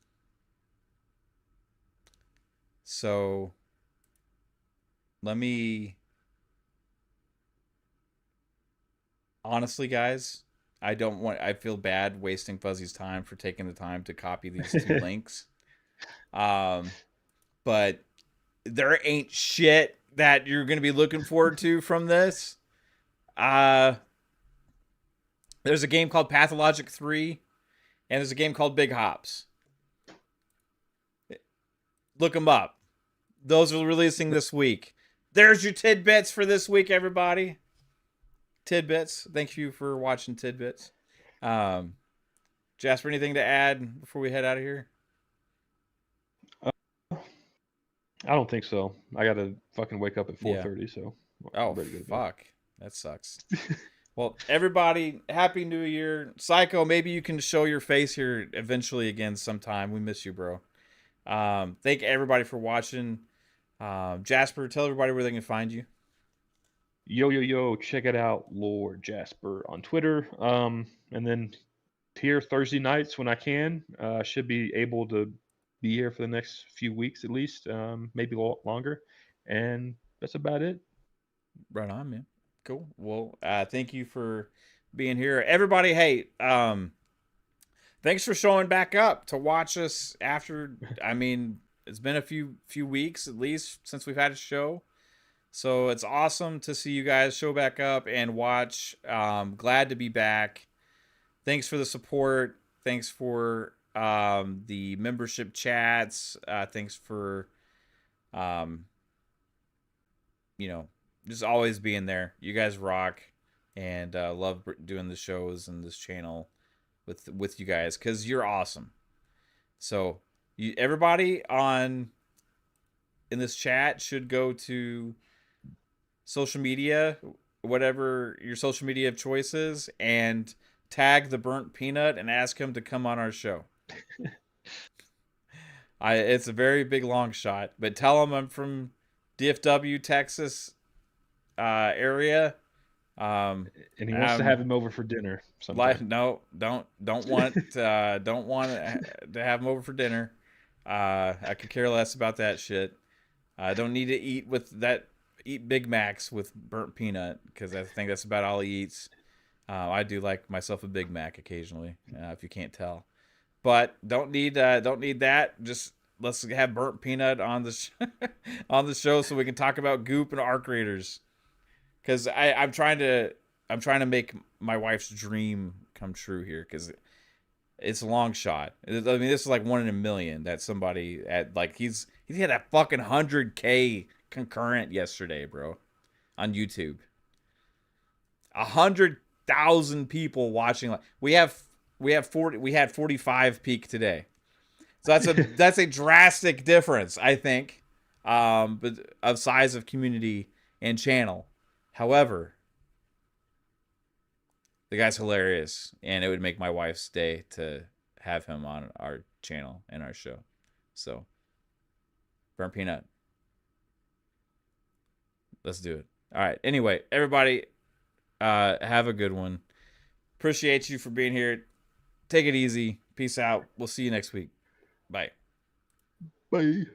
So let me honestly, guys, I feel bad wasting Fuzzy's time for taking the time to copy these 2 links. Um, but there ain't shit that you're gonna be looking forward to from this. Uh, there's a game called Pathologic 3, and there's a game called Big Hops. Look them up. Those are releasing this week. There's your tidbits for this week, everybody. Tidbits. Thank you for watching Tidbits. Um, Jasper, anything to add before we head out of here? Uh, I don't think so. I got to fucking wake up at Yeah. 4:30, so Oh, I'm ready to go to bed. fuck. That sucks. Well, everybody, Happy New Year. Psycho, maybe you can show your face here eventually again sometime. We miss you, bro. Thank everybody for watching. Jasper, tell everybody where they can find you. Yo, yo, yo, check it out, Lord Jasper on Twitter. And then here Thursday nights when I can. Should be able to be here for the next few weeks at least, maybe longer. And that's about it. Right on, man. Cool. Well, thank you for being here. Everybody, hey, thanks for showing back up to watch us after. I mean, it's been a few weeks at least since we've had a show, so it's awesome to see you guys show back up and watch. Glad to be back. Thanks for the support. Thanks for the membership chats. Thanks for um, just always being there. You guys rock, and love doing the shows and this channel with you guys because you're awesome. So everybody on in this chat should go to social media, whatever your social media of choice is, and tag the burnt peanut and ask him to come on our show. It's a very big long shot, but tell him I'm from DFW, Texas area. And he wants to have him over for dinner sometime. No, don't want to have him over for dinner. I could care less about that shit. I don't need to eat Big Macs with burnt peanut because I think that's about all he eats. I do like myself a Big Mac occasionally, if you can't tell. But don't need that. Just let's have burnt peanut on the on the show so we can talk about Goop and Arc Raiders. Because I'm trying to make my wife's dream come true here because it's a long shot. I mean, this is like 1 in a million that somebody at like he had a fucking 100K concurrent yesterday, bro, on YouTube. 100,000 people watching. Like we had 45 peak today, so that's a drastic difference, I think, but of size of community and channel. However, the guy's hilarious, and it would make my wife's day to have him on our channel and our show. So, burnt peanut. Let's do it. All right. Anyway, everybody, have a good one. Appreciate you for being here. Take it easy. Peace out. We'll see you next week. Bye. Bye.